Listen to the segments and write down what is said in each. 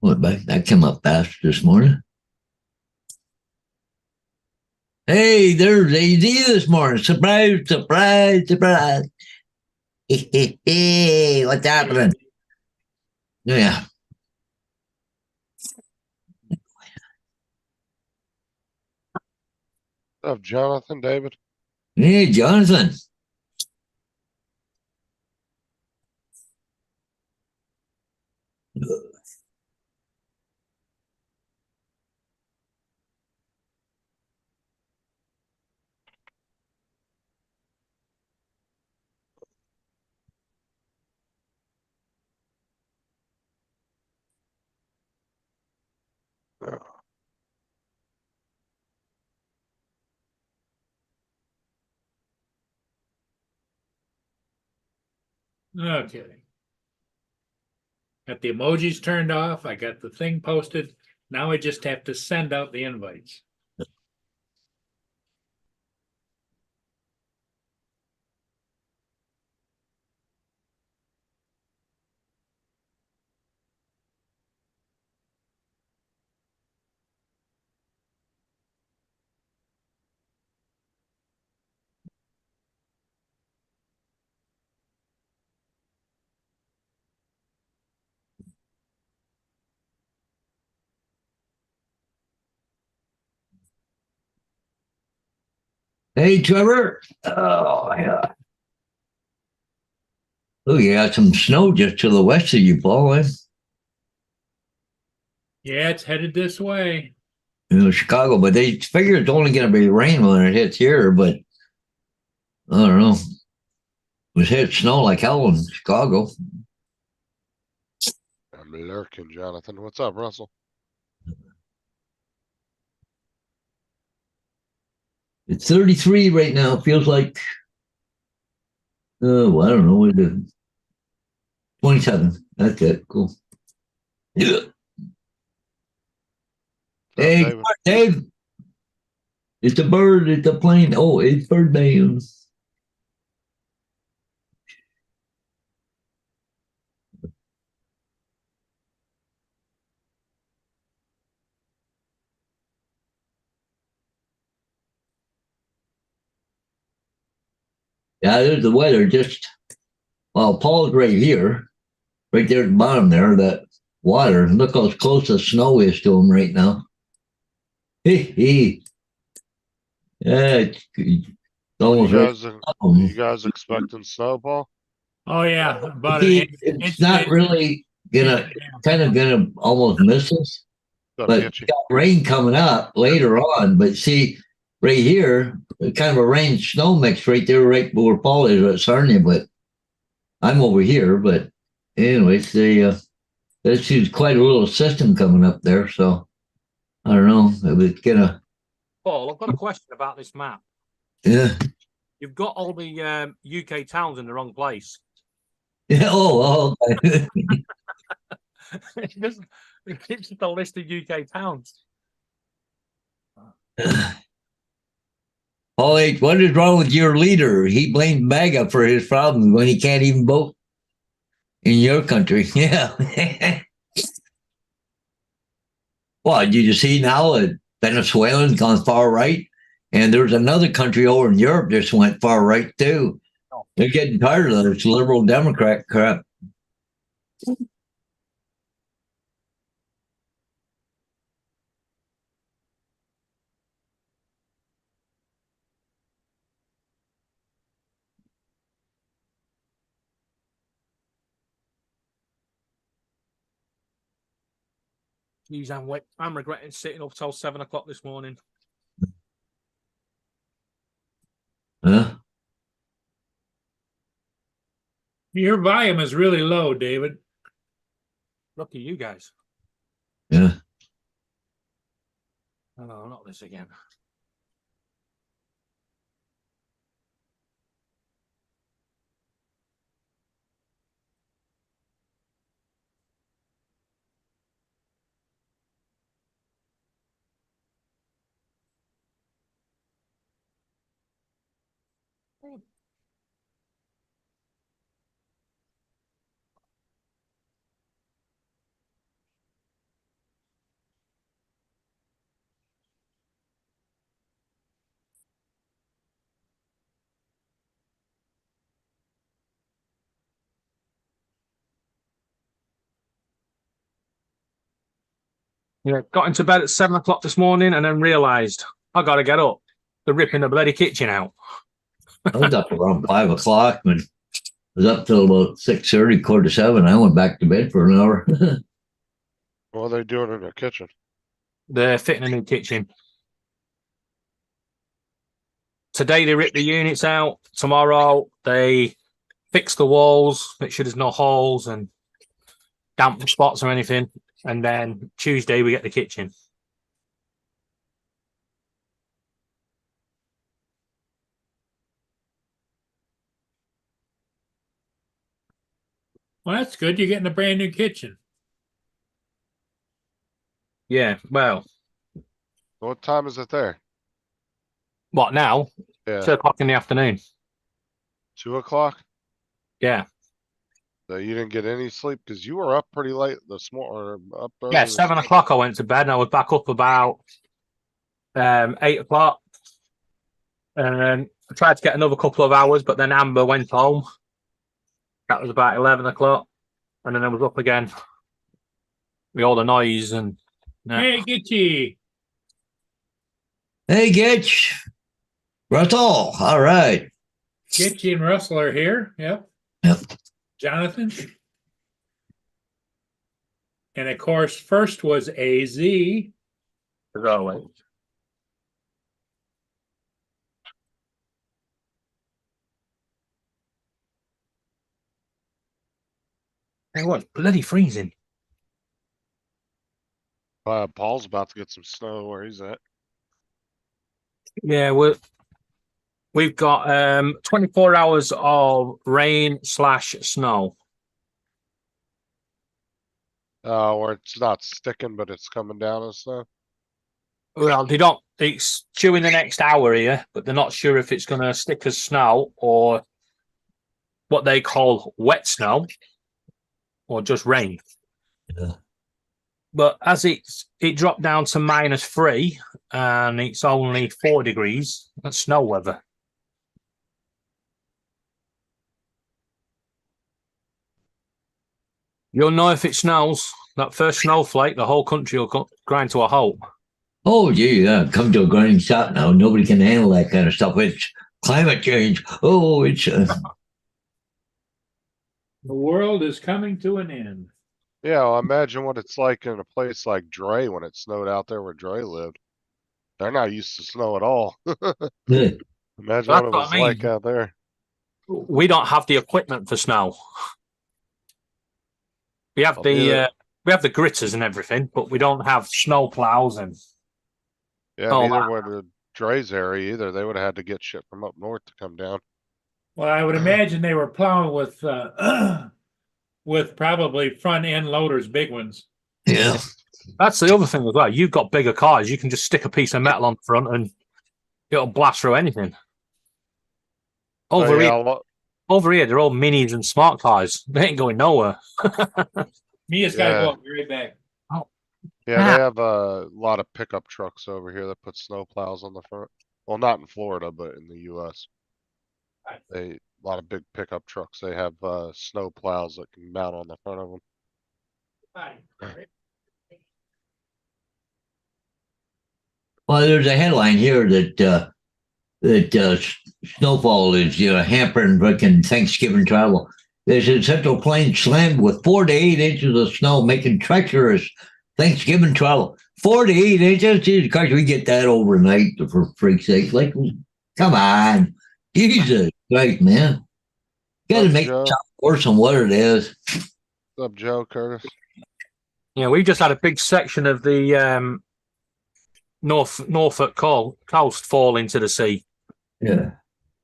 What, that came up fast this morning. Hey, there's AZ this morning. Surprise, surprise, surprise. Hey, what's happening? Yeah. Of Jonathan, David. Hey, Jonathan. Okay. Got the emojis turned off. I got the thing posted. Now I just have to send out the invites. Hey, Trevor. Oh, yeah. Oh, you got some snow just to the west of you, Paul. Yeah, it's headed this way. Chicago, but they figure it's only going to be rain when it hits here, but I don't know. It was hit snow like hell in Chicago. I'm lurking, Jonathan. What's up, Russell? It's 33 right now. It feels like, I don't know, what is it? 27. That's it. Cool. Yeah. What's up, Hey, David? Dave. It's a bird. It's a plane. Oh, it's bird man. Yeah, there's the weather. Just, well, Paul's right here, right there at the bottom there, that water. Look how close the snow is to him right now. Hee. Yeah, it's What almost right. you guys expecting snowball? Oh yeah, about an See, inch. it's not really Inch gonna, and a half. kind of gonna almost miss us, What's up, but we Hitchy? got rain coming up later on. But see, right here, kind of a rain snow mix right there, right where Paul is at Sarnia. But I'm over here. But anyways, there's quite a little system coming up there. So I don't know if it's gonna. Paul, I've got a question about this map. Yeah. You've got all the UK towns in the wrong place. Yeah. Oh. Okay. It's just a list of UK towns. Paul H., what is wrong with your leader? He blamed MAGA for his problems when he can't even vote in your country. Yeah. Well, did you see now that Venezuelans gone far right? And there's another country over in Europe just went far right too. Oh. They're getting tired of this liberal Democrat crap. Geez, I'm regretting sitting up till 7 o'clock this morning. Huh? Your volume is really low, David. Lucky you guys. Yeah. Oh, no, not this again. Yeah, got into bed at 7 o'clock this morning and then realised I got to get up. They're ripping the bloody kitchen out. I was up around 5 o'clock and was up till about 6:30, 6:45. I went back to bed for an hour. What are they doing in their kitchen? They're fitting a new kitchen. Today they rip the units out. Tomorrow they fix the walls, make sure there's no holes and damp spots or anything. And then Tuesday we get the kitchen. Well, that's good. You're getting a brand new kitchen. Yeah, well, What time is it there? what now? Yeah, 2 o'clock in the afternoon. 2 o'clock. Yeah. So you didn't get any sleep because you were up pretty late this morning. Up early Yeah, this 7 o'clock I went to bed and I was back up about 8 o'clock. And I tried to get another couple of hours, but then Amber went home. That was about 11 o'clock. And then I was up again with all the noise and Hey, Gitchy. Hey, Gitch. Russell. All right. Gitchy and Russell are here. Yep. Yep. Jonathan. And of course, first was AZ. as always. It was bloody freezing. Paul's about to get some snow where he's at. Yeah, we've got 24 hours of rain/snow. Where it's not sticking, but it's coming down and stuff. Well, they don't. It's due in the next hour here, but they're not sure if it's going to stick as snow or what they call wet snow or just rain. Yeah. But as it dropped down to -3 and it's only 4 degrees, that's snow weather. You'll know if it snows. That first snowflake, the whole country will grind to a halt. Oh, gee, yeah. Come to a grinding stop now. Nobody can handle that kind of stuff. It's climate change. Oh, it's. The world is coming to an end. Yeah, well, imagine what it's like in a place like Dre when it snowed out there where Dre lived. They're not used to snow at all. Yeah. Imagine That's what it what was I mean. like out there. We don't have the equipment for snow. We have Well, we have the gritters and everything, but we don't have snow plows and Yeah, Oh, neither wow. would the Dre's area either. They would have had to get shit from up north to come down. Well, I would imagine they were plowing with with probably front end loaders, big ones. Yeah. that's the other thing as well. You've got bigger cars. You can just stick a piece of metal on the front and it'll blast through anything. Oh, Over yeah, here, over here, they're all minis and smart cars. They ain't going nowhere. Mia's got to Yeah. go up right back. yeah, they have a lot of pickup trucks over here that put snow plows on the front. Well, not in Florida, but in the US. A lot of big pickup trucks. They have snow plows that can mount on the front of them. Well, there's a headline here that snowfall is hampering freaking Thanksgiving travel. They said Central Plains slammed with 4 to 8 inches of snow, making treacherous Thanksgiving travel. 4 to 8 inches? Jesus Christ, we get that overnight, for freak's sake. Like, come on. Jesus Christ, man. Got to What's make Joe? it sound worse than what it is. What's up, Joe Curtis? Yeah, we just had a big section of the Norfolk coast fall into the sea. Yeah.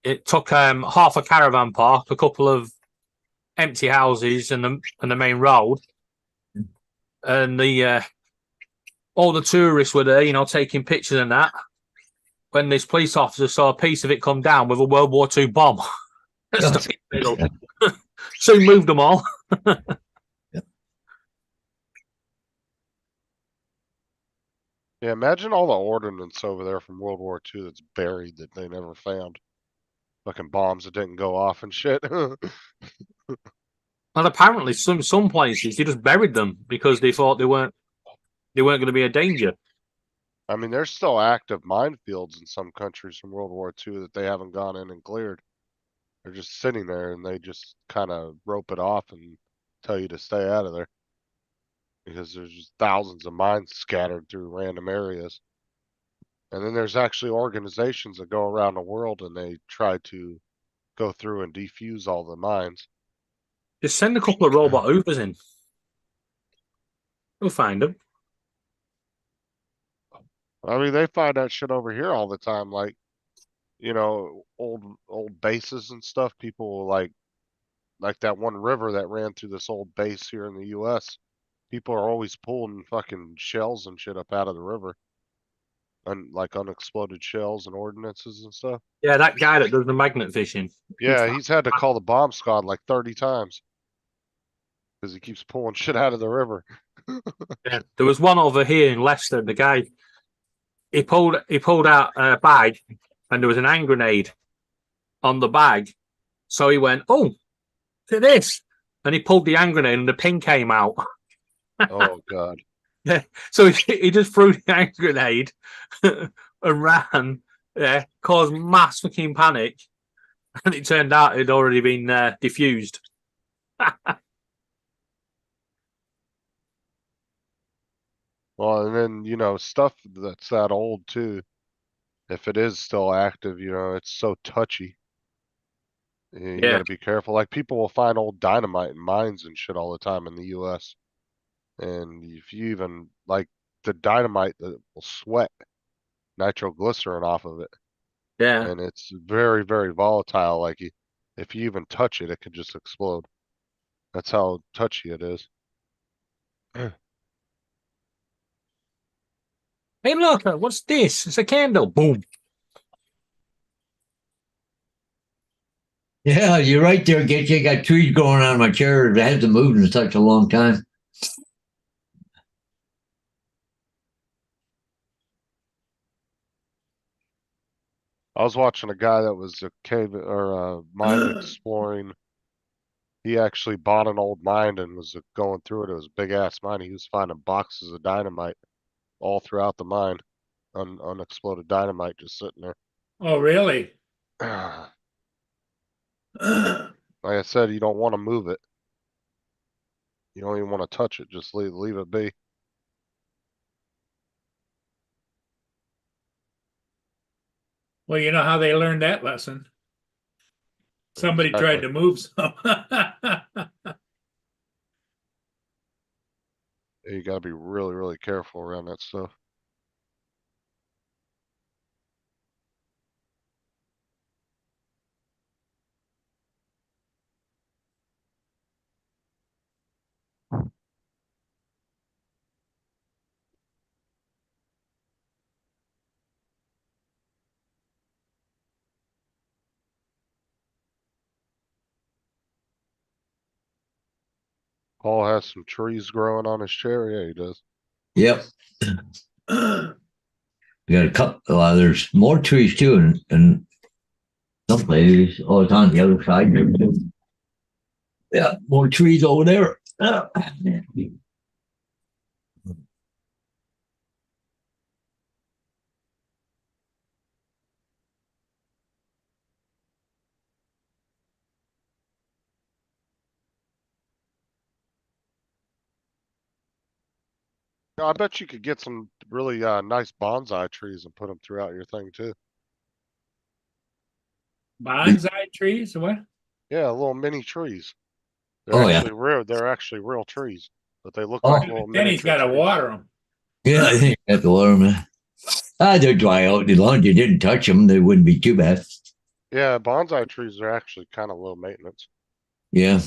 It took half a caravan park, a couple of empty houses, and the main road, and all the tourists were there, taking pictures and that. When this police officer saw a piece of it come down with a World War II bomb, stuck in the middle. Soon moved them all. Yeah, imagine all the ordnance over there from World War II that's buried that they never found. Fucking bombs that didn't go off and shit. And apparently, some places they just buried them because they thought they weren't they weren't going to be a danger. I mean, there's still active minefields in some countries from World War II that they haven't gone in and cleared. They're just sitting there and they just kind of rope it off and tell you to stay out of there. Because there's just thousands of mines scattered through random areas. And then there's actually organizations that go around the world and they try to go through and defuse all the mines. Just send a couple of robot hoovers in. We'll find them. I mean, they find that shit over here all the time. Like, you know, old bases and stuff. People will like that one river that ran through this old base here in the US. People are always pulling fucking shells and shit up out of the river. And like unexploded shells and ordnances and stuff. Yeah, that guy that does the magnet fishing. Yeah, he's had to call the bomb squad like 30 times. Because he keeps pulling shit out of the river. Yeah, there was one over here in Leicester. The guy, he pulled out a bag, and there was an hand grenade on the bag. So he went, "Oh, look at this!" And he pulled the hand grenade, and the pin came out. Oh god. Yeah, so he just threw the hand grenade and ran. Yeah, caused mass fucking panic, and it turned out it had already been diffused. Well, and then, you know, stuff that's that old too. If it is still active, you know, it's so touchy. You Yeah. gotta be careful. Like people will find old dynamite in mines and shit all the time in the US. And if you even like the dynamite that will sweat nitroglycerin off of it. Yeah. And it's very, very volatile. Like if you even touch it, it could just explode. That's how touchy it is. Hey, look, what's this? It's a candle. Boom. Yeah, you're right there, Get you got trees growing out of my chair that hasn't moved in such a long time. I was watching a guy that was a cave or a mine exploring. He actually bought an old mine and was going through it. It was a big ass mine. He was finding boxes of dynamite all throughout the mine, unexploded dynamite just sitting there. Oh, really? Like I said, you don't want to move it. You don't even want to touch it. Just leave it be. Well, you know how they learned that lesson. Somebody tried to Exactly. move some. You gotta be really, really careful around that stuff. Paul has some trees growing on his chair. Yeah, he does. Yep. We got a couple. There's more trees too, and some places. Oh, it's on the other side there too. Yeah, more trees over there. I bet you could get some really nice bonsai trees and put them throughout your thing too. Bonsai trees, what? Yeah, little mini trees. Oh, yeah. Actually real. They're actually real trees, but they look Oh. like little Then he's miniature got to trees. water them. Yeah, I think you have to water them. They're dry out. As long as you didn't touch them, they wouldn't be too bad. Yeah, bonsai trees are actually kind of low maintenance. Yeah.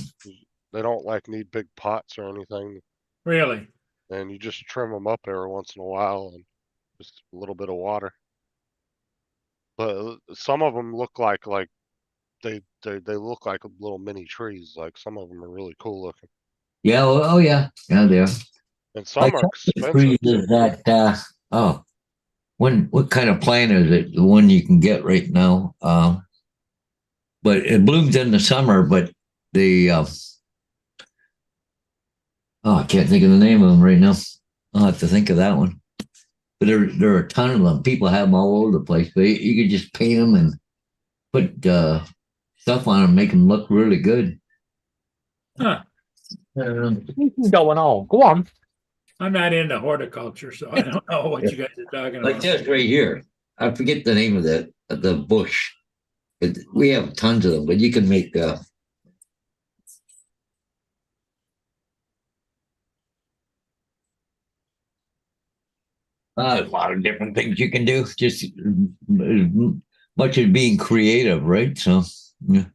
They don't like need big pots or anything, Really? and you just trim them up every once in a while and just a little bit of water. But some of them look like they look like little mini trees. Like some of them are really cool looking, Yeah. Oh, yeah. Yeah, they are. and some are expensive Trees too. is that, what kind of plant is it? The one you can get right now. But it blooms in the summer, but the, I can't think of the name of them right now. I'll have to think of that one. But there are a ton of them. People have them all over the place. But you could just paint them and put stuff on them, make them look really good. Huh. Going on. Go on. I'm not into horticulture, so I don't know what you guys are talking Like about. this right here. I forget the name of the bush. We have tons of them, but you can make a lot of different things you can do. Just as much as being creative, right? So, yeah.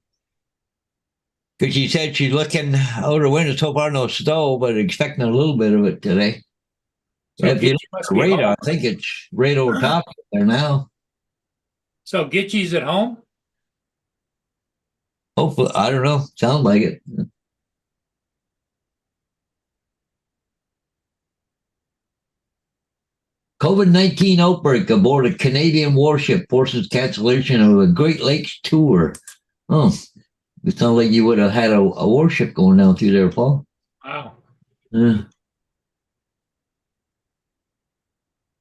Because she said she's looking out her window so far, no snow, but expecting a little bit of it today. So If you Gitchy look must at the be radar, home. I think it's right over top there now. So Gitchy's at home? Hopefully, I don't know. Sounds like it. COVID-19 outbreak aboard a Canadian warship forces cancellation of a Great Lakes tour. Oh, it sounds like you would have had a warship going down through there, Paul. Wow.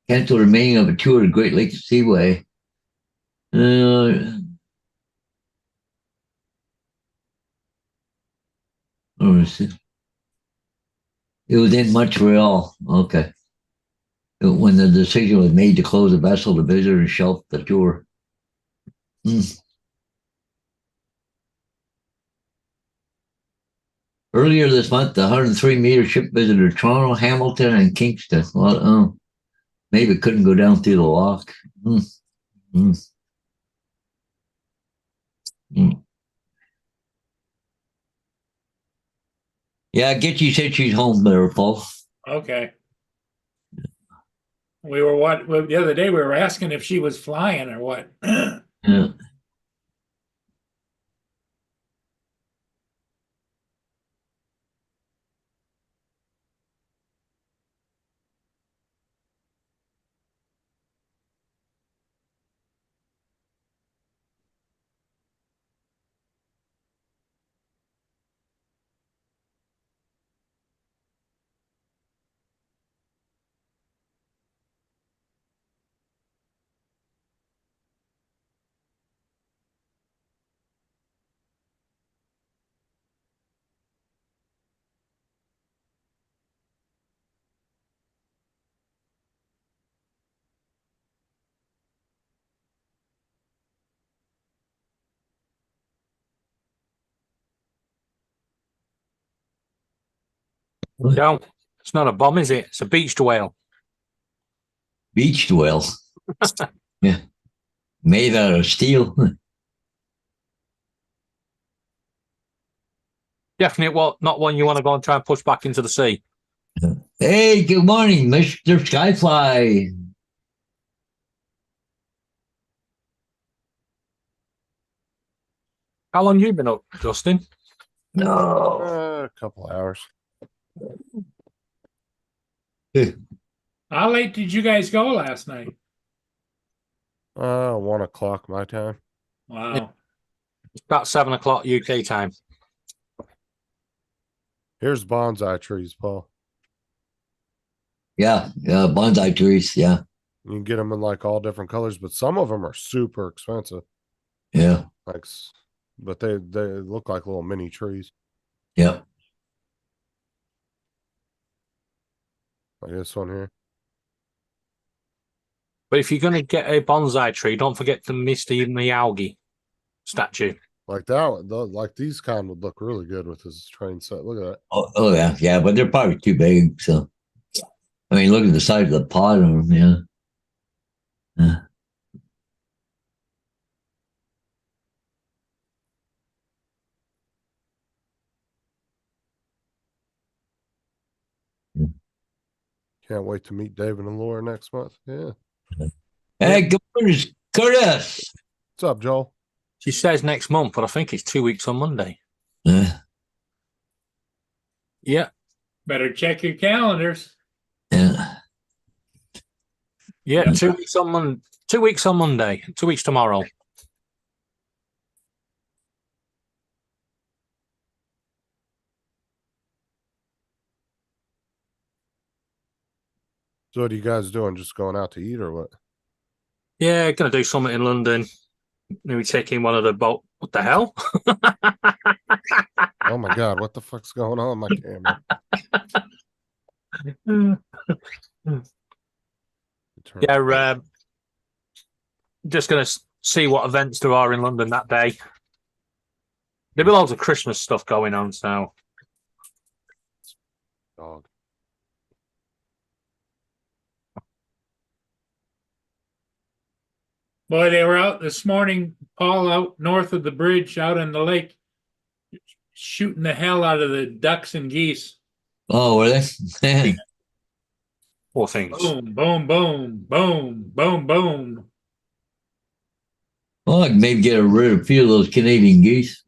Cancel the remaining of a tour of Great Lakes Seaway. It was in Montreal. Okay. When the decision was made to close the vessel, the visitors shelved the tour. Earlier this month, the 103-meter ship visited Toronto, Hamilton, and Kingston. Well, maybe it couldn't go down through the lock. Yeah, Gitchy said she's home there, Paul. Okay. The other day we were asking if she was flying or what. Yeah. No, it's not a bomb, is it? It's a beached whale. Beached whale. Yeah. Made out of steel. Definitely not one you want to go and try and push back into the sea. Hey, good morning, Mr. Skyfly. How long you been up, Justin? No. A couple hours. How late did you guys go last night? 1 o'clock my time. Wow. It's about 7 o'clock UK time. Here's bonsai trees, Paul. Yeah, bonsai trees. Yeah, You can get them in like all different colors, but some of them are super expensive. yeah, Like, but they look like little mini trees. yeah. Like this one here. But if you're going to get a bonsai tree, don't forget the Mr. Miyagi statue. Like that, like these kind would look really good with this train set. Look at that. Oh yeah, yeah. But they're probably too big. So, I mean, look at the size of the pot on them. Yeah. Can't wait to meet David and Laura next month. Yeah. Hey, good morning, Curtis. What's up, Joel? She says next month, but I think it's 2 weeks on Monday. Yeah. Better check your calendars. Yeah. Yeah, 2 weeks on Monday. 2 weeks on Monday. 2 weeks tomorrow. So what are you guys doing? Just going out to eat or what? Yeah, gonna do something in London. Maybe taking one of the boat. What the hell? Oh my god, what the fuck's going on my camera? Turn Yeah, it- just gonna see what events there are in London that day. There'll be loads of Christmas stuff going on, so Dog. Boy, they were out this morning, Paul, out north of the bridge, out in the lake, shooting the hell out of the ducks and geese. Oh, were they? poor things. Boom, boom, boom, boom, boom, boom. Well, I could maybe get rid of a few of those Canadian geese.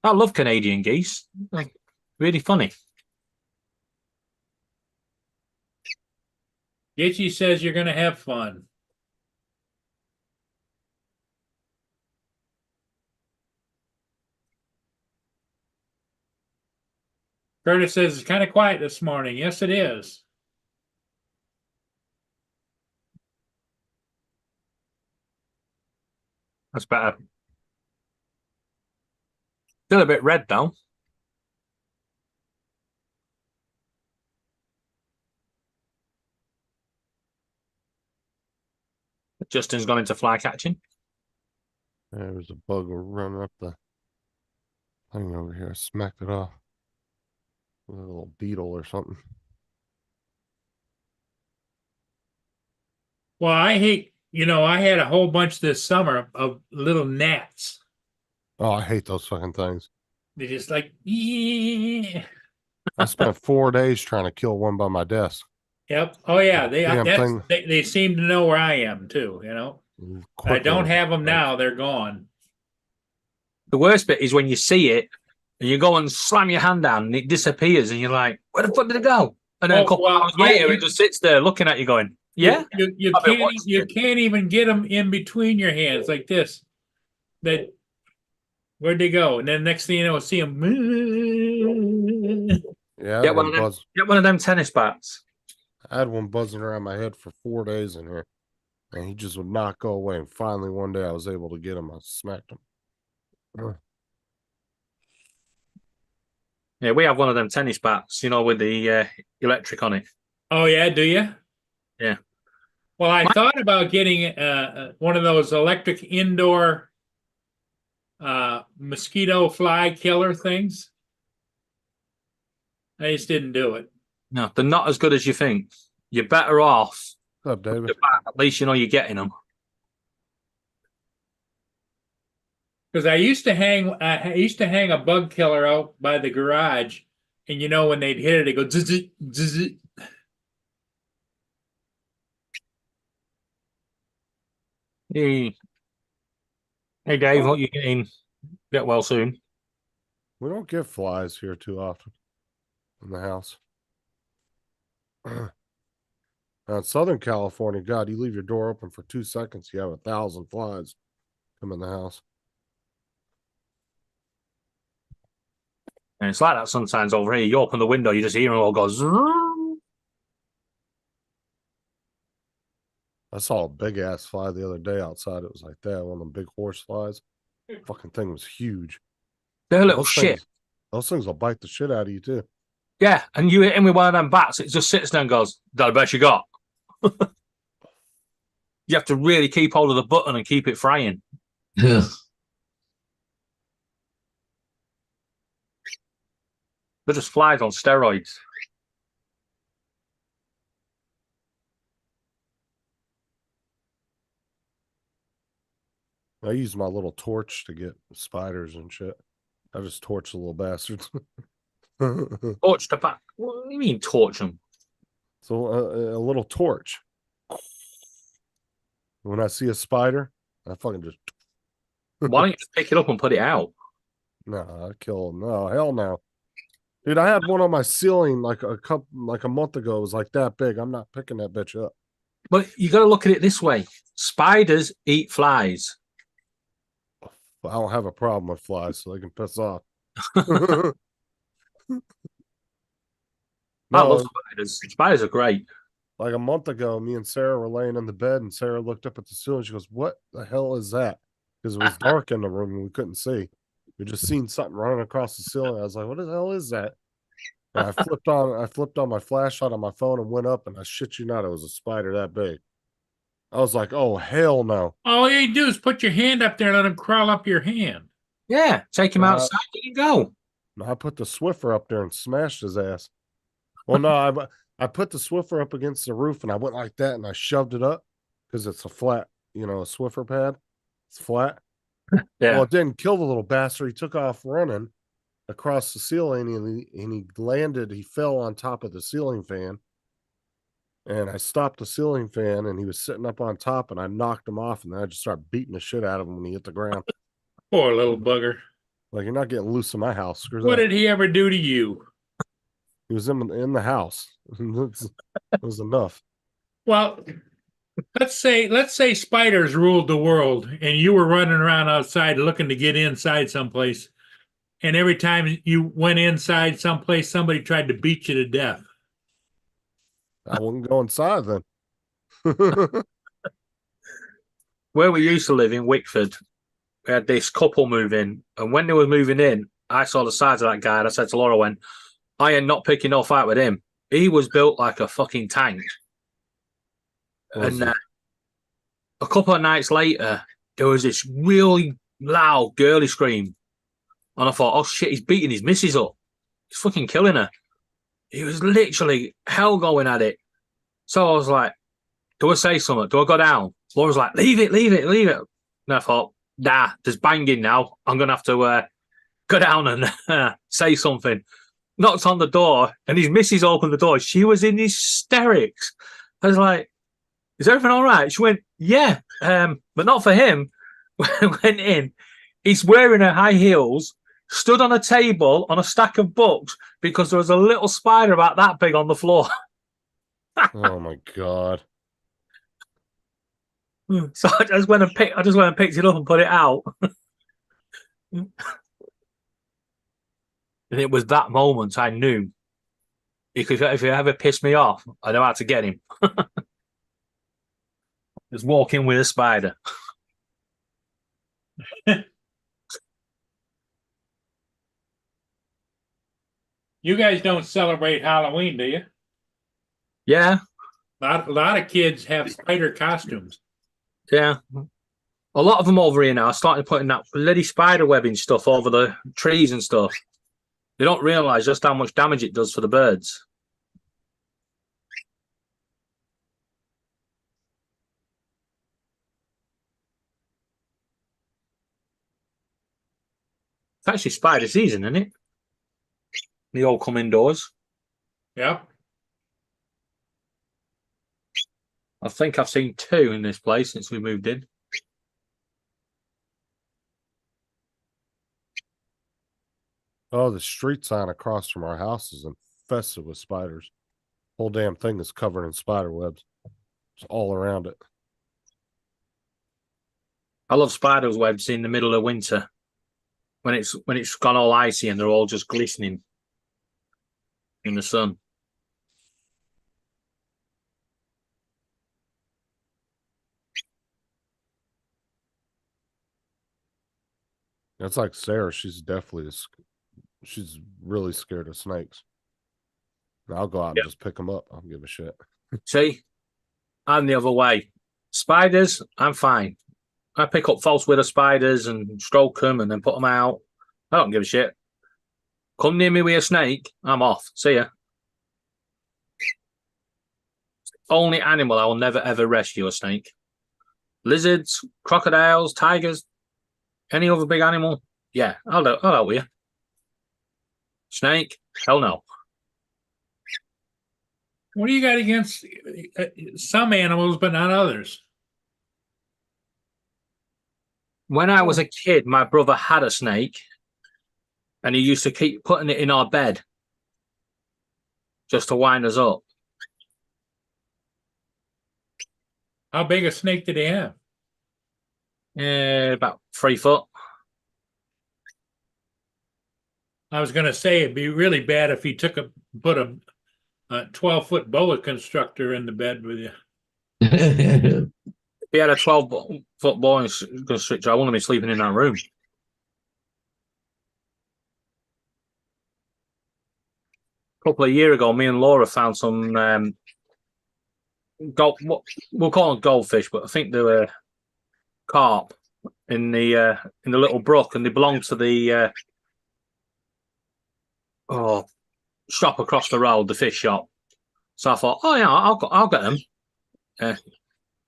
I love Canadian geese. Like, really funny. Gitchy says you're gonna have fun. Curtis says it's kind of quiet this morning. Yes, it is. That's better. Still a bit red though. Justin's gone into fly catching. There was a bug running up the thing over here. I smacked it off. A little beetle or something. Well, I hate, I had a whole bunch this summer of little gnats. Oh, I hate those fucking things. They just like, yeah. I spent 4 days trying to kill one by my desk. Yep. Oh yeah, Damn thing. they seem to know where I am too. I don't have them now; they're gone. The worst bit is when you see it and you go and slam your hand down and it disappears and you're like, where the fuck did it go? And then Oh, a couple well, hours yeah, later, you- it just sits there looking at you going, yeah? You I've been can't watching you it. can't even get them in between your hands like this. That where'd they go? And then next thing you know, see them. Yeah, I Get had one, one of them, buzz. get one of them tennis bats. I had one buzzing around my head for 4 days in here, and he just would not go away. And finally, one day, I was able to get him. I smacked him. Yeah, we have one of them tennis bats, with the electric on it. Oh yeah, do you? Yeah. Well, I thought about getting one of those electric indoor mosquito fly killer things. I just didn't do it. No, they're not as good as you think. You're better off. What's up, David? The bat, at least you know you're getting them. Because I used to hang a bug killer out by the garage, and when they'd hit it, it go zzz, zzz. Hey, Dave, what you getting? Get well soon. We don't get flies here too often in the house. Now, in Southern California, God, you leave your door open for 2 seconds, you have 1,000 flies come in the house. And it's like that sometimes over here. You open the window, you just hear them all go. Zzzz. I saw a big ass fly the other day outside. It was like that, one of them big horse flies. Fucking thing was huge. They're a little Those shit. those things will bite the shit out of you too. Yeah, and you hit him with one of them bats, it just sits there and goes, "That I bet you got." You have to really keep hold of the button and keep it frying. Yeah. They're just flies on steroids. I use my little torch to get spiders and shit. I just torch the little bastards. Torch the back. What do you mean torch them? So a little torch. When I see a spider, I fucking just Why don't you just pick it up and put it out? I kill them. No, hell no. Dude, I had one on my ceiling like a month ago. It was like that big. I'm not picking that bitch up. But you got to look at it this way: spiders eat flies. I don't have a problem with flies, so they can piss off. I love No, spiders. Spiders are great. like a month ago, me and Sarah were laying in the bed, and Sarah looked up at the ceiling. She goes, "What the hell is that?" Because it was dark in the room and we couldn't see. We just seen something running across the ceiling. I was like, "What the hell is that?" And I flipped on my flashlight on my phone and went up, and I shit you not, it was a spider that big. I was like, "Oh hell no!" All you do is put your hand up there and let him crawl up your hand. Yeah, take him Uh, outside. There you go. And I put the Swiffer up there and smashed his ass. Well, no, I put the Swiffer up against the roof and I went like that and I shoved it up because it's a flat, a Swiffer pad. It's flat. Yeah. Well, it didn't kill the little bastard. He took off running across the ceiling and he landed. He fell on top of the ceiling fan. And I stopped the ceiling fan and he was sitting up on top and I knocked him off and then I just started beating the shit out of him when he hit the ground. Poor little bugger. Like, you're not getting loose in my house. Screw What that. did he ever do to you? He was in the house. It was enough. Well, let's say spiders ruled the world and you were running around outside looking to get inside someplace. And every time you went inside someplace, somebody tried to beat you to death. I wouldn't go inside then. Where we used to live in Wickford, we had this couple move in, and when they were moving in, I saw the size of that guy, and I said to Laura, I am not picking no fight with him. He was built like a fucking tank. And a couple of nights later, there was this really loud girly scream. And I thought, oh shit, he's beating his missus up. He's fucking killing her. He was literally hell going at it. So I was like, do I say something? Do I go down? Laura's like, leave it. And I thought, nah, there's banging now. I'm going to have to go down and say something. Knocked on the door, and his missus opened the door. She was in hysterics. I was like, is everything all right? She went, yeah, but not for him. Went in. He's wearing her high heels, stood on a table on a stack of books because there was a little spider about that big on the floor. Oh my God. So I just went and picked it up and put it out. And it was that moment I knew if he ever pissed me off, I know how to get him. Just walk in with a spider. You guys don't celebrate Halloween, do you? Yeah, A lot of kids have spider costumes. yeah. A lot of them over here now are starting putting that bloody spider webbing stuff over the trees and stuff. They don't realise just how much damage it does for the birds. It's actually spider season, isn't it? They all come indoors. Yep. I think I've seen 2 in this place since we moved in. Oh, the street sign across from our house is infested with spiders. Whole damn thing is covered in spider webs. It's all around it. I love spiders webs in the middle of winter when it's gone all icy and they're all just glistening in the sun. It's like Sarah. She's really scared of snakes. And I'll go out and just pick them up. I don't give a shit. See, I'm the other way. Spiders, I'm fine. I pick up false wither spiders and stroke them and then put them out. I don't give a shit. Come near me with a snake, I'm off. See ya. Only animal I will never ever rescue a snake. Lizards, crocodiles, tigers, any other big animal, yeah, I'll help you. Snake, hell no. What do you got against some animals, but not others? When I was a kid, my brother had a snake, and he used to keep putting it in our bed just to wind us up. How big a snake did he have? About 3 foot. I was gonna say it'd be really bad if he put a 12-foot boa constructor in the bed with you. If he had a 12-foot boa constrictor, I wouldn't be sleeping in that room. A couple of years ago, me and Laura found some we'll call them goldfish, but I think they were carp in the little brook, and they belonged to the shop across the road, the fish shop. So I thought, oh yeah, I'll get them.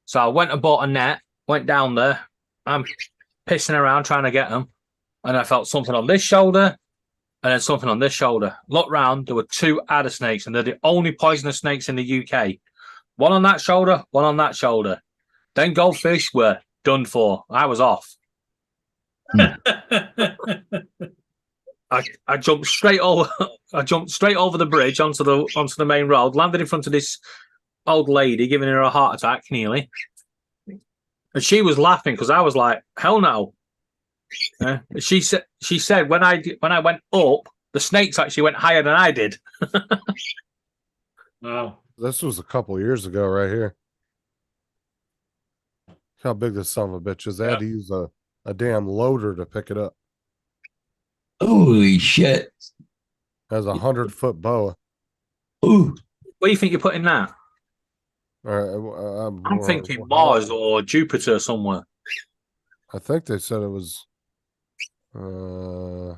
So I went and bought a net, went down there. I'm pissing around trying to get them, and I felt something on this shoulder, and then something on this shoulder. Looked round, there were 2 adder snakes, and they're the only poisonous snakes in the UK. One on that shoulder, one on that shoulder. Then goldfish were done for. I was off. I jumped straight over. I jumped straight over the bridge onto the main road. Landed in front of this old lady, giving her a heart attack nearly, and she was laughing because I was like, "Hell no!" She said when I went up, the snakes actually went higher than I did. Wow. This was a couple years ago, right here. Look how big this son of a bitch is. They had to use a damn loader to pick it up. Holy shit. Has a 100-foot boa. Ooh. What do you think you're putting that? I'm thinking Mars or Jupiter somewhere. I think they said it was. How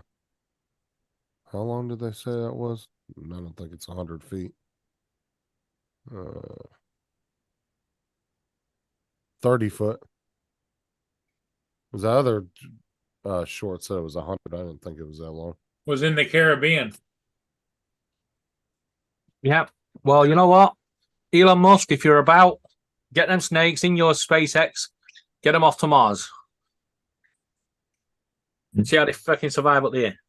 long did they say that was? I don't think it's 100 feet. 30 foot. Was that other short said it was 100? I didn't think it was that long. Was in the Caribbean. Yeah. Well, you know what? Elon Musk, if you're about, get them snakes in your SpaceX, get them off to Mars. See how they fucking survive up there.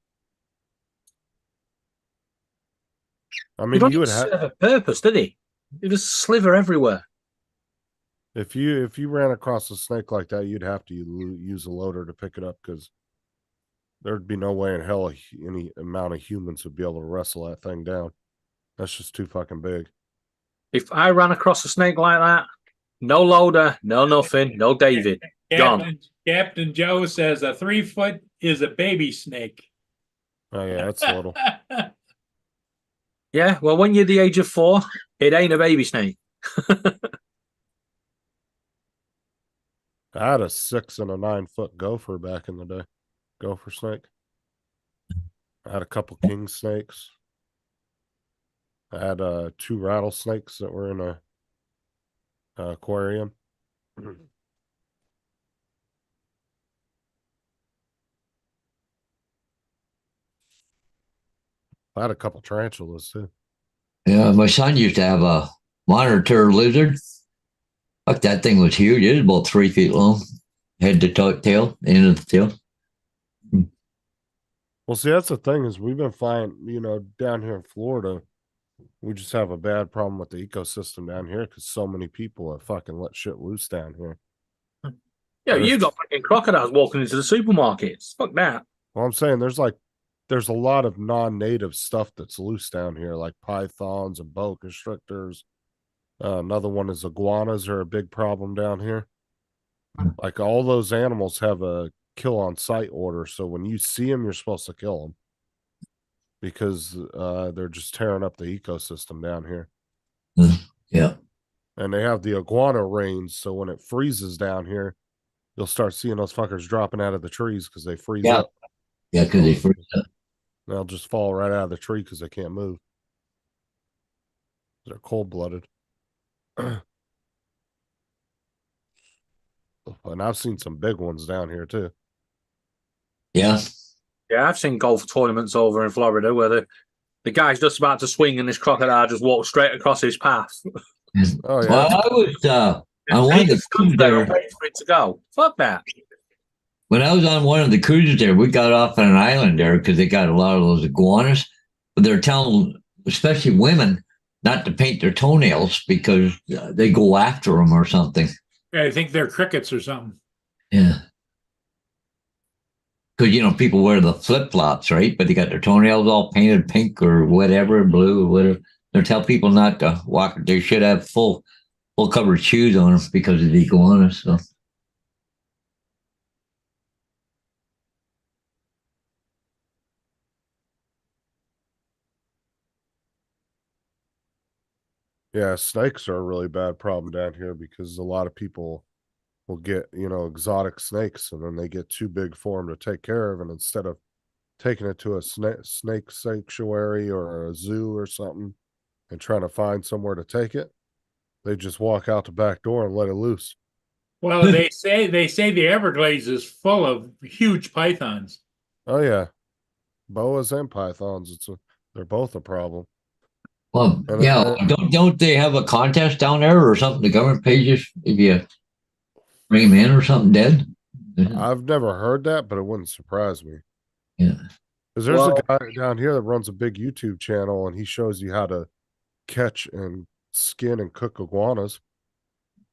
I mean, you would have a purpose, did he? It just sliver everywhere. if you ran across a snake like that, you'd have to use a loader to pick it up because there'd be no way in hell any amount of humans would be able to wrestle that thing down. That's just too fucking big. If I ran across a snake like that, no loader, no nothing, no David. Gone. Captain Joe says a 3-foot is a baby snake. Oh yeah, that's a little. Yeah, well, when you're the age of 4, it ain't a baby snake. I had a 6 and a 9-foot gopher back in the day. Gopher snake. I had a couple king snakes. I had 2 rattlesnakes that were in a aquarium. I had a couple tarantulas too. Yeah, my son used to have a monitor lizard. Fuck, that thing was huge. It was about 3 feet long. Head to tail, end of the tail. Well, see, that's the thing is we've been flying, down here in Florida. We just have a bad problem with the ecosystem down here because so many people have fucking let shit loose down here. Yeah, you got fucking crocodiles walking into the supermarkets. Fuck that. Well, I'm saying there's a lot of non-native stuff that's loose down here, like pythons and boa constrictors. Another one is iguanas are a big problem down here. Like all those animals have a kill on sight order, so when you see them, you're supposed to kill them because they're just tearing up the ecosystem down here. Yeah. And they have the iguana rains, so when it freezes down here, you'll start seeing those fuckers dropping out of the trees because they freeze up. Yeah, because they freeze up. They'll just fall right out of the tree because they can't move. They're cold-blooded. And I've seen some big ones down here too. Yeah. Yeah, I've seen golf tournaments over in Florida where the guy's just about to swing and this crocodile just walks straight across his path. Oh yeah. Well, I was on one of the cruises there. Wait for it to go. Fuck that. When I was on one of the cruises there, we got off on an island there because they got a lot of those iguanas. But they're telling, especially women, not to paint their toenails because they go after them or something. I think they're crickets or something. Yeah. because people wear the flip flops, right? But they got their toenails all painted pink or whatever, blue or whatever. They tell people not to walk. They should have full covered shoes on them because of the iguanas. So. Yeah, snakes are a really bad problem down here because a lot of people will get, exotic snakes and then they get too big for them to take care of. And instead of taking it to a snake sanctuary or a zoo or something and trying to find somewhere to take it, they just walk out the back door and let it loose. Well, they say the Everglades is full of huge pythons. Oh yeah, boas and pythons. They're both a problem. Well, And yeah, don't they have a contest down there or something? The government pays if you bring him in or something dead. I've never heard that, but it wouldn't surprise me. Yeah, Because there's a guy down here that runs a big YouTube channel, and he shows you how to catch and skin and cook iguanas.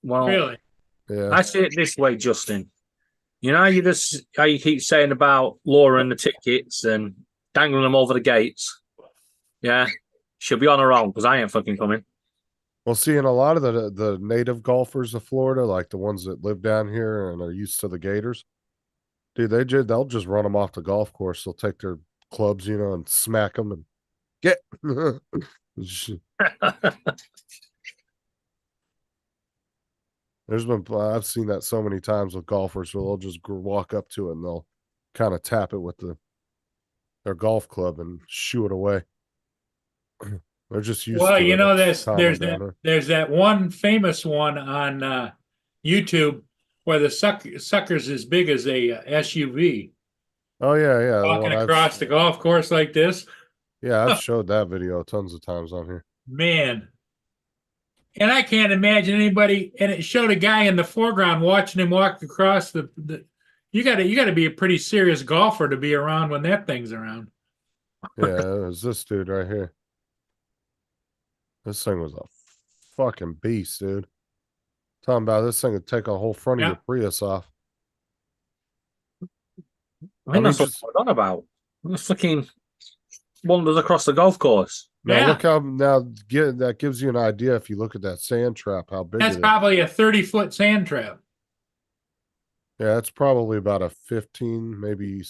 Well, Really? Yeah. I see it this way, Justin. How you keep saying about lowering the tickets and dangling them over the gates. Yeah, she'll be on her own because I ain't fucking coming. Well, see, and a lot of the native golfers of Florida, like the ones that live down here and are used to the gators, dude, they'll just run them off the golf course. They'll take their clubs, and smack them and get. I've seen that so many times with golfers where they'll just walk up to it and they'll kind of tap it with their golf club and shoo it away. They're just used Well, to it. there's that one famous one on YouTube where the sucker's as big as a SUV Oh yeah. walking across the golf course like this. Yeah, I've showed that video tons of times on here. Man. And I can't imagine anybody, and it showed a guy in the foreground watching him walk across the you gotta be a pretty serious golfer to be around when that thing's around. Yeah, it was this dude right here. This thing was a fucking beast, dude. Talking about this thing would take a whole front of your Prius off. I mean, that's what I'm on about. The fucking wanders across the golf course. Now look how that gives you an idea if you look at that sand trap, how big That's it is. probably a 30-foot sand trap. Yeah, it's probably about a 15, maybe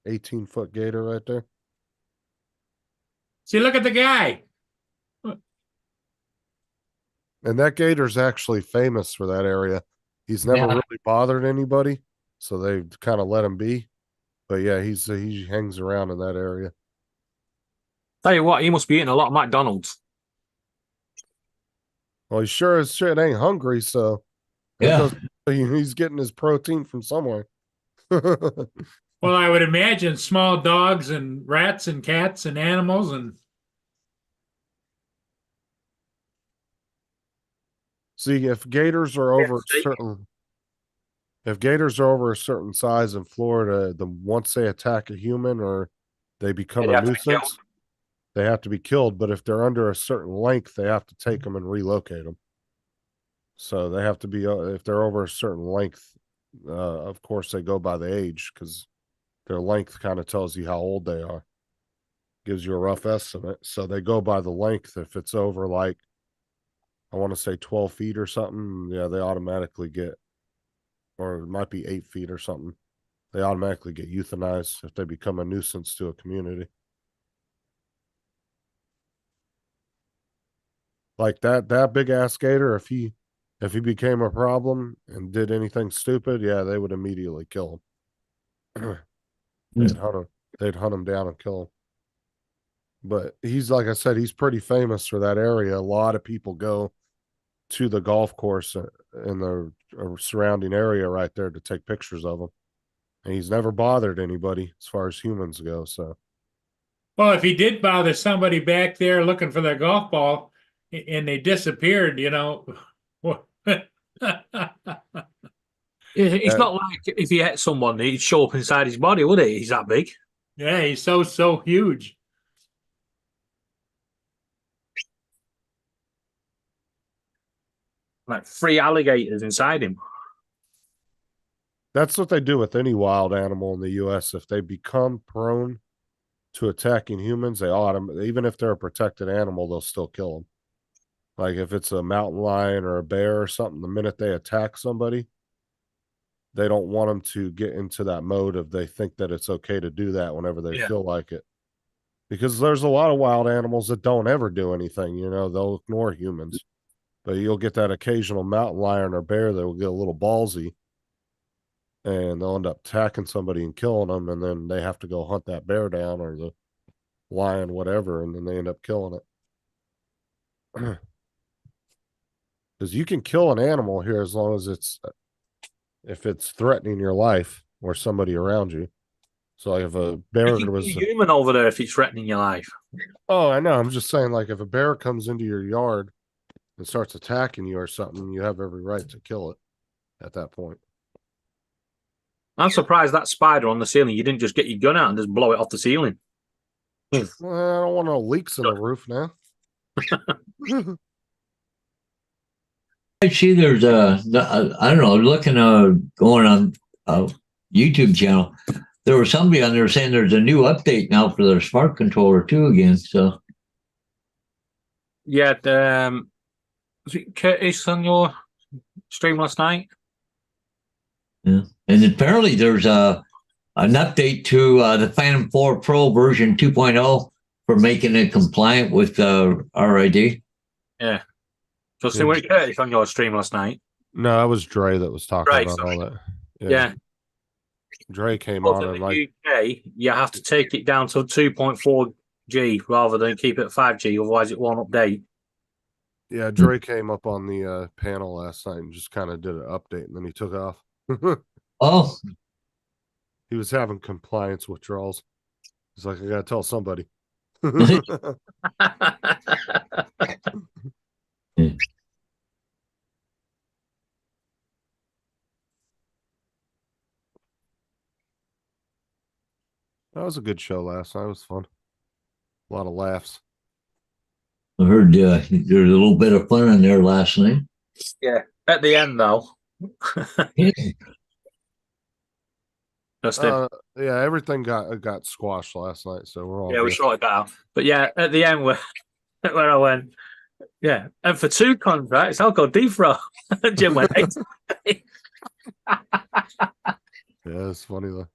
18-foot gator right there. See, look at the guy. And that gator's actually famous for that area. He's never really bothered anybody, so they kind of let him be. But yeah, he hangs around in that area. Tell you what, he must be eating a lot of McDonald's. Well, he sure as shit ain't hungry, so yeah. He's getting his protein from somewhere. Well, I would imagine small dogs and rats and cats and animals and. See, if gators are over a certain size in Florida, then once they attack a human or they become a nuisance, they have to be killed. But if they're under a certain length, they have to take them and relocate them. So they have to be, if they're over a certain length, of course they go by the age because their length kind of tells you how old they are. Gives you a rough estimate. So they go by the length. If it's over like, I want to say 12 feet or something, yeah, they automatically get, or it might be 8 feet or something. They automatically get euthanized if they become a nuisance to a community. Like that big ass gator, if he became a problem and did anything stupid, yeah, they would immediately kill him. They'd hunt him down and kill him. But he's, like I said, he's pretty famous for that area. A lot of people go to the golf course in the surrounding area right there to take pictures of him. And he's never bothered anybody as far as humans go. So, Well, if he did bother somebody back there looking for their golf ball and they disappeared, It's not like if he hit someone, he'd show up inside his body, would he? He's that big. Yeah, he's so huge. Like 3 alligators inside him. That's what they do with any wild animal in the U.S. If they become prone to attacking humans, they even if they're a protected animal, they'll still kill them. Like if it's a mountain lion or a bear or something, the minute they attack somebody, they don't want them to get into that mode of they think that it's okay to do that whenever they Yeah. feel like it. Because there's a lot of wild animals that don't ever do anything, they'll ignore humans. But you'll get that occasional mountain lion or bear that will get a little ballsy and they'll end up attacking somebody and killing them, and then they have to go hunt that bear down or the lion, whatever, and then they end up killing it. Because you can kill an animal here as long as if it's threatening your life or somebody around you. So like if a bear You can was kill a human over there if it's threatening your life. Oh, I know. I'm just saying, like, if a bear comes into your yard and starts attacking you or something, you have every right to kill it at that point. I'm surprised that spider on the ceiling, you didn't just get your gun out and just blow it off the ceiling. Well, I don't want no leaks in the roof now. I see there's I don't know, looking going on a YouTube channel. There was somebody on there saying there's a new update now for their smart controller too again. So Yeah, was it Curtis on your stream last night? yeah, and apparently there's an update to the Phantom 4 Pro version 2.0 for making it compliant with RID. Yeah. So see what Curtis on your stream last night? No, that was Dre that was talking Dre, about sorry. all that. Yeah. Dre came But on in and the like, UK, you have to take it down to 2.4G rather than keep it at 5G, otherwise it won't update. yeah, Dre came up on the panel last night and just kind of did an update, and then he took off. Oh, He was having compliance withdrawals. He's like, I gotta tell somebody. That was a good show last night. It was fun. A lot of laughs. I heard there's a little bit of fun in there last night. Yeah. At the end, though. Just Yeah, everything got squashed last night, so we're all yeah, we good. sorted that out. But yeah, at the end where I went, yeah, and for 2 contracts, I'll go deep throw. Jim went, hey. Yeah, it's funny though.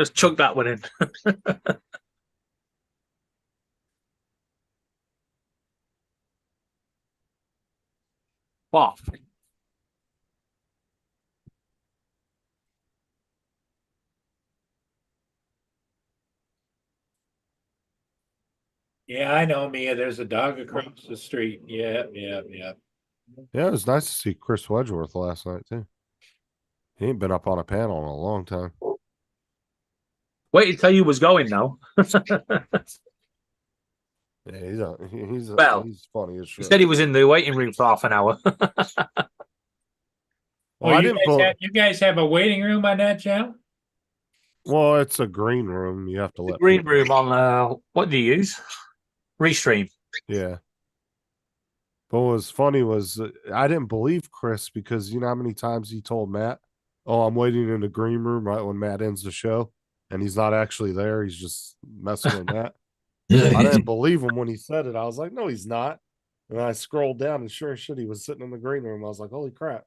Just chuck that one in. What? Yeah, I know, Mia. There's a dog across the street. Yeah. Yeah, it was nice to see Chris Wedgeworth last night too. He ain't been up on a panel in a long time. Wait until you was going now. Yeah, he's funny as He shit. said he was in the waiting room for half an hour. Well, I didn't you guys have a waiting room on that channel? Well, it's a green room. You have to let Green people- room on what do you use? Restream. Yeah. But what was funny was I didn't believe Chris because you know how many times he told Matt, "Oh, I'm waiting in the green room," right when Matt ends the show, and he's not actually there. He's just messing with Matt. I didn't believe him when he said it. I was like, "No, he's not." And I scrolled down, and sure as shit, he was sitting in the green room. I was like, "Holy crap!"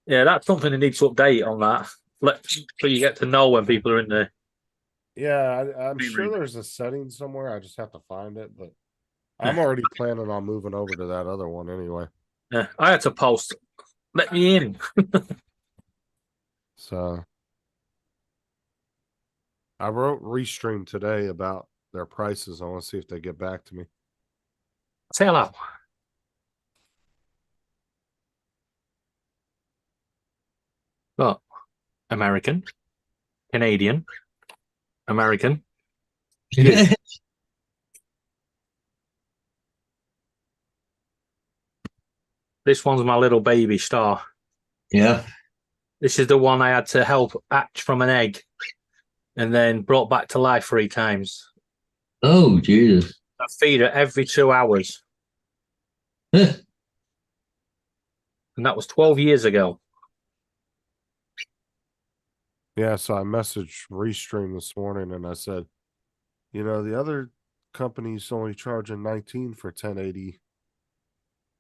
Yeah, that's something that needs to update on that. So you get to know when people are in there. Yeah, I'm Green sure room. there's a setting somewhere. I just have to find it, but I'm already planning on moving over to that other one anyway. Yeah, I had to post. Let me in. So I wrote Restream today about their prices. I want to see if they get back to me. Say hello. But American, Canadian, American. This one's my little baby star. Yeah. This is the one I had to help hatch from an egg and then brought back to life 3 times. Oh, Jesus. I feed her every 2 hours. and that was 12 years ago. Yeah, so I messaged Restream this morning and I said, you know, the other company's only charging 19 for 1080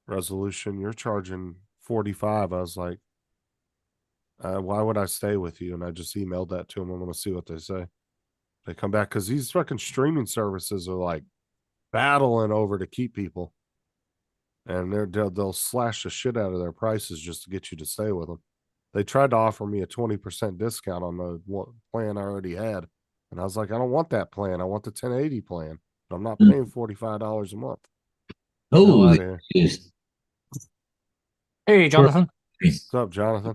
resolution. You're charging 45. I was like, why would I stay with you? And I just emailed that to them. I'm going to see what they say. They come back because these fucking streaming services are like battling over to keep people. And they'll slash the shit out of their prices just to get you to stay with them. They tried to offer me a 20% discount on the plan I already had. And I was like, I don't want that plan. I want the 1080 plan. But I'm not paying $45 a month. Holy Here. shit. Hey, Jonathan. What's up, Jonathan?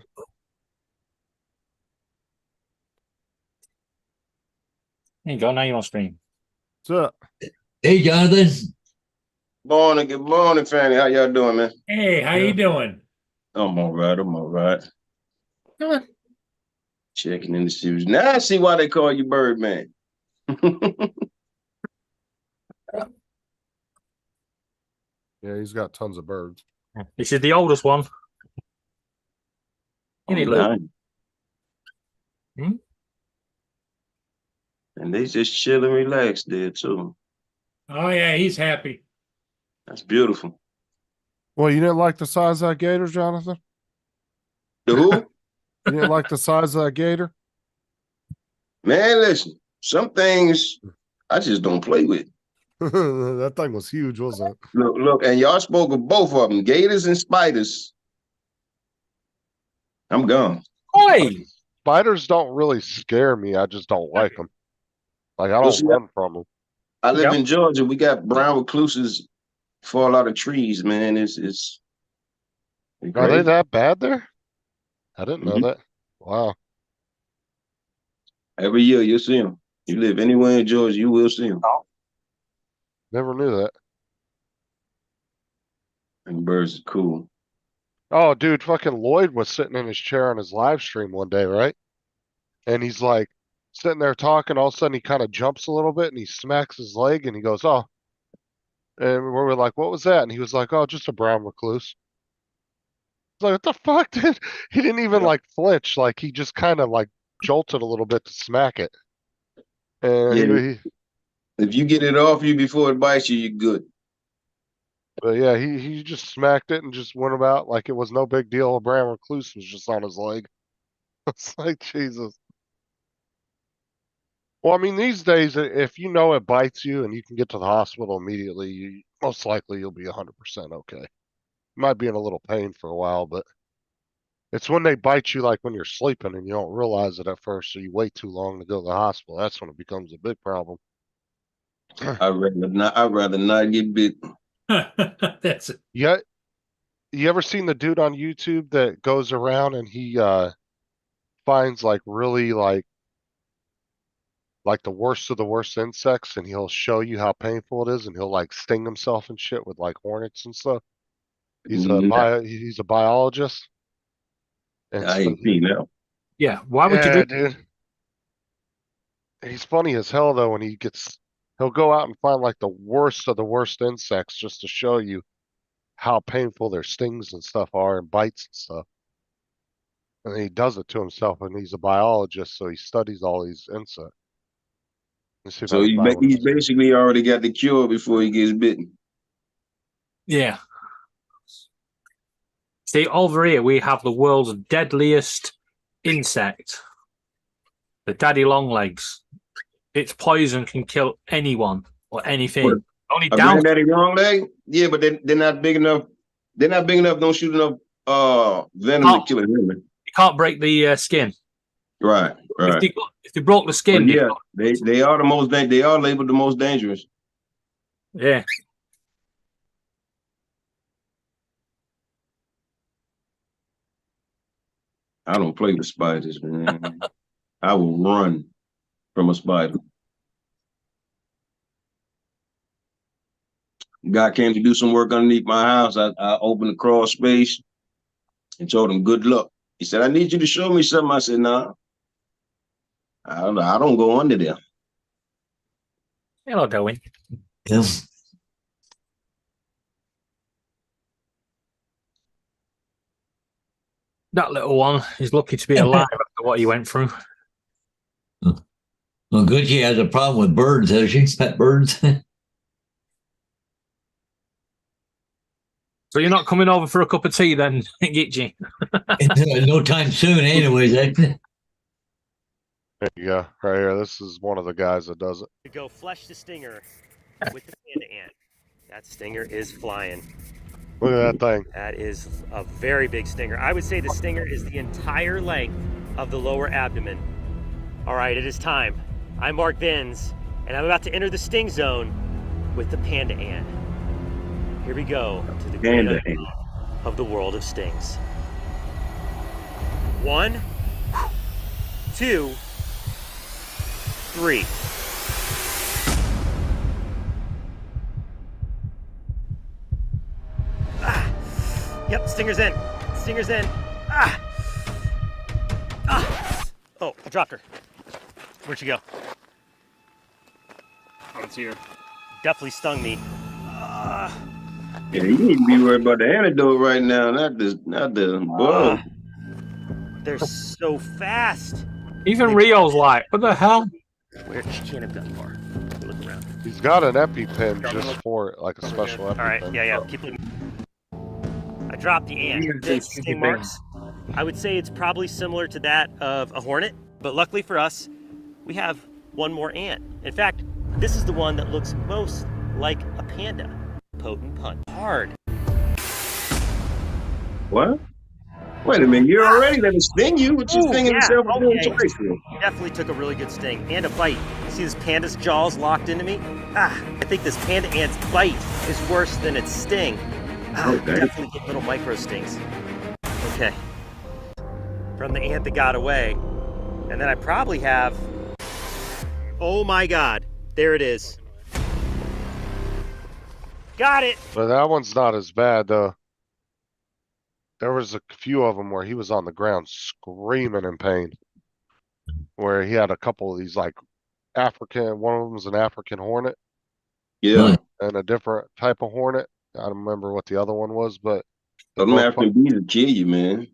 There you go. Now you're on stream. What's up? Hey, Jonathan. Good morning, Fanny. How y'all doing, man? Hey, how you doing? I'm all right. Come on. Checking in the series. Now I see why they call you Birdman. Yeah, he's got tons of birds. This is the oldest one. You need Luke. Hmm? And they just chill and relax there too. Oh yeah, he's happy. That's beautiful. Well, you didn't like the size of that gator, Jonathan? The who? You didn't like the size of that gator? Man, listen, some things I just don't play with. That thing was huge, wasn't it? Look, and y'all spoke of both of them, gators and spiders. I'm gone. Oi! Spiders don't really scare me. I just don't like them. Like, I Well, don't see, run from them. I live Yep. in Georgia. We got brown recluses fall out of trees, man. It's Are they crazy. that bad there? I didn't know Mhm. that. Wow. Every year you'll see them. You live anywhere in Georgia, you will see them. Never knew that. And birds are cool. Oh, dude, fucking Lloyd was sitting in his chair on his live stream one day, right? And he's like sitting there talking. All of a sudden, he kind of jumps a little bit and he smacks his leg and he goes, "Oh." And we were like, "What was that?" And he was like, "Oh, just a brown recluse." I was like, "What the fuck, dude?" He didn't even Yeah. like flinch. Like, he just kind of like jolted a little bit to smack it. And Yeah. If you get it off you before it bites you, you're good. but yeah, he just smacked it and just went about like it was no big deal. A brown recluse was just on his leg. It's like, Jesus. Well, I mean, these days, if you know it bites you and you can get to the hospital immediately, most likely you'll be 100% okay. You might be in a little pain for a while, but it's when they bite you, like when you're sleeping and you don't realize it at first, so you wait too long to go to the hospital. That's when it becomes a big problem. I'd rather not get bit. That's it. Yeah, you ever seen the dude on YouTube that goes around and he finds like really like the worst of the worst insects, and he'll show you how painful it is, and he'll like sting himself and shit with like hornets and stuff. He's a biologist. And I ain't seen that. Yeah. Why would you yeah, do? dude. He's funny as hell though when he'll go out and find like the worst of the worst insects just to show you how painful their stings and stuff are and bites and stuff. And he does it to himself, and he's a biologist, so he studies all these insects. Let's see if I So can find one of he's his- basically already got the cure before he gets bitten. Yeah. See, over here we have the world's deadliest insect, the daddy longlegs. Its poison can kill anyone or anything. What? Only A down. granddaddy long leg? Yeah, but they're not big enough. They're not big enough. Don't shoot enough venom Oh. to kill a human. You can't break the skin. Right. If they broke the But skin, yeah, they are the most. They are labeled the most dangerous. yeah. I don't play with spiders, man. I will run from a spider. Guy came to do some work underneath my house. I opened the crawl space and told him good luck. He said, "I need you to show me something." I said, "Nah, I don't go under there." Hello, Darwin. Yeah. That little one is lucky to be alive after what he went through. Well, good. She has a problem with birds, has she? Pet birds. So you're not coming over for a cup of tea then, Gitchy? No time soon, anyways. There you go, right here. This is one of the guys that does it. To go flush the stinger with the panda ant. That stinger is flying. Look at that thing. That is a very big stinger. I would say the stinger is the entire length of the lower abdomen. All right, it is time. I'm Mark Vins, and I'm about to enter the sting zone with the panda ant. Here we go to the great Panda unknown of the world of stings. 1, 2, 3. Yep, stinger's in. Stinger's in. Oh, I dropped her. Where'd she go? Oh, it's here. Definitely stung me. Yeah, you need to be worried about the antidote right now, not the bug. They're so fast. Even Rio's like, what the hell? Where she can't have gotten far. Let me look around. He's got an EpiPen just for it, like a special EpiPen. All right, yeah. Keep looking. I dropped the ant. The sting marks. I would say it's probably similar to that of a hornet, but luckily for us, we have one more ant. In fact, this is the one that looks most like a panda. Potent pun. Hard. What? Wait a minute, you're already let it sting you. What you Ooh, stinging yeah, yourself for doing okay. twice for? He definitely took a really good sting and a bite. See this panda's jaws locked into me? I think this panda ant's bite is worse than its sting. Okay. Definitely get little micro stings. Okay. From the ant that got away. And then I probably have... Oh my God. There it is. Got it. But that one's not as bad though. There was a few of them where he was on the ground screaming in pain. Where he had a couple of these like African, one of them was an African hornet Yeah. and a different type of hornet. I don't remember what the other one was, but Those both African bees will kill you, man.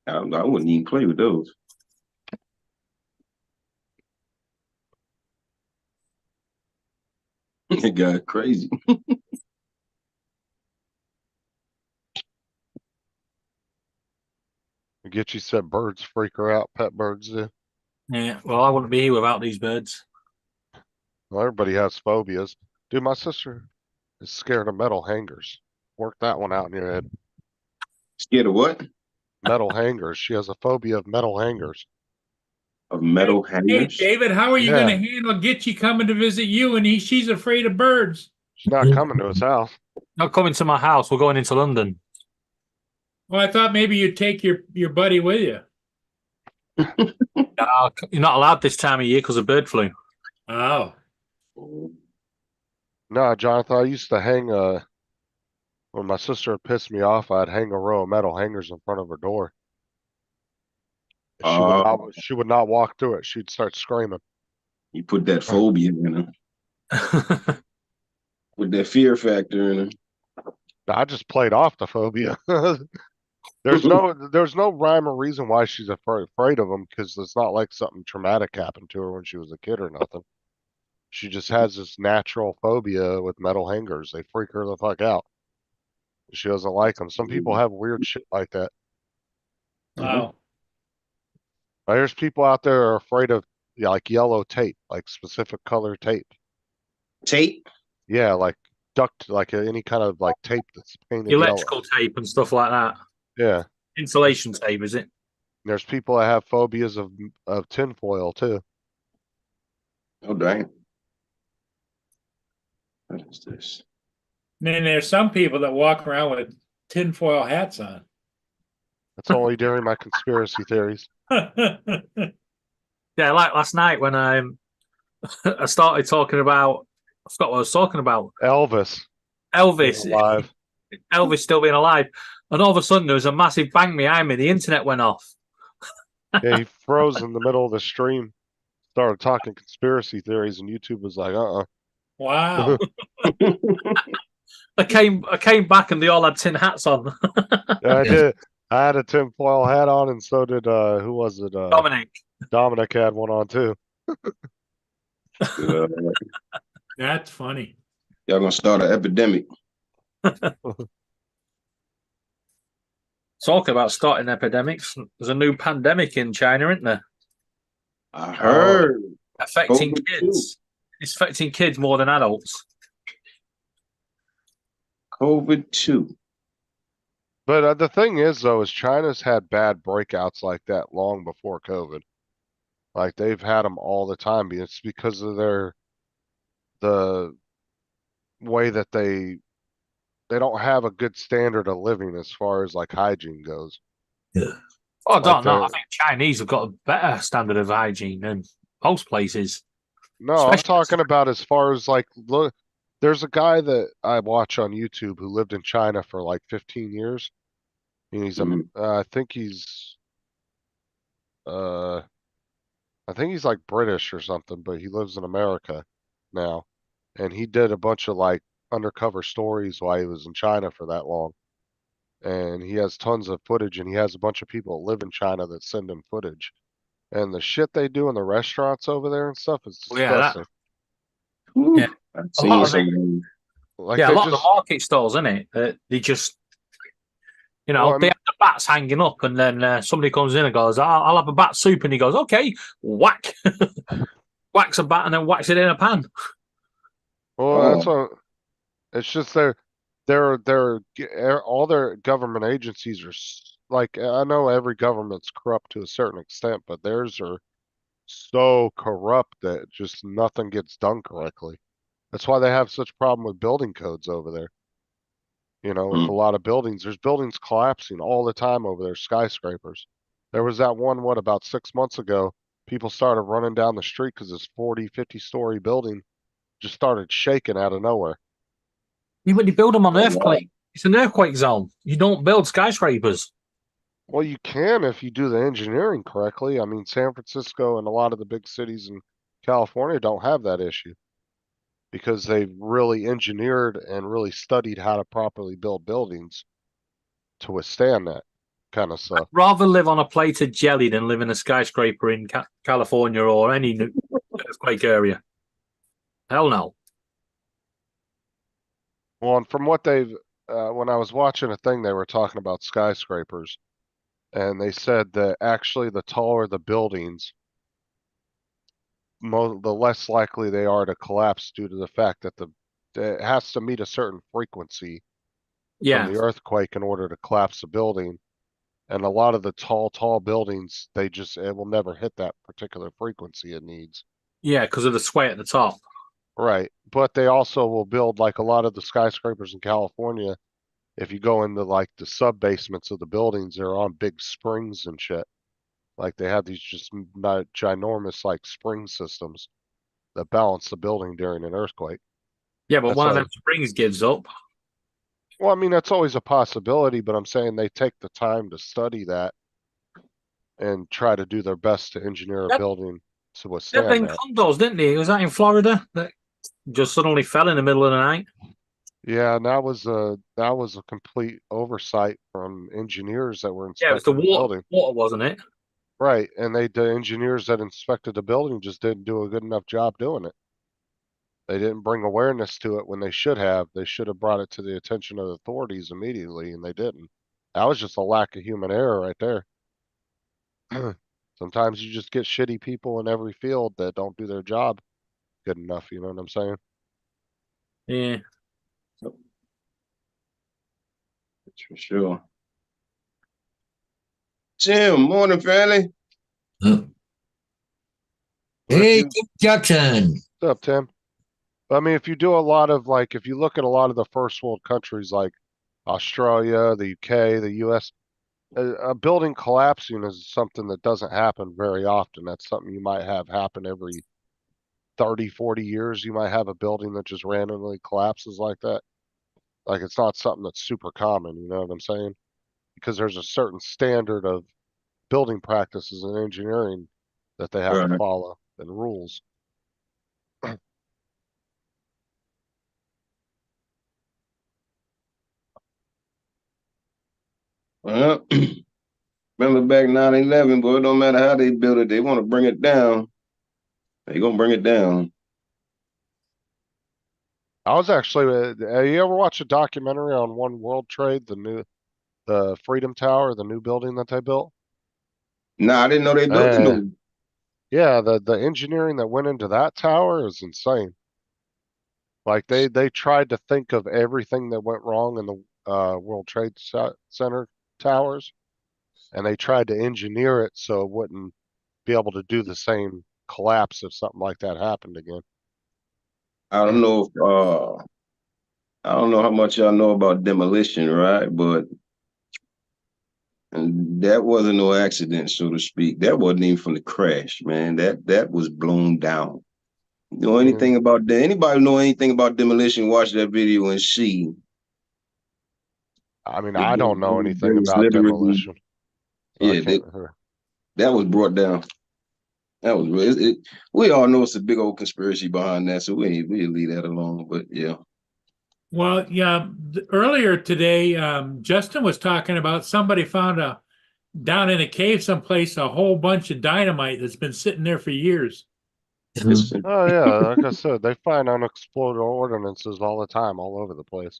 I wouldn't even play with those. That guy crazy. Gitchy said birds freak her out, pet birds do. Yeah, well, I wouldn't be here without these birds. Well, everybody has phobias. Dude, my sister is scared of metal hangers. Work that one out in your head. Scared of what? Metal hangers. She has a phobia of metal hangers. Of metal Hey, hangers? David, how are you Yeah. going to handle Gitchy coming to visit you and she's afraid of birds? She's not coming to his house. Not coming to my house. We're going into London. Well, I thought maybe you'd take your buddy with you. You're not allowed this time of year because of bird flu. Oh. No, Jonathan, I used to hang when my sister pissed me off, I'd hang a row of metal hangers in front of her door. She would not walk through it. She'd start screaming. You put that phobia in her. Put that fear factor in her. I just played off the phobia. There's no rhyme or reason why she's afraid of them because it's not like something traumatic happened to her when she was a kid or nothing. She just has this natural phobia with metal hangers. They freak her the fuck out. She doesn't like them. Some people have weird shit like that. Wow. There's people out there are afraid of like yellow tape, like specific color tape. Tape? Yeah, like duct, like any kind of like tape that's painted Electrical tape and stuff like that. yellow. Yeah. Insulation tape, is it? There's people that have phobias of tinfoil too. Oh, dang. What is this? And then there's some people that walk around with tinfoil hats on. That's only during my conspiracy theories. Yeah, like last night when I started talking about, I forgot what I was talking about. Elvis. Elvis. Alive. Elvis still being alive. And all of a sudden there was a massive bang behind me. The internet went off. Yeah, he froze in the middle of the stream, started talking conspiracy theories, and YouTube was like, Wow. I came back and they all had tin hats on. Yeah, I did. I had a tinfoil hat on, and so did who was it? Dominic. Dominic had one on too. Uh, That's funny. y'all gonna start an epidemic. Talk about starting epidemics. There's a new pandemic in China, isn't there? I heard. Affecting COVID kids. It's affecting kids more than adults. COVID 2. But the thing is, though, is China's had bad breakouts like that long before COVID. Like they've had them all the time. It's because of the way that they don't have a good standard of living as far as like hygiene goes. Yeah. Oh, I Like don't know. I they're- think Chinese have got a better standard of hygiene than most places. No, I'm Especially- talking about as far as like look. There's a guy that I watch on YouTube who lived in China for like 15 years. And he's Mhm. I think he's uh I think he's like British or something, but he lives in America now. And he did a bunch of like undercover stories while he was in China for that long. And he has tons of footage, and he has a bunch of people that live in China that send him footage. And the shit they do in the restaurants over there and stuff is Oh, yeah, that- disgusting. Whew. Yeah. I've A lot seen of some it- of them. Like yeah, a they lot of just the market stalls, isn't it? They just, Well, I they mean- have the bats hanging up, and then somebody comes in and goes, I'll have a bat soup," and he goes, "Okay," whack, whacks a bat, and then whacks it in a pan. well, that's Oh. what it's just all their government agencies are like I know every government's corrupt to a certain extent, but theirs are so corrupt that just nothing gets done correctly. That's why they have such problem with building codes over there. You know, with a lot of buildings, there's buildings collapsing all the time over there, skyscrapers. There was that one, about 6 months ago, people started running down the street because this 40, 50-story building just started shaking out of nowhere. You when you build them on Oh, wow. earthquake, it's an earthquake zone. You don't build skyscrapers. Well, you can if you do the engineering correctly. I mean, San Francisco and a lot of the big cities in California don't have that issue because they've really engineered and really studied how to properly build buildings to withstand that kind of stuff. Rather live on a plate of jelly than live in a skyscraper in California or any earthquake area. Hell no. Well, and from what when I was watching a thing, they were talking about skyscrapers, and they said that actually the taller the buildings, the less likely they are to collapse due to the fact that it has to meet a certain frequency Yeah. from the earthquake in order to collapse the building. And a lot of the tall buildings, it will never hit that particular frequency it needs. Yeah, because of the sway at the top. Right. But they also will build like a lot of the skyscrapers in California. If you go into like the sub basements of the buildings, they're on big springs and shit. Like they have these just not ginormous like spring systems that balance the building during an earthquake. Yeah, but That's one of why- them springs gives up. Well, I mean, that's always a possibility, but I'm saying they take the time to study that and try to do their best to engineer a Yep. building to They've withstand been that. condos, didn't they? Was that in Florida that just suddenly fell in the middle of the night? Yeah, and that was a complete oversight from engineers that were Yeah, it was the inspecting the building. water, wasn't it? Right, and the engineers that inspected the building just didn't do a good enough job doing it. They didn't bring awareness to it when they should have. They should have brought it to the attention of the authorities immediately, and they didn't. That was just a lack of human error right there. Sometimes you just get shitty people in every field that don't do their job good enough, you know what I'm saying? Yeah. That's for sure. Tim, morning, family. Huh. But if Hey, you- Tim Jackson. What's up, Tim? I mean, if you do a lot of like, if you look at a lot of the first world countries like Australia, the UK, the US, a building collapsing is something that doesn't happen very often. That's something you might have happen every 30, 40 years. You might have a building that just randomly collapses like that. Like it's not something that's super common, you know what I'm saying? Because there's a certain standard of building practices and engineering that they have to Right. follow and rules. Well, remember back 9/11, boy, it don't matter how they build it, they want to bring it down. They gonna bring it down. I was actually, you ever watch a documentary on One World Trade, the Freedom Tower, the new building that they built? Nah, I didn't know they built the new. Yeah, the engineering that went into that tower is insane. Like they tried to think of everything that went wrong in the World Trade Center towers, and they tried to engineer it so it wouldn't be able to do the same collapse if something like that happened again. I don't know if I don't know how much y'all know about demolition, right? But that wasn't no accident, so to speak. That wasn't even from the crash, man. That was blown down. You know anything about that? Anybody know anything about demolition? Watch that video and see. I mean, I don't know anything was about demolition. Yeah, that was brought down. That was we all know it's a big old conspiracy behind that, so we leave that alone. But yeah. Well, yeah. Earlier today, Justin was talking about somebody found down in a cave someplace a whole bunch of dynamite that's been sitting there for years. Oh yeah, like I said, they find unexploded ordinances all the time, all over the place.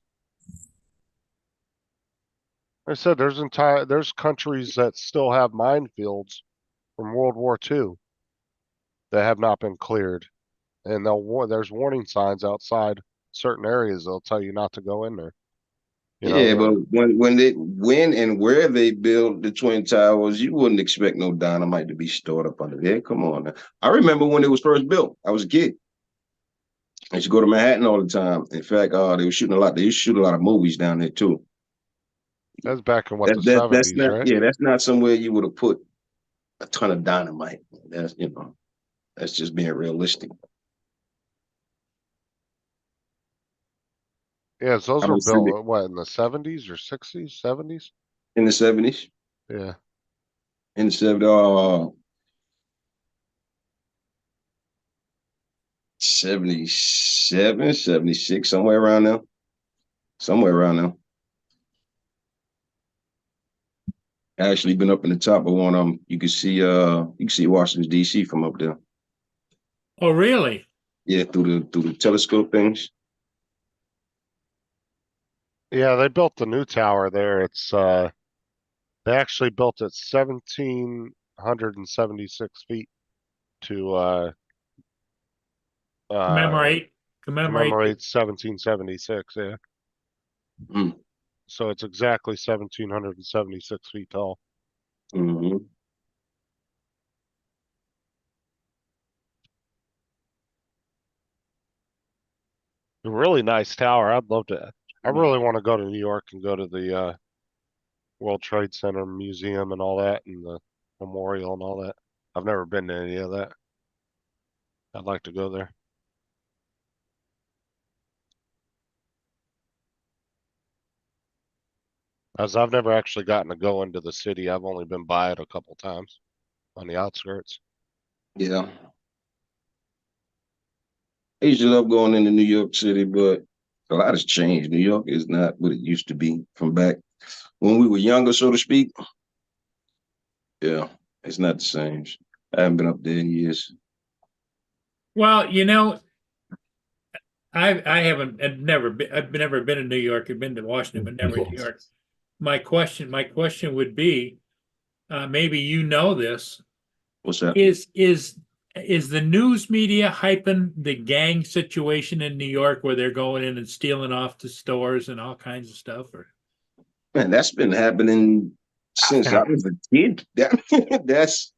Like I said there's countries that still have minefields from World War II that have not been cleared, and there's warning signs outside certain areas. They'll tell you not to go in there. Yeah, but when and where they built the Twin Towers, you wouldn't expect no dynamite to be stored up under there. Come on now. I remember when it was first built. I was a kid. I used to go to Manhattan all the time. In fact, they were shooting a lot. They used to shoot a lot of movies down there too. That's back in the That's 70s, not, right? yeah, that's not somewhere you would have put a ton of dynamite. That's that's just being realistic. Yeah, so those were built what, in the 70s or 60s, 70s? In the 70s. Yeah. In the 70s, 77, 76, somewhere around there. Somewhere around there. I actually been up in the top of one of them. You can see Washington D.C. from up there. Oh, really? Yeah, through the telescope things. Yeah, they built the new tower there. It's they actually built it 1,776 feet to Commemorate 1776, yeah. Mm. So it's exactly 1,776 feet tall. Mm-hmm. A really nice tower. I'd love to. I really want to go to New York and go to the World Trade Center Museum and all that, and the memorial and all that. I've never been to any of that. I'd like to go there. As I've never actually gotten to go into the city. I've only been by it a couple times on the outskirts. Yeah. I used to love going into New York City, but a lot has changed. New York is not what it used to be from back when we were younger, so to speak. Yeah, it's not the same. I haven't been up there in years. Well, I've never been in New York. I've been to Washington, but never in New York. My question would be, maybe you know this. What's that? Is the news media hyping the gang situation in New York where they're going in and stealing off the stores and all kinds of stuff? Or Man, that's been happening since I was a kid. That's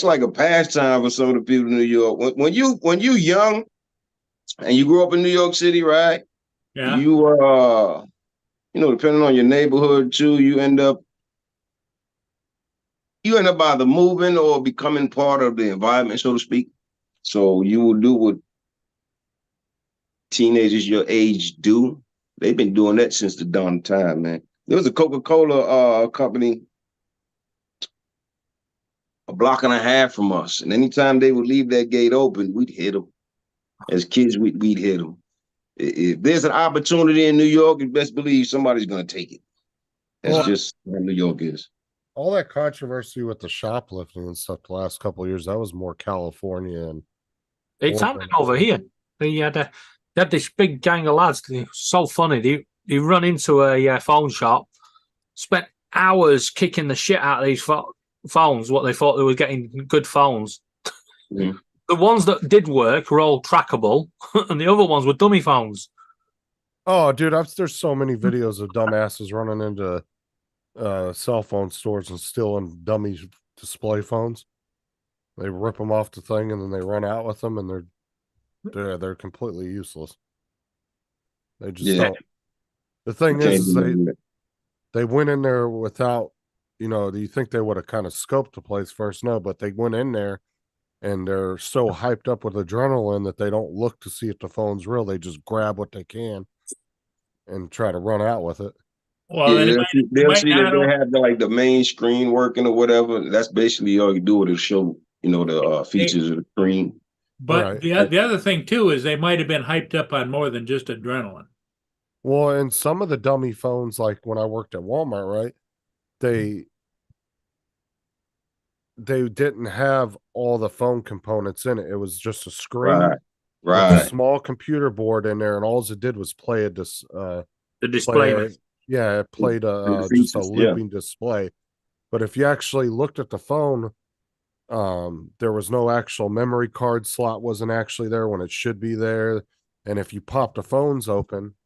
like a pastime for some of the people in New York. When you young and you grew up in New York City, right? Yeah. You depending on your neighborhood too, you end up either moving or becoming part of the environment, so to speak. So you will do what teenagers your age do. They've been doing that since the dawn of time, man. There was a Coca-Cola company a block and a half from us, and anytime they would leave that gate open, we'd hit them. As kids, we'd hit them. If there's an opportunity in New York, you best believe somebody's going to take it. That's Well- just how New York is. All that controversy with the shoplifting and stuff the last couple of years, that was more California and It's Oregon. happening over here. They had this big gang of lads. They're so funny. They run into a phone shop, spent hours kicking the shit out of these phones. What they thought they were getting good phones. Mhm. The ones that did work were all trackable, and the other ones were dummy phones. Oh, dude, there's so many videos of dumbasses running into cell phone stores and stealing dummy display phones. They rip them off the thing and then they run out with them, and they're completely useless. They just Yeah. don't. The thing Can't is do that. they went in there without, do you think they would have kind of scoped the place first? No, but they went in there and they're so hyped up with adrenaline that they don't look to see if the phone's real. They just grab what they can and try to run out with it. Well, Yeah, they'll might see that not they know- have like the main screen working or whatever. That's basically all you do to show, the features of the screen. but Right. the other thing too is they might have been hyped up on more than just adrenaline. Well, and some of the dummy phones, like when I worked at Walmart, right? They didn't have all the phone components in it. It was just a screen Right. with a Right. small computer board in there, and all it did was play The display. yeah, it played The just a features, yeah. looping display. But if you actually looked at the phone, there was no actual memory card slot wasn't actually there when it should be there. And if you popped the phones open,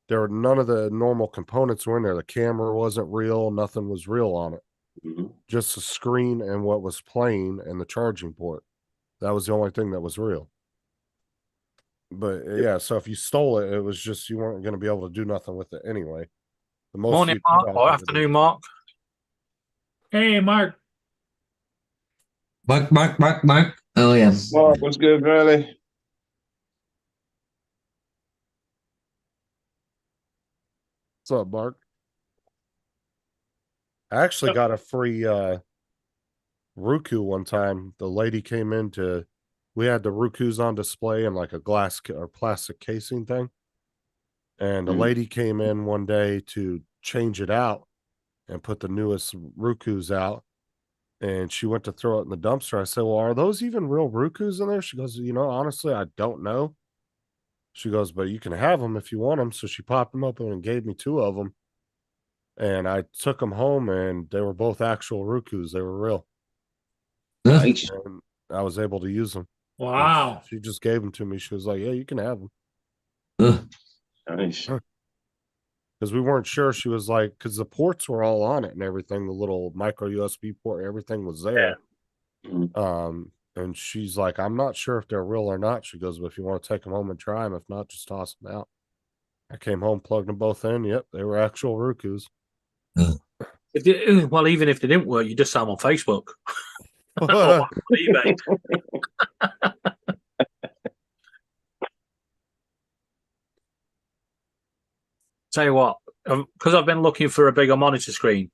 there were none of the normal components were in there. The camera wasn't real, nothing was real on it. Mhm. Just the screen and what was playing and the charging port. That was the only thing that was real. But yeah, so if you stole it, it was just you weren't going to be able to do nothing with it anyway. The most Morning, you Mark, could or do- afternoon, Mark. Hey, Mark. Mark. Oh yeah. Mark, what's good, Valley? What's up, Mark? I actually got a free Roku one time. The lady came in we had the Rukus on display in like a glass or plastic casing thing. And the Mhm. lady came in one day to change it out and put the newest Rukus out. And she went to throw it in the dumpster. I said, well, are those even real Rukus in there? She goes, honestly, I don't know. She goes, but you can have them if you want them. So she popped them open and gave me 2 of them. And I took them home, and they were both actual Rukus. They were real. Nice. And I was able to use them. Wow. She just gave them to me. She was like, yeah, you can have them. Nice. Because we weren't sure. She was like, because the ports were all on it and everything. The little micro USB port, everything was there. Mhm. And she's like, I'm not sure if they're real or not. She goes, but if you want to take them home and try them, if not, just toss them out. I came home, plugged them both in. Yep, they were actual Rukus. Well, even if they didn't work, you just sell them on Facebook. Or eBay. Tell you what, because I've been looking for a bigger monitor screen,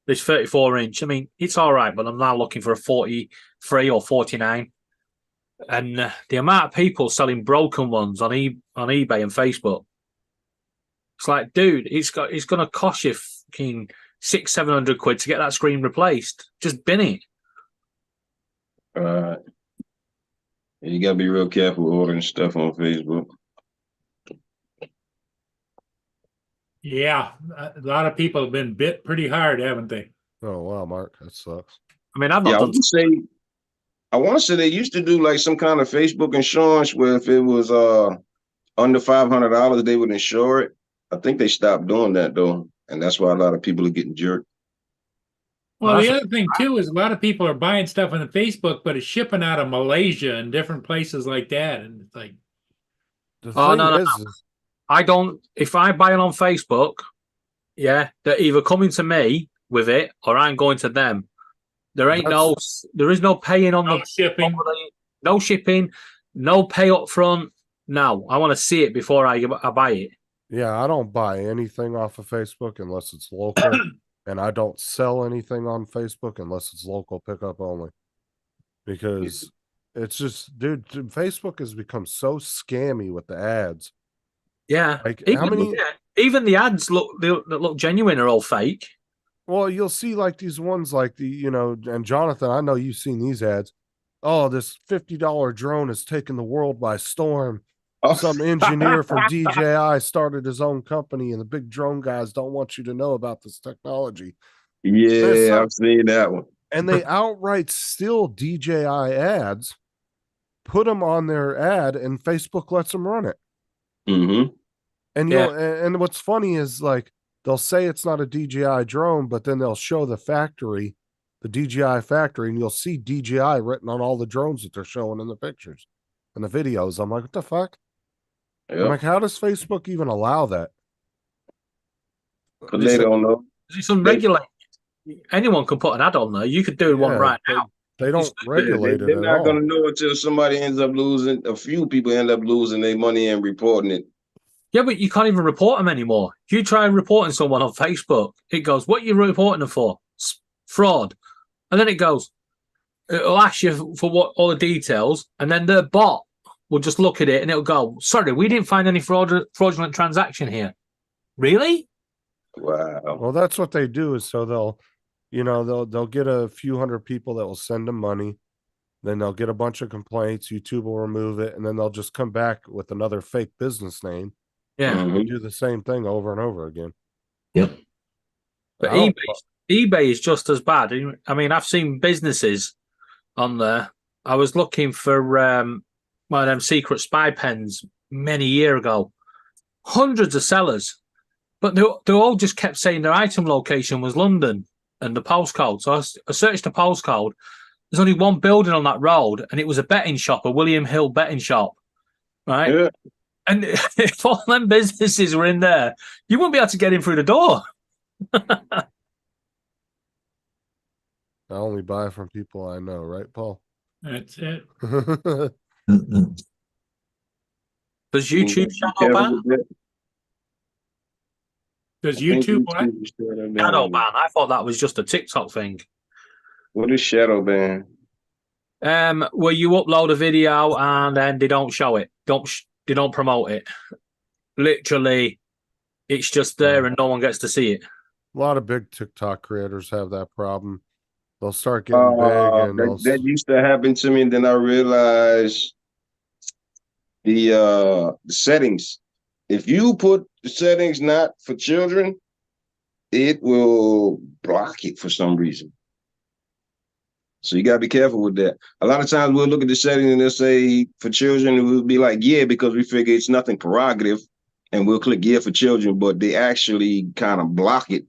this 34-inch. I mean, it's all right, but I'm now looking for a 43 or 49. And the amount of people selling broken ones on eBay and Facebook, it's like, dude, it's going to cost you fucking £600-700 to get that screen replaced. Just bin it. Right. You gotta be real careful ordering stuff on Facebook. Yeah, a lot of people have been bit pretty hard, haven't they? Oh, wow, Mark, that sucks. I mean, I've Yeah, not done. I want to say they used to do like some kind of Facebook insurance where if it was under $500, they would insure it. I think they stopped doing that though, and that's why a lot of people are getting jerked. Well, Well, the that's- other thing too is a lot of people are buying stuff on the Facebook, but it's shipping out of Malaysia and different places like that, and it's like, The Oh, thing no. is I don't. If I buy it on Facebook, yeah, they're either coming to me with it or I'm going to them. There is no paying on no the shipping. no shipping, no pay up front. No, I want to see it before I buy it. yeah, I don't buy anything off of Facebook unless it's local. And I don't sell anything on Facebook unless it's local pickup only. Because it's just, dude, Facebook has become so scammy with the ads. Yeah, Like, even, how many Even the ads that look genuine are all fake. Well, you'll see like these ones like and Jonathan, I know you've seen these ads. Oh, this $50 drone has taken the world by storm. Oh. Some engineer from DJI started his own company, and the big drone guys don't want you to know about this technology. Yeah, I've seen that one. And they outright steal DJI ads, put them on their ad, and Facebook lets them run it. Mm-hmm. And and what's funny is like they'll say it's not a DJI drone, but then they'll show the factory, the DJI factory, and you'll see DJI written on all the drones that they're showing in the pictures and the videos. I'm like, what the fuck? Yep. I'm like, how does Facebook even allow that? Because they don't know. It's unregulated. Anyone can put an ad on there. You could do one right now. They don't regulate it. They're at not all. going to know until somebody ends up losing. A few people end up losing their money and reporting it. Yeah, but you can't even report them anymore. If you try reporting someone on Facebook, it goes, what are you reporting them for? Fraud. And then it goes, it'll ask you for what all the details, and then the bot will just look at it and it'll go, sorry, we didn't find any fraudulent transaction here. Really? Wow. Well, that's what they do is so they'll get a few hundred people that will send them money. Then they'll get a bunch of complaints. YouTube will remove it, and then they'll just come back with another fake business name. Yeah. And do the same thing over and over again. Yep. But eBay is just as bad. I mean, I've seen businesses on there. I was looking for one of them secret spy pens many years ago. Hundreds of sellers, but they all just kept saying their item location was London and the postcode. So I searched the postcode. There's only one building on that road, and it was a betting shop, a William Hill betting shop, right? Yeah. And if all them businesses were in there, you wouldn't be able to get in through the door. I only buy from people I know, right, Paul? That's it. Does YouTube shadow ban? Does YouTube what? Shadow ban. I thought that was just a TikTok thing. What is shadow ban? Where you upload a video and then they don't show it. They don't promote it. Literally, it's just there and no one gets to see it. A lot of big TikTok creators have that problem. They'll start getting big, and that used to happen to me, and then I realized the settings. If you put the settings not for children, it will block it for some reason. So you gotta be careful with that. A lot of times we'll look at the setting and they'll say for children, and we'll be like, yeah, because we figure it's nothing prerogative, and we'll click yeah for children, but they actually kind of block it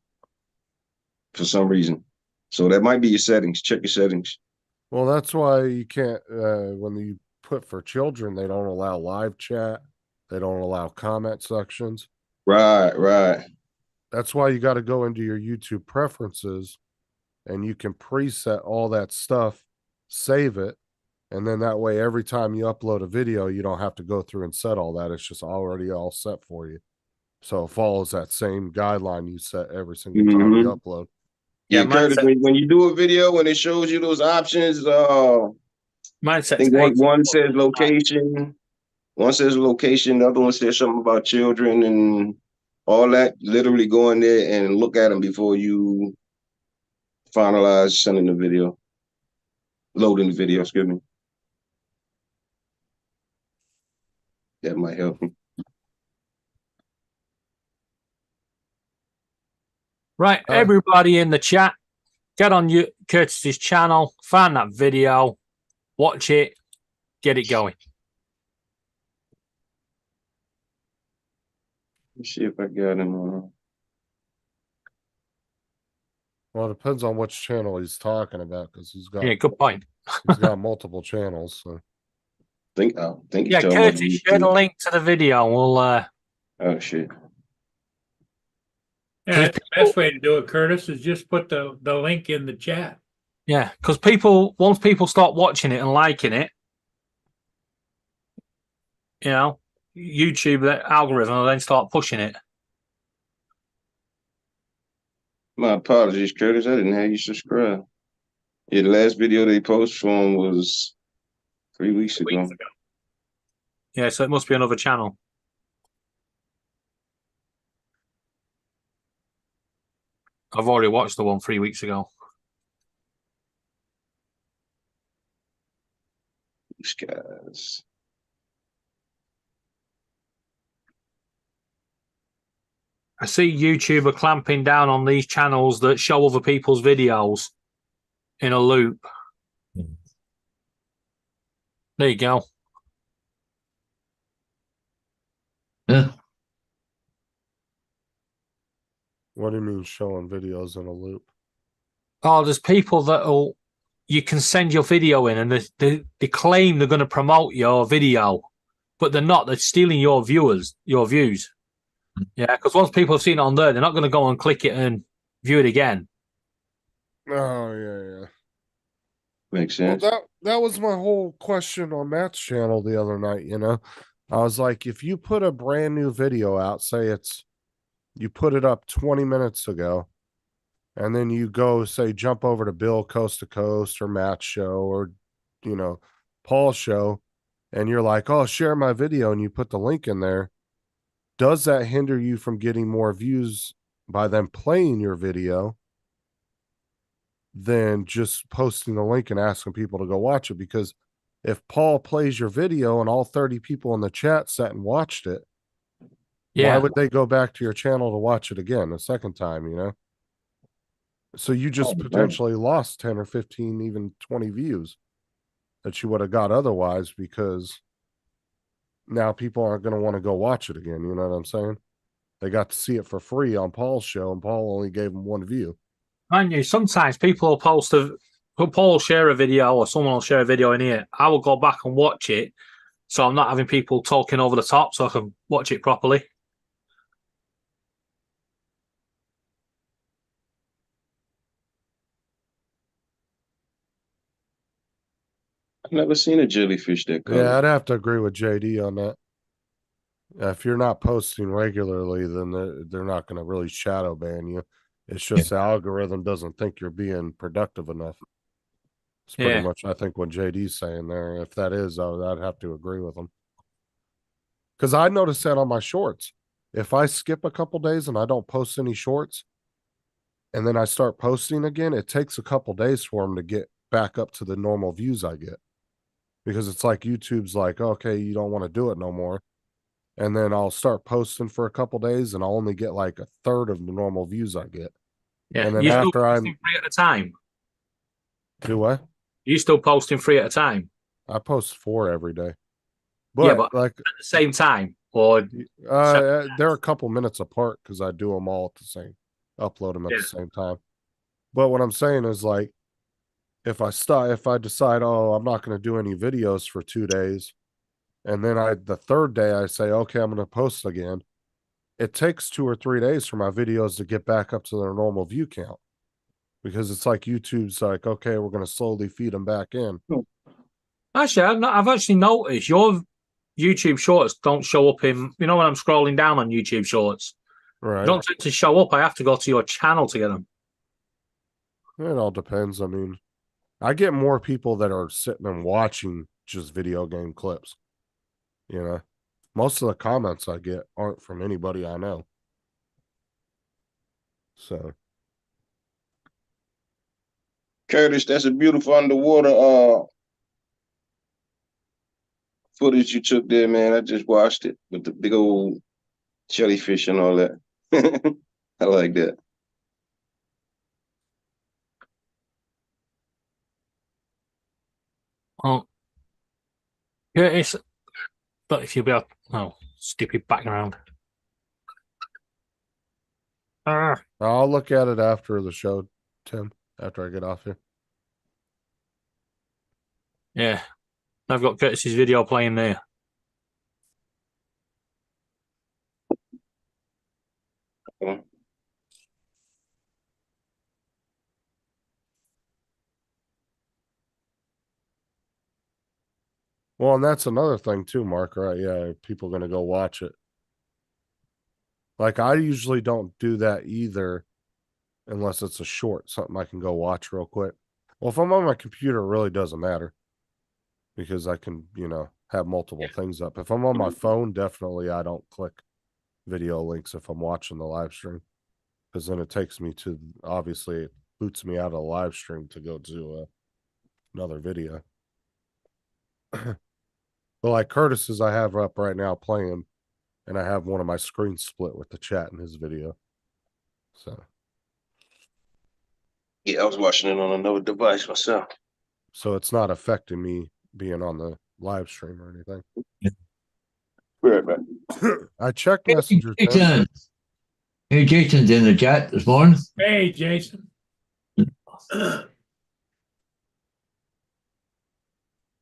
for some reason. So that might be your settings. Check your settings. Well, that's why you can't when you put for children, they don't allow live chat, they don't allow comment sections. Right. That's why you got to go into your YouTube preferences, and you can preset all that stuff, save it, and then that way every time you upload a video, you don't have to go through and set all that. It's just already all set for you. So it follows that same guideline you set every single time you upload. Yeah, Curtis, when you do a video, when it shows you those options, I think one says location, one says location, the other one says something about children and all that. Literally go in there and look at them before you finalize sending the video, loading the video, excuse me. That might help me. Right, everybody in the chat, get on Curtis's channel, find that video, watch it, get it going. Let's see if I got him on. Well, it depends on which channel he's talking about, because he's got good point. He's got multiple channels. So think Curtis, share the link to the video. We'll oh shit. Yeah, that's the best way to do it, Curtis, is just put the link in the chat. Yeah, because once people start watching it and liking it, YouTube, the algorithm will then start pushing it. My apologies, Curtis. I didn't have you subscribe. Yeah, the last video they posted for him was 3 weeks ago. Yeah, so it must be another channel. I've already watched the one 3 weeks ago. These guys. I see YouTube are clamping down on these channels that show other people's videos in a loop. There you go. Yeah. What do you mean showing videos in a loop? Oh, there's people that'll you can send your video in and they claim they're going to promote your video, but they're not. They're stealing your views. Yeah, because once people have seen it on there, they're not going to go and click it and view it again. Oh yeah. Makes Well, sense. that was my whole question on Matt's channel the other night. I was like, if you put a brand new video out, say you put it up 20 minutes ago, and then you go say jump over to Bill Coast to Coast or Matt's show or Paul's show, and you're like, oh, share my video, and you put the link in there. Does that hinder you from getting more views by them playing your video than just posting the link and asking people to go watch it? Because if Paul plays your video and all 30 people in the chat sat and watched it, why would they go back to your channel to watch it again a second time, So you just potentially lost 10 or 15, even 20 views that you would have got otherwise, because now people aren't going to want to go watch it again. You know what I'm saying? They got to see it for free on Paul's show, and Paul only gave them one view. Mind you, sometimes people will post Paul will share a video or someone will share a video in here. I will go back and watch it, so I'm not having people talking over the top, so I can watch it properly. I've never seen a jellyfish that color. Yeah, I'd have to agree with JD on that. If you're not posting regularly, then they're not going to really shadow ban you. It's just the algorithm doesn't think you're being productive enough. It's pretty much, I think, what JD's saying there. If that is, I'd have to agree with him. Because I noticed that on my shorts. If I skip a couple days and I don't post any shorts, and then I start posting again, it takes a couple days for them to get back up to the normal views I get. Because it's like YouTube's like, okay, you don't want to do it no more. And then I'll start posting for a couple days and I'll only get like a third of the normal views I get. Yeah. And then You're after still I'm posting 3 at a time. Do what? You're still posting 3 at a time. I post 4 every day. But like at the same time, or they're a couple minutes apart because I do them all at the same, upload them at the same time. But what I'm saying is, like, if I decide, oh, I'm not going to do any videos for 2 days, and then the third day I say, okay, I'm going to post again. It takes 2 or 3 days for my videos to get back up to their normal view count, because it's like YouTube's like, okay, we're going to slowly feed them back in. Actually, I've actually noticed your YouTube shorts don't show up in, when I'm scrolling down on YouTube shorts. Right. They don't tend to show up. I have to go to your channel to get them. It all depends. I mean, I get more people that are sitting and watching just video game clips. Most of the comments I get aren't from anybody I know. So, Curtis, that's a beautiful underwater footage you took there, man. I just watched it with the big old jellyfish and all that. I like that. Oh, yeah, it's. But if you'll be able, stupid background. I'll look at it after the show, Tim. After I get off here. Yeah, I've got Curtis's video playing there. Well, and that's another thing too, Mark, right? Yeah, people are going to go watch it. Like, I usually don't do that either unless it's a short, something I can go watch real quick. Well, if I'm on my computer, it really doesn't matter because I can, have multiple things up. If I'm on my phone, definitely I don't click video links if I'm watching the live stream. because then it takes me to, obviously, it boots me out of the live stream to go to another video. But like Curtis's, I have up right now playing, and I have one of my screens split with the chat in his video. So. Yeah, I was watching it on another device myself. So it's not affecting me being on the live stream or anything. Right, right. I checked Messenger. Tim. Jason. Hey, Jason's in the chat this morning. Hey, Jason.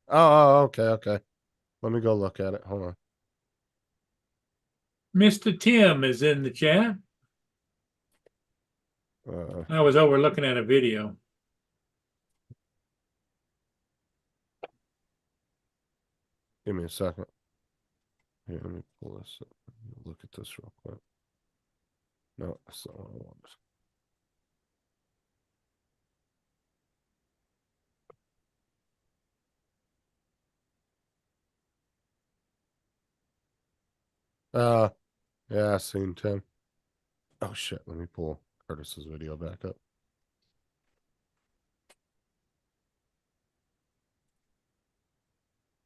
Oh, okay. Let me go look at it. Hold on. Mr. Tim is in the chat. I was over looking at a video. Give me a second. Here, let me pull this up. Look at this real quick. No, that's not what I want. Yeah, I seen Tim. Oh shit, let me pull Curtis's video back up.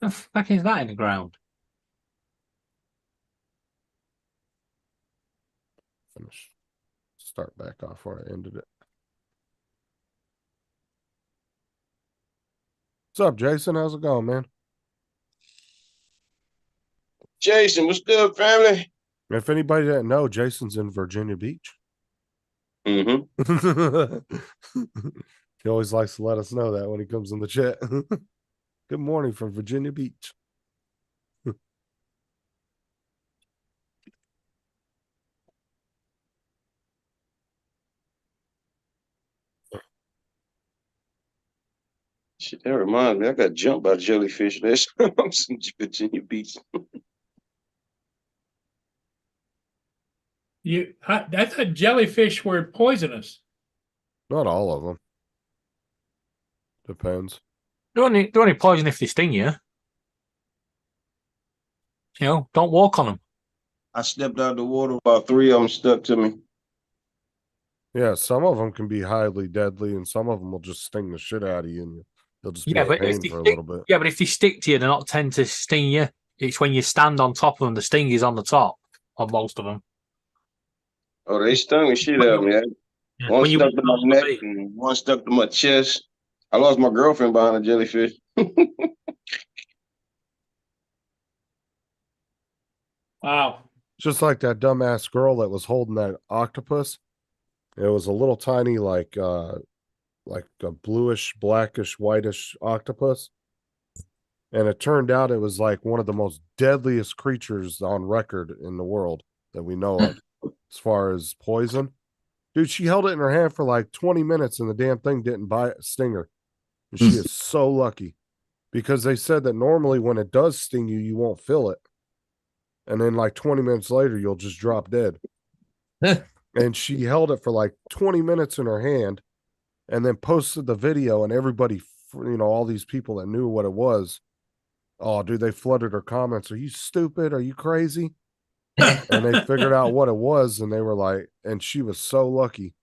The fuck is that in the ground? Finish. Start back off where I ended it. What's up, Jason? How's it going, man? Jason, what's good, family? If anybody didn't know, Jason's in Virginia Beach. Mm-hmm. He always likes to let us know that when he comes in the chat. Good morning from Virginia Beach. Shit, that reminds me, I got jumped by jellyfish. That's some Virginia Beach. I thought jellyfish were poisonous. Not all of them. Depends. They're only poison if they sting you. You know, don't walk on them. I stepped out of the water, about 3 of them stuck to me. Yeah, some of them can be highly deadly, and some of them will just sting the shit out of you, and you'll just be in pain for a little bit. Yeah, but if they stick to you, they're not tend to sting you. It's when you stand on top of them, the sting is on the top of most of them. Oh, they stung the shit out of me. Yeah. One stuck to my neck and one stuck to my chest. I lost my girlfriend behind a jellyfish. Wow. Just like that dumbass girl that was holding that octopus. It was a little tiny, like a bluish, blackish, whitish octopus. And it turned out it was like one of the most deadliest creatures on record in the world that we know of as far as poison. Dude, she held it in her hand for like 20 minutes and the damn thing didn't sting her. And she is so lucky because they said that normally when it does sting you, you won't feel it. And then like 20 minutes later, you'll just drop dead. And she held it for like 20 minutes in her hand and then posted the video, and everybody, you know, all these people that knew what it was. Oh, dude, they flooded her comments. Are you stupid? Are you crazy? And they figured out what it was, and they were like, and she was so lucky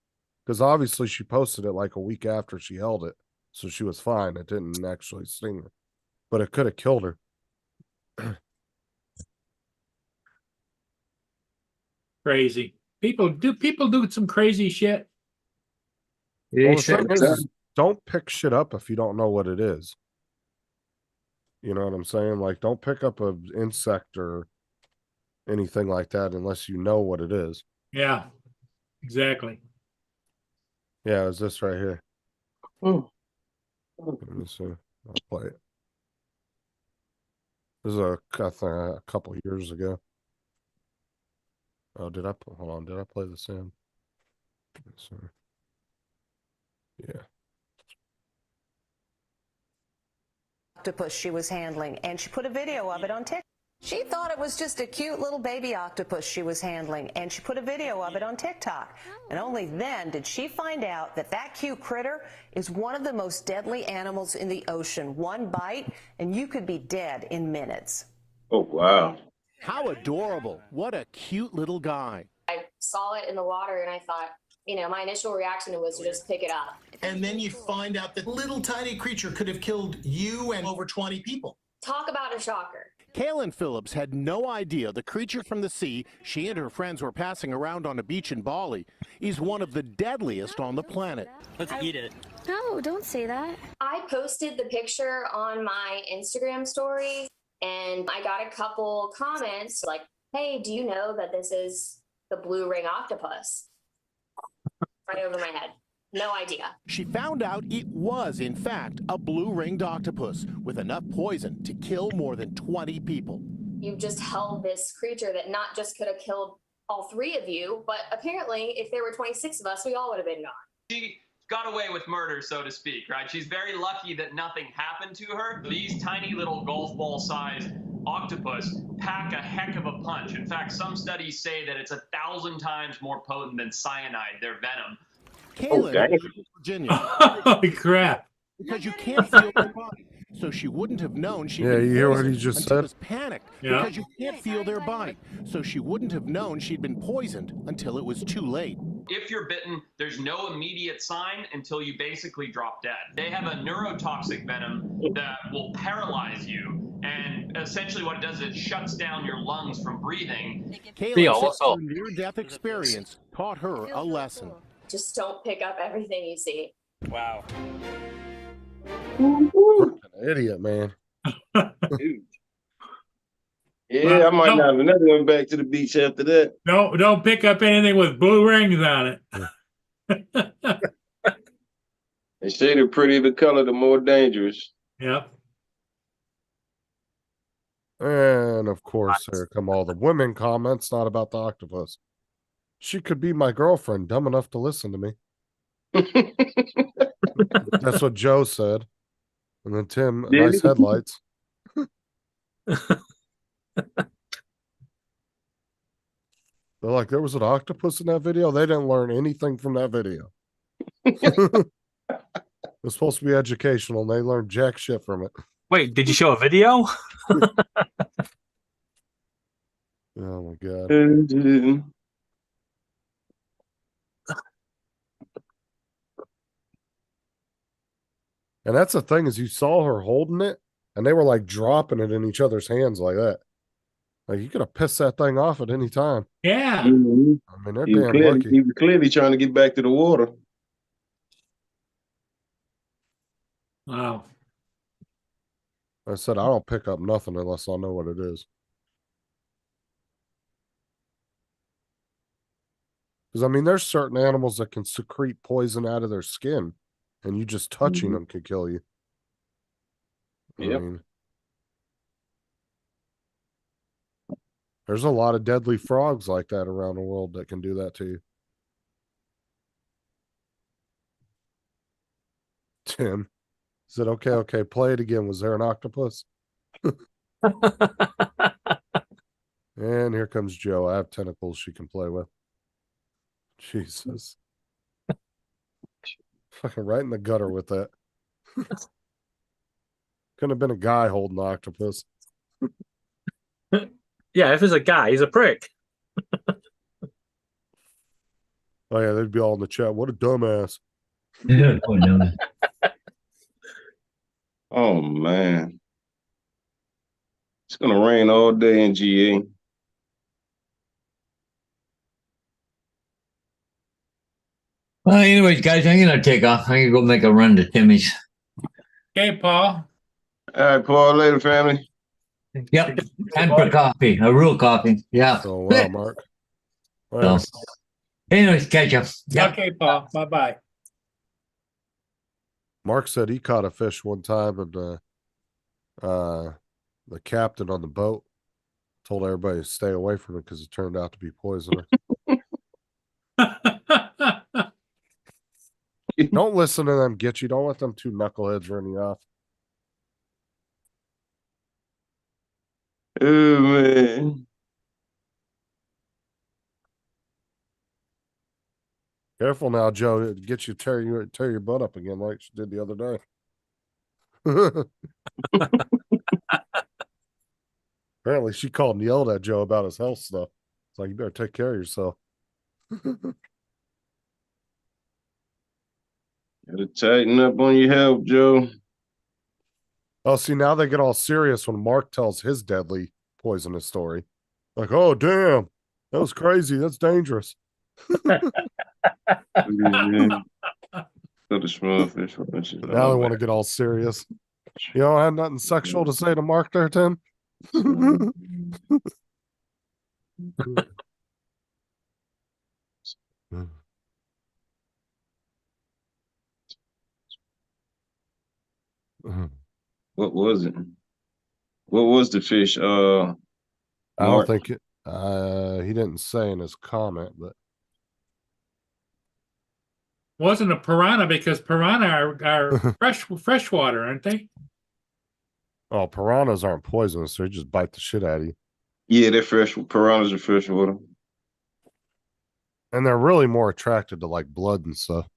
because obviously she posted it like a week after she held it. So she was fine. It didn't actually sting her, but it could have killed her. Crazy. People do some crazy shit. Well, the thing is, don't pick shit up if you don't know what it is. You know what I'm saying? Like, don't pick up an insect or anything like that unless you know what it is. Yeah, exactly. Yeah, it's this right here. Oh. Let me see. I'll play it. This is I think, a couple years ago. Oh, hold on? Did I play this in? Yeah. Octopus she was handling, and she put a video of it on TikTok. She thought it was just a cute little baby octopus she was handling, and she put a video of it on TikTok. And only then did she find out that that cute critter is one of the most deadly animals in the ocean. One bite, and you could be dead in minutes. Oh, wow. How adorable. What a cute little guy. I saw it in the water and I thought, you know, my initial reaction was to just pick it up. And then you find out that little tiny creature could have killed you and over 20 people. Talk about a shocker. Kaylin Phillips had no idea the creature from the sea she and her friends were passing around on a beach in Bali is one of the deadliest on the planet. Let's eat it. No, don't say that. I posted the picture on my Instagram story and I got a couple comments like, hey, do you know that this is the blue ring octopus? Right over my head. No idea. She found out it was, in fact, a blue-ringed octopus with enough poison to kill more than 20 people. You've just held this creature that not just could have killed all 3 of you, but apparently if there were 26 of us, we all would have been gone. She got away with murder, so to speak, right? She's very lucky that nothing happened to her. These tiny little golf ball sized octopus pack a heck of a punch. In fact, some studies say that it's 1,000 times more potent than cyanide, their venom. Kaylin lives in Virginia. Holy crap. Because you can't feel their body. So she wouldn't have known she'd Yeah, been you hear what poisoned he just until said? it was panicked. Yeah. Because you can't feel their body. So she wouldn't have known she'd been poisoned until it was too late. If you're bitten, there's no immediate sign until you basically drop dead. They have a neurotoxic venom that will paralyze you. And essentially what it does is it shuts down your lungs from breathing. Kaylin says her near-death experience taught her a lesson. Just don't pick up everything you see. Wow. An idiot, man. Yeah, I might not have never went back to the beach after that. Don't pick up anything with blue rings on it. They say the prettier the color, the more dangerous. Yep. And of course, here come all the women comments, not about the octopus. She could be my girlfriend, dumb enough to listen to me. That's what Joe said. And then Tim, Did nice he? headlights. They're like, there was an octopus in that video. They didn't learn anything from that video. It was supposed to be educational, and they learned jack shit from it. Wait, did you show a video? Oh my god. And that's the thing, is you saw her holding it, and they were like dropping it in each other's hands like that. Like you could have pissed that thing off at any time. Yeah. Mhm. I mean, they're He was damn clearly, lucky. he was clearly trying to get back to the water. Wow. I said I don't pick up nothing unless I know what it is. Because I mean, there's certain animals that can secrete poison out of their skin, and you just touching them could kill you. I Yep. mean, there's a lot of deadly frogs like that around the world that can do that to you. Tim said, okay, play it again. Was there an octopus? And here comes Joe. I have tentacles she can play with. Jesus. Fucking right in the gutter with that. Couldn't have been a guy holding the octopus. Yeah, if there's a guy, he's a prick. Oh yeah, they'd be all in the chat. What a dumbass. Yeah, poor dummy. Oh man. It's gonna rain all day in GA. Well, anyways, guys, I'm gonna take off. I'm gonna go make a run to Timmy's. Okay, Paul. All right, Paul, later, family. Yep. Time for coffee. A real coffee. Yeah. Oh wow, Mark. So, Well, anyways, catch up. Yep. Okay, Paul. Bye-bye. Mark said he caught a fish one time, and the captain on the boat told everybody to stay away from it because it turned out to be poisonous. Don't listen to them get you. Don't let them two knuckleheads run you off. Oh man. Careful now, Joe. It gets you tear your butt up again like she did the other day. Apparently, she called and yelled at Joe about his health stuff. It's like, you better take care of yourself. Gotta tighten up on your health, Joe. Oh, see, now they get all serious when Mark tells his deadly poisonous story. Like, oh, damn, that was crazy. That's dangerous. So the small fish. Now they want to get all serious. You don't have nothing sexual to say to Mark there, Tim? What was it? What was the fish? I don't Mark? think it, he didn't say in his comment, but Wasn't a piranha because piranha are freshwater, aren't they? oh, piranhas aren't poisonous. They just bite the shit out of you. Yeah, they're fresh. Piranhas are freshwater. And they're really more attracted to like blood and stuff.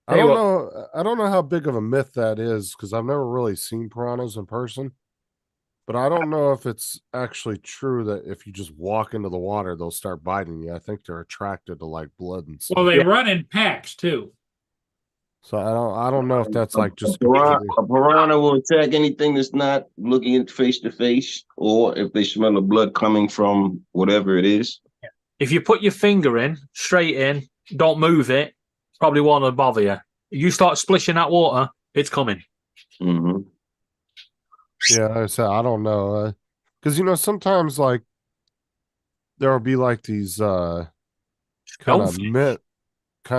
I don't know. I don't know how big of a myth that is because I've never really seen piranhas in person. But I don't know if it's actually true that if you just walk into the water, they'll start biting you. I think they're attracted to like blood and stuff. Well, they run in packs too. So I don't know if that's like just a piranha will attack anything that's not looking it face to face, or if they smell the blood coming from whatever it is. If you put your finger in, straight in, don't move it, probably won't bother you. You start splishing that water, it's coming. Mm-hmm. Yeah, I said I don't know, because sometimes like there will be like these kind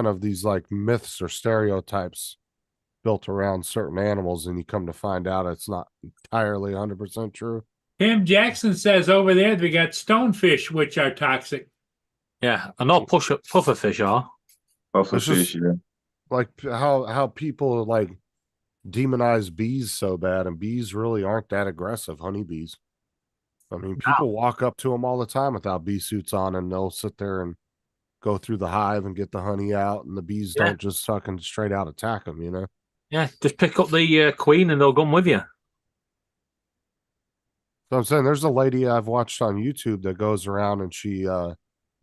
of these like myths or stereotypes built around certain animals, and you come to find out it's not entirely 100% true. Tim Jackson says over there we got stonefish, which are toxic. Yeah, and not puffer fish are. Puffer fish, yeah. Like how people like demonize bees so bad, and bees really aren't that aggressive. Honeybees. I mean, people walk up to them all the time without bee suits on, and they'll sit there and go through the hive and get the honey out, and the bees don't just fucking straight out attack them, Yeah, just pick up the queen and they'll come with you. So I'm saying there's a lady I've watched on YouTube that goes around and she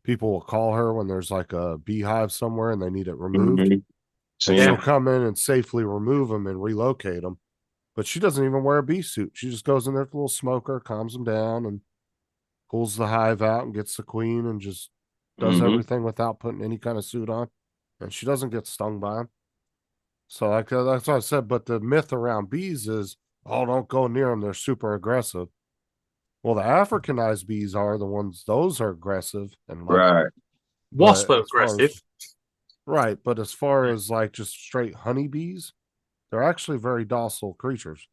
people will call her when there's like a beehive somewhere and they need it removed. Mm-hmm. And she'll come in and safely remove them and relocate them. But she doesn't even wear a bee suit. She just goes in there with a little smoker, calms them down, and pulls the hive out and gets the queen and just does everything without putting any kind of suit on. And she doesn't get stung by them. So like that's what I said. But the myth around bees is, oh, don't go near them. They're super aggressive. Well, the Africanized bees are the ones; those are aggressive and like, right. Wasp are aggressive, right? But as far as like just straight honeybees, they're actually very docile creatures.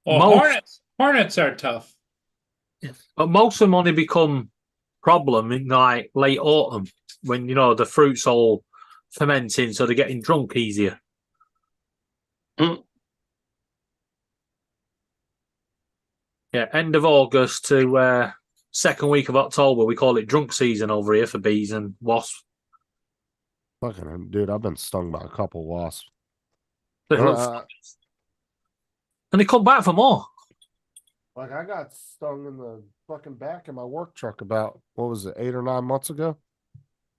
Well, hornets are tough, but most of them only become problem in like late autumn when the fruit's all fermenting, so they're getting drunk easier. Yeah, end of August to second week of October, we call it drunk season over here for bees and wasps. Fucking dude, I've been stung by a couple wasps. And they come back for more. Like I got stung in the fucking back of my work truck about, what was it, 8 or 9 months ago?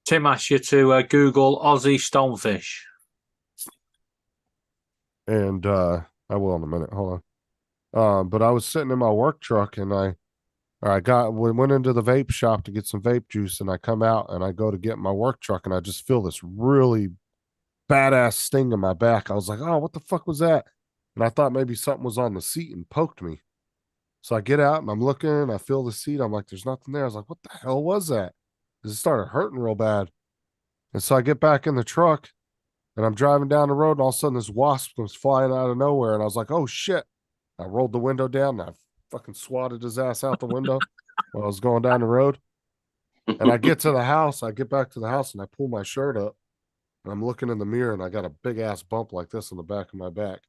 Tim asked you to Google Aussie stonefish. And I will in a minute. Hold on. But I was sitting in my work truck and we went into the vape shop to get some vape juice, and I come out and I go to get my work truck and I just feel this really badass sting in my back. I was like, oh, what the fuck was that? And I thought maybe something was on the seat and poked me. So I get out and I'm looking and I feel the seat. I'm like, there's nothing there. I was like, what the hell was that? Because it started hurting real bad. And so I get back in the truck and I'm driving down the road, and all of a sudden this wasp comes flying out of nowhere. And I was like, oh shit. I rolled the window down and I fucking swatted his ass out the window while I was going down the road. And I get to the house. I get back to the house and I pull my shirt up and I'm looking in the mirror and I got a big ass bump like this on the back of my back.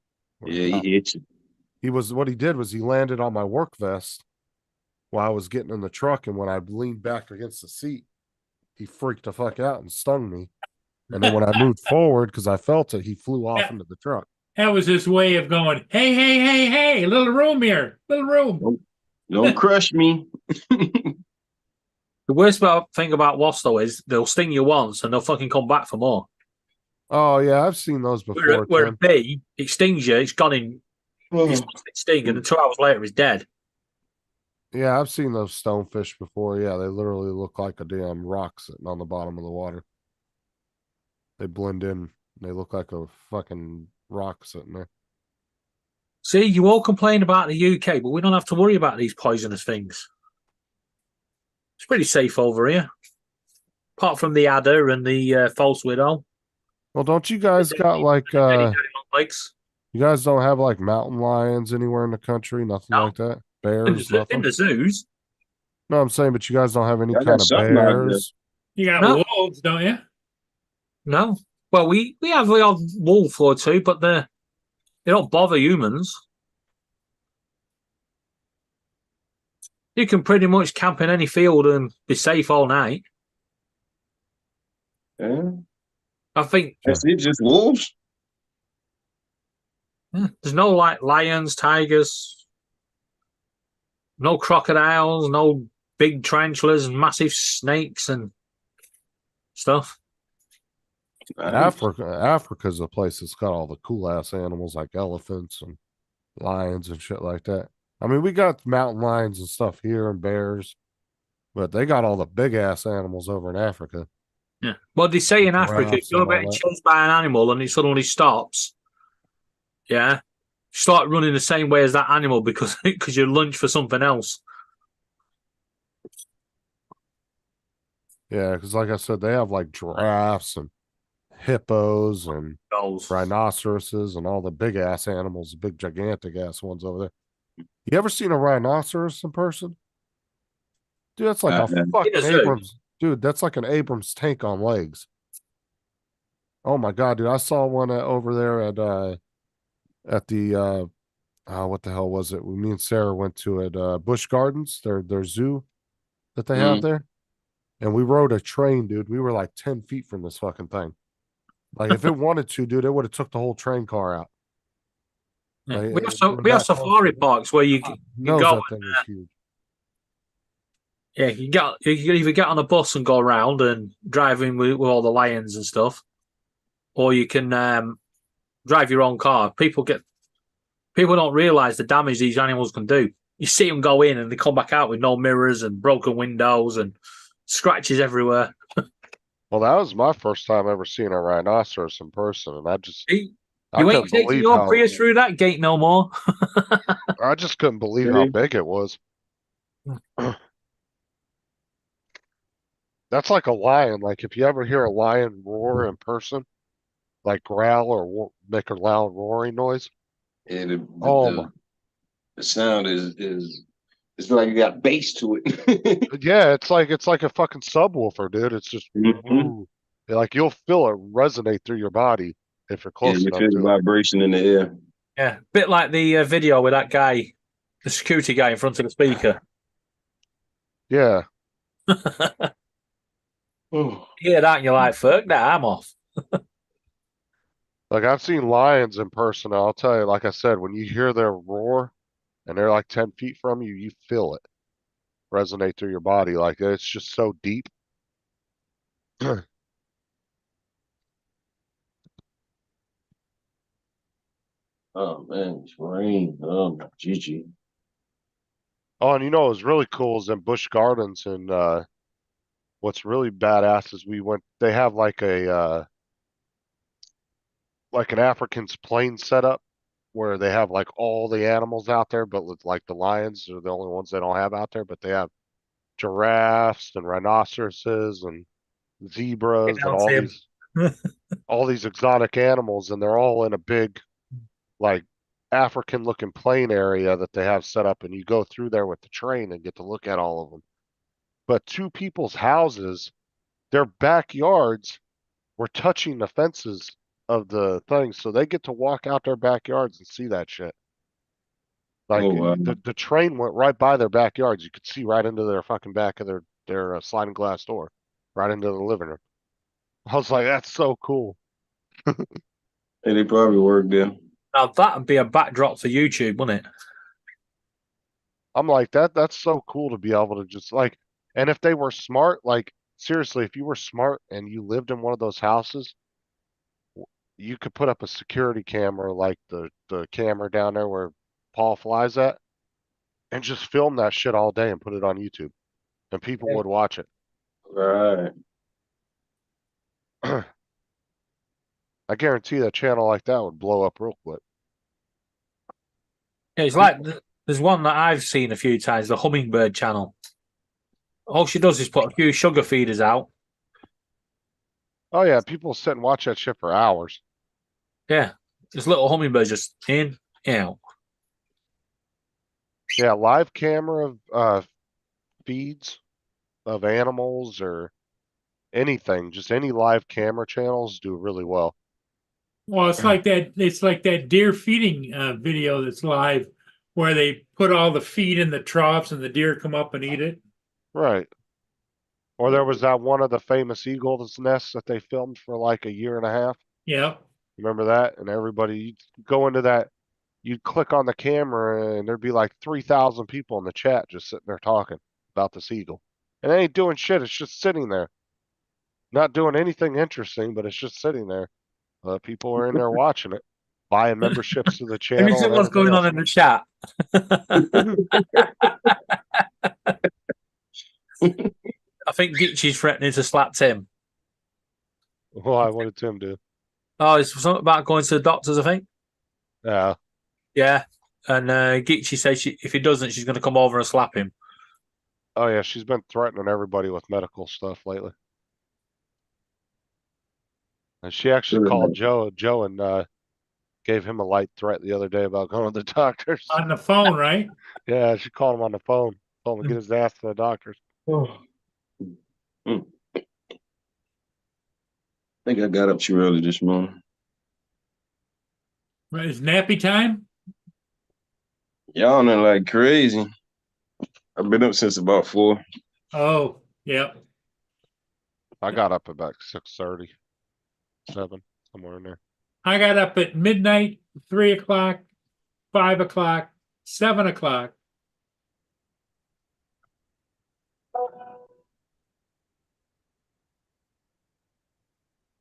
Yeah, he hit you. What he did was he landed on my work vest while I was getting in the truck. And when I leaned back against the seat, he freaked the fuck out and stung me. And then when I moved forward, because I felt it, he flew off into the truck. That was his way of going, hey, little room here, little room. Don't crush me. The worst thing about wasps, though, is they'll sting you once and they'll fucking come back for more. Oh yeah, I've seen those before. Where a Tim. bee, it stings you, it's gone in. It's sting, and then 2 hours later, it's dead. Yeah, I've seen those stonefish before. Yeah, they literally look like a damn rock sitting on the bottom of the water. They blend in. They look like a fucking rock sitting there. See, you all complain about the UK, but we don't have to worry about these poisonous things. It's pretty safe over here. Apart from the adder and the false widow. Well, don't you guys got like you guys don't have like mountain lions anywhere in the country? Nothing like that? Bears? In the zoos. No, I'm saying, but you guys don't have any Y'all kind got of something out there. bears. You got No. wolves, don't you? No. Well, we have the odd wolf or two, but they don't bother humans. You can pretty much camp in any field and be safe all night. Yeah. I think That's it, just wolves. there's no like lions, tigers, no crocodiles, no big tarantulas and massive snakes and stuff. Africa's a place that's got all the cool ass animals like elephants and lions and shit like that. I mean, we got mountain lions and stuff here and bears, but they got all the big ass animals over in Africa. Yeah. Well, they say in Africa, if Giraffes you're and all getting that. chased by an animal and it suddenly stops, yeah, start running the same way as that animal because you lunge for something else. Yeah, because like I said, they have like giraffes and hippos and rhinoceroses and all the big ass animals, the big gigantic ass ones over there. You ever seen a rhinoceros in person? Dude, that's like a fucking In a zoo. Abrams. Dude, that's like an Abrams tank on legs. Oh my god, dude! I saw one over there at the what the hell was it? Me and Sarah went to it, Busch Gardens, their zoo that they have there, and we rode a train, dude. We were like 10 feet from this fucking thing. Like if it wanted to, dude, it would have took the whole train car out. Yeah. Like, We have safari parks where you knows go. that thing is huge. Yeah, you can either get on a bus and go around and drive in with all the lions and stuff, or you can drive your own car. People don't realize the damage these animals can do. You see them go in and they come back out with no mirrors and broken windows and scratches everywhere. Well, that was my first time ever seeing a rhinoceros in person, and I You couldn't ain't taking believe your how- Prius through that gate no more. I just couldn't believe how big it was. That's like a lion. Like if you ever hear a lion roar in person, like growl or make a loud roaring noise. Yeah, my. the sound is it's like you got bass to it. Yeah, it's like a fucking subwoofer, dude. It's just Mhm. like you'll feel it resonate through your body if you're Yeah, close you enough feel the to it. vibration in the air. Yeah, bit like the video with that guy, the security guy in front of the speaker. Yeah. Oh. You hear that and you're like, fuck that, I'm off. Like I've seen lions in person. I'll tell you, like I said, when you hear their roar and they're like 10 feet from you, you feel it resonate through your body. Like it's just so deep. Oh man, it's rain. Oh my Gigi. Oh, and you know what was really cool is in Busch Gardens, and what's really badass is they have like an African's plane setup where they have like all the animals out there, but with like the lions are the only ones they don't have out there, but they have giraffes and rhinoceroses and zebras and all these exotic animals, and they're all in a big like African looking plain area that they have set up, and you go through there with the train and get to look at all of them. But two people's houses, their backyards were touching the fences of the things, so they get to walk out their backyards and see that shit. Like the train went right by their backyards. You could see right into their fucking back of their sliding glass door, right into the living room. I was like, that's so cool. Hey, they probably work there. Now that'd be a backdrop for YouTube, wouldn't it? I'm like, that's so cool to be able to just like, And if they were smart, like seriously, if you were smart and you lived in one of those houses, you could put up a security camera like the camera down there where Paul flies at and just film that shit all day and put it on YouTube. And people would watch it. Right. I guarantee that channel like that would blow up real quick. Yeah, it's like there's one that I've seen a few times, the Hummingbird channel. All she does is put a few sugar feeders out. Oh yeah, people sit and watch that shit for hours. Yeah, this little hummingbird just in, out. Yeah, live camera feeds of animals or anything, just any live camera channels do really well. Well, it's like that. It's like that deer feeding video that's live, where they put all the feed in the troughs and the deer come up and eat it. Right. Or there was that one of the famous eagles nests that they filmed for like a year and a half. Yeah. Remember that? And everybody, you'd go into that, you'd click on the camera and there'd be like 3,000 people in the chat just sitting there talking about this eagle. And they ain't doing shit. It's just sitting there. Not doing anything interesting, but it's just sitting there. People are in there watching it, buying memberships to the channel. Have you seen what's going on in the chat? I think Gitchy's threatening to slap Tim. Why? What did Tim do? Oh, it's something about going to the doctors, I think. Yeah. Yeah. And Gitchy says if he doesn't, she's going to come over and slap him. Oh, yeah. She's been threatening everybody with medical stuff lately. And she actually called Joe and gave him a light threat the other day about going to the doctors. On the phone, right? Yeah, she called him on the phone. Told him to get his ass to the doctors. I think I got up too early this morning. Right, it's nappy time. Yawning like crazy. I've been up since about 4. Oh, yeah. I got up about 6:30, 7, somewhere in there. I got up at midnight, 3 o'clock, 5 o'clock, 7 o'clock.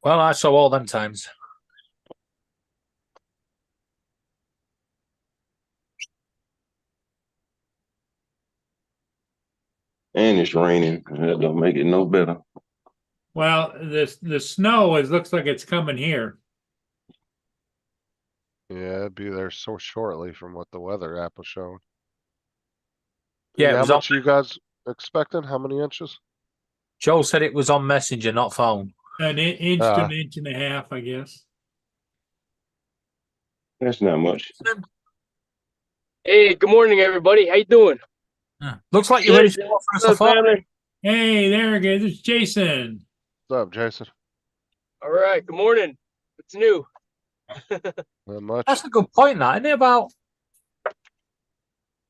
Well, I saw all them times. And it's raining. That don't make it no better. Well, the snow looks like it's coming here. Yeah, it'd be there so shortly from what the weather app was showing. Yeah, it How was much you guys expecting? How many inches? Joe said it was on Messenger, not phone. An inch to an inch and a half, I guess. That's not much. Hey, good morning, everybody. How you doing? Looks like you're ready to go for us, family. Hey, there it goes. It's Jason. What's up, Jason? All right. Good morning. What's new? Not much. That's a good point, that isn't it? About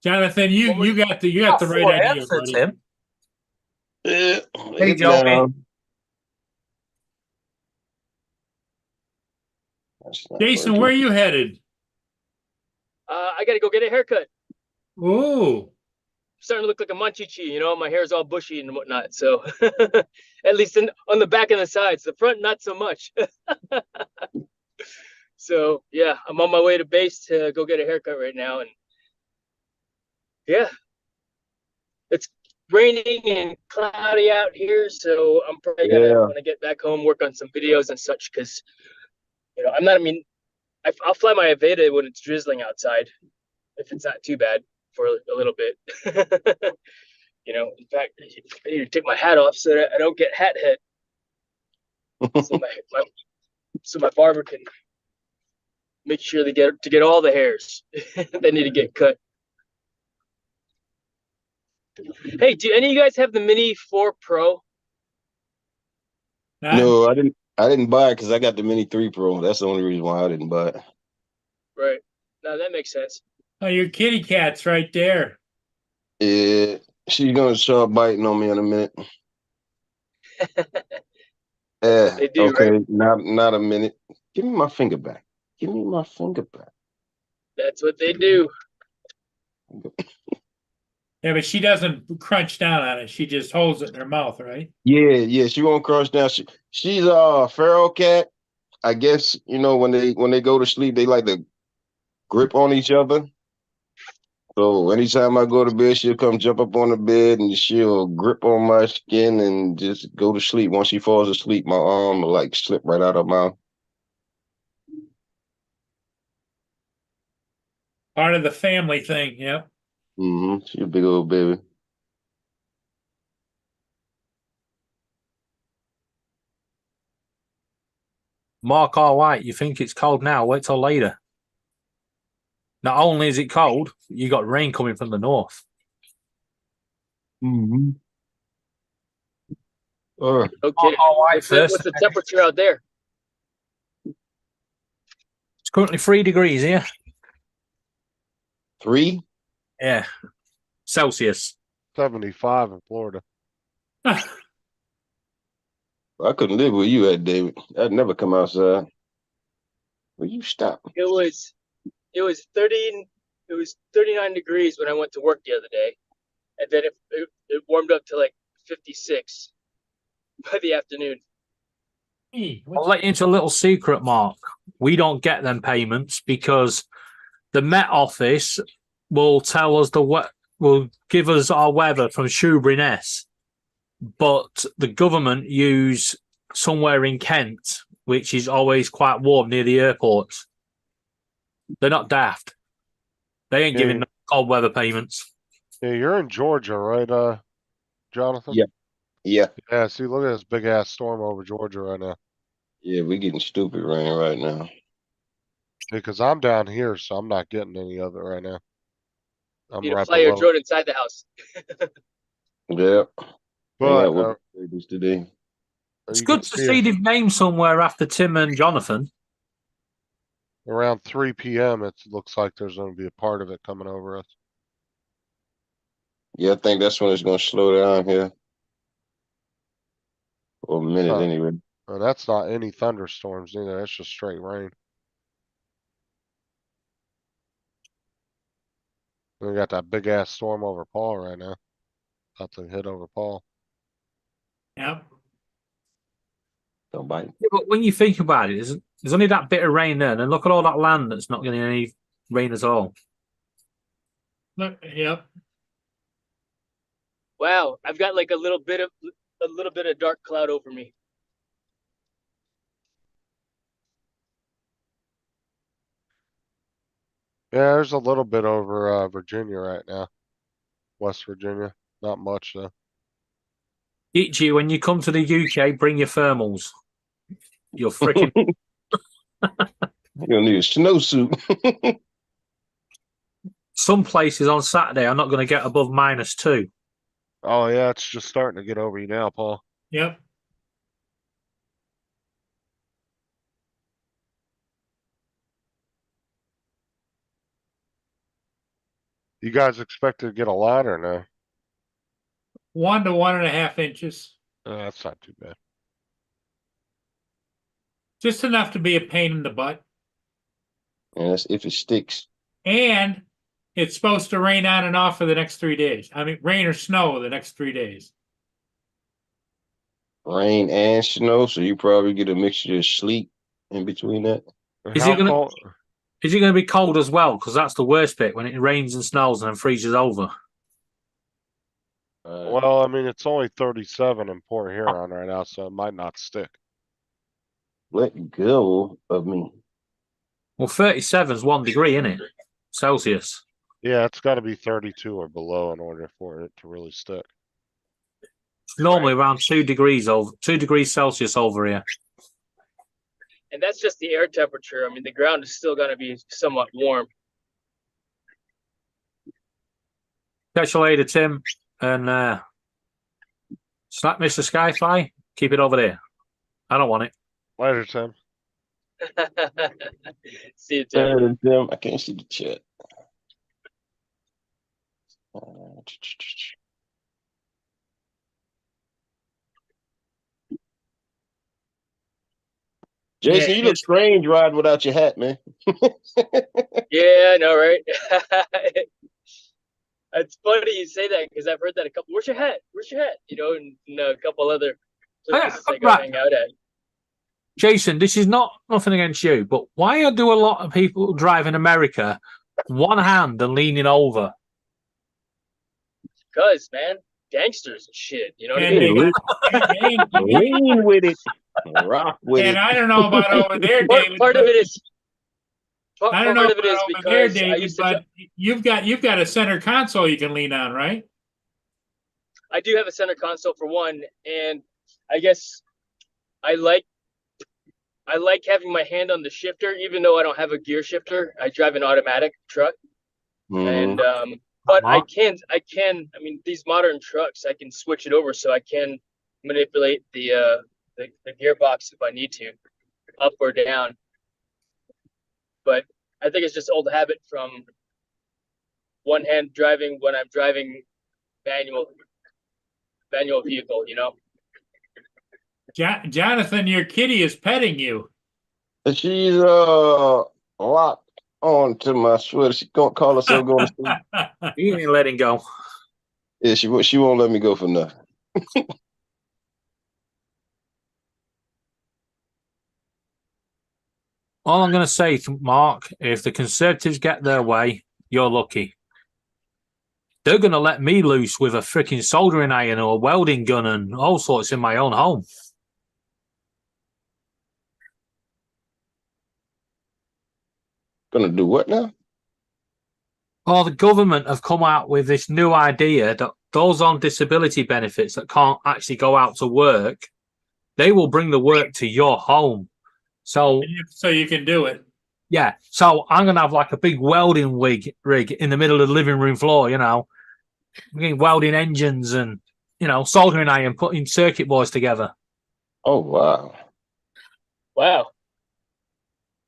Jonathan, you got the right idea, buddy. Tim. Yeah. Hey, Joey. Jason, where are you headed? I got to go get a haircut. Ooh. Starting to look like a munchichi, you know, my hair's all bushy and whatnot. So at least on the back and the sides, the front, not so much. So yeah, I'm on my way to base to go get a haircut right now. And yeah, it's raining and cloudy out here. So I'm probably gonna, when I get back home, work on some videos and such. Cause you know, I'll fly my Aveda when it's drizzling outside, if it's not too bad for a little bit. You know, in fact, I need to take my hat off so that I don't get hat head. So my barber can make sure they get all the hairs they need to get cut. Hey, do any of you guys have the Mini 4 Pro? No, I didn't buy it because I got the Mini 3 Pro. That's the only reason why I didn't buy it. Right. No, that makes sense. Oh, your kitty cat's right there. Yeah, she's gonna start biting on me in a minute. Yeah. They do, okay, right? not a minute. Give me my finger back. Give me my finger back. That's what they do. Yeah, but she doesn't crunch down on it. She just holds it in her mouth, right? Yeah, she won't crush down. She's a feral cat. I guess, you know, when they go to sleep, they like to grip on each other. So anytime I go to bed, she'll come jump up on the bed and she'll grip on my skin and just go to sleep. Once she falls asleep, my arm will like slip right out of her mouth. Part of the family thing, yep. She's a big old baby. Mark R. White, you think it's cold now? Wait till later. Not only is it cold, you got rain coming from the north. Okay. Mark R. White first. What's the temperature out there? It's currently 3 degrees here. 3? Yeah. Celsius. 75 in Florida. I couldn't live where you at, David. I'd never come outside. Will you stop? It was 39 degrees when I went to work the other day, and then it warmed up to like 56 by the afternoon. I'll let you into a little secret, Mark. We don't get them payments because the Met Office will tell us will give us our weather from Shoeburyness, but the government use somewhere in Kent, which is always quite warm near the airports. They're not daft. They ain't giving no cold weather payments. Yeah, you're in Georgia, right, Jonathan? Yeah. Yeah, see, look at this big ass storm over Georgia right now. Yeah, we're getting stupid rain right now. Because I'm down here, so I'm not getting any of it right now. I'm You need to right fly your below. drone inside the house. Yeah. But today. It's good to see they've named somewhere after Tim and Jonathan. Around 3 p.m., it looks like there's going to be a part of it coming over us. Yeah, I think that's when it's going to slow down here. For a minute, anyway. Well, that's not any thunderstorms either. That's just straight rain. We got that big ass storm over Paul right now. About to hit over Paul. Yep. Don't bite. Yeah, but when you think about it, there's only that bit of rain there, and look at all that land that's not getting any rain at all. Look, yep. Wow, I've got like a little bit of dark cloud over me. Yeah, there's a little bit over Virginia right now. West Virginia. Not much though. Itchy, when you come to the UK, bring your thermals. You're freaking. You're gonna need a snowsuit. Some places on Saturday are not going to get above -2. Oh yeah, it's just starting to get over you now, Paul. Yep. You guys expected to get a lot or no? 1 to 1.5 inches. That's not too bad. Just enough to be a pain in the butt. And that's if it sticks. And it's supposed to rain on and off for the next 3 days. I mean, rain or snow the next 3 days. Rain and snow, so you probably get a mixture of sleet in between that. Is it going to be cold as well? Because that's the worst bit, when it rains and snows and then freezes over. Well, I mean, it's only 37 in Port Huron right now, so it might not stick. Let go of me. Well, 37 is 1 degree, isn't it? Celsius. Yeah, it's got to be 32 or below in order for it to really stick. It's normally around 2 degrees Celsius over here. And that's just the air temperature. I mean, the ground is still going to be somewhat warm. Catch you later, Tim. And slap Mr. Skyfly. Keep it over there. I don't want it. Later, Tim. See you, Tim. Tim. I can't see the chat. Jason, you look strange riding without your hat, man. Yeah, I know, right? It's funny you say that because I've heard that a couple. Where's your hat? Where's your hat? You know, and a couple other places I go hang out at. Jason, this is nothing against you, but why do a lot of people drive in America one hand and leaning over? Because, man, gangsters and shit. You know what I And mean? Lean with it. Rock with And it. I don't know about over there, David. Part of it is. I don't know Part of it is about over there, because I David, used to. but you've got a center console you can lean on, right? I do have a center console for one, and I guess I like having my hand on the shifter, even though I don't have a gear shifter. I drive an automatic truck, and but I can. I mean, these modern trucks, I can switch it over, so I can manipulate the gearbox if I need to, up or down. But I think it's just old habit from one hand driving when I'm driving manual vehicle, you know. Jonathan, your kitty is petting you. She's locked on to my sweater. She gonna call herself going to sleep. You ain't letting go. Yeah, she won't let me go for nothing. All I'm going to say, Mark, if the Conservatives get their way, you're lucky. They're going to let me loose with a freaking soldering iron or a welding gun and all sorts in my own home. Gonna do what now? Oh, the government have come out with this new idea that those on disability benefits that can't actually go out to work, they will bring the work to your home. So you can do it. Yeah. So I'm going to have like a big welding rig in the middle of the living room floor, you know, welding engines and, you know, soldering iron, putting circuit boards together. Oh, wow. Wow.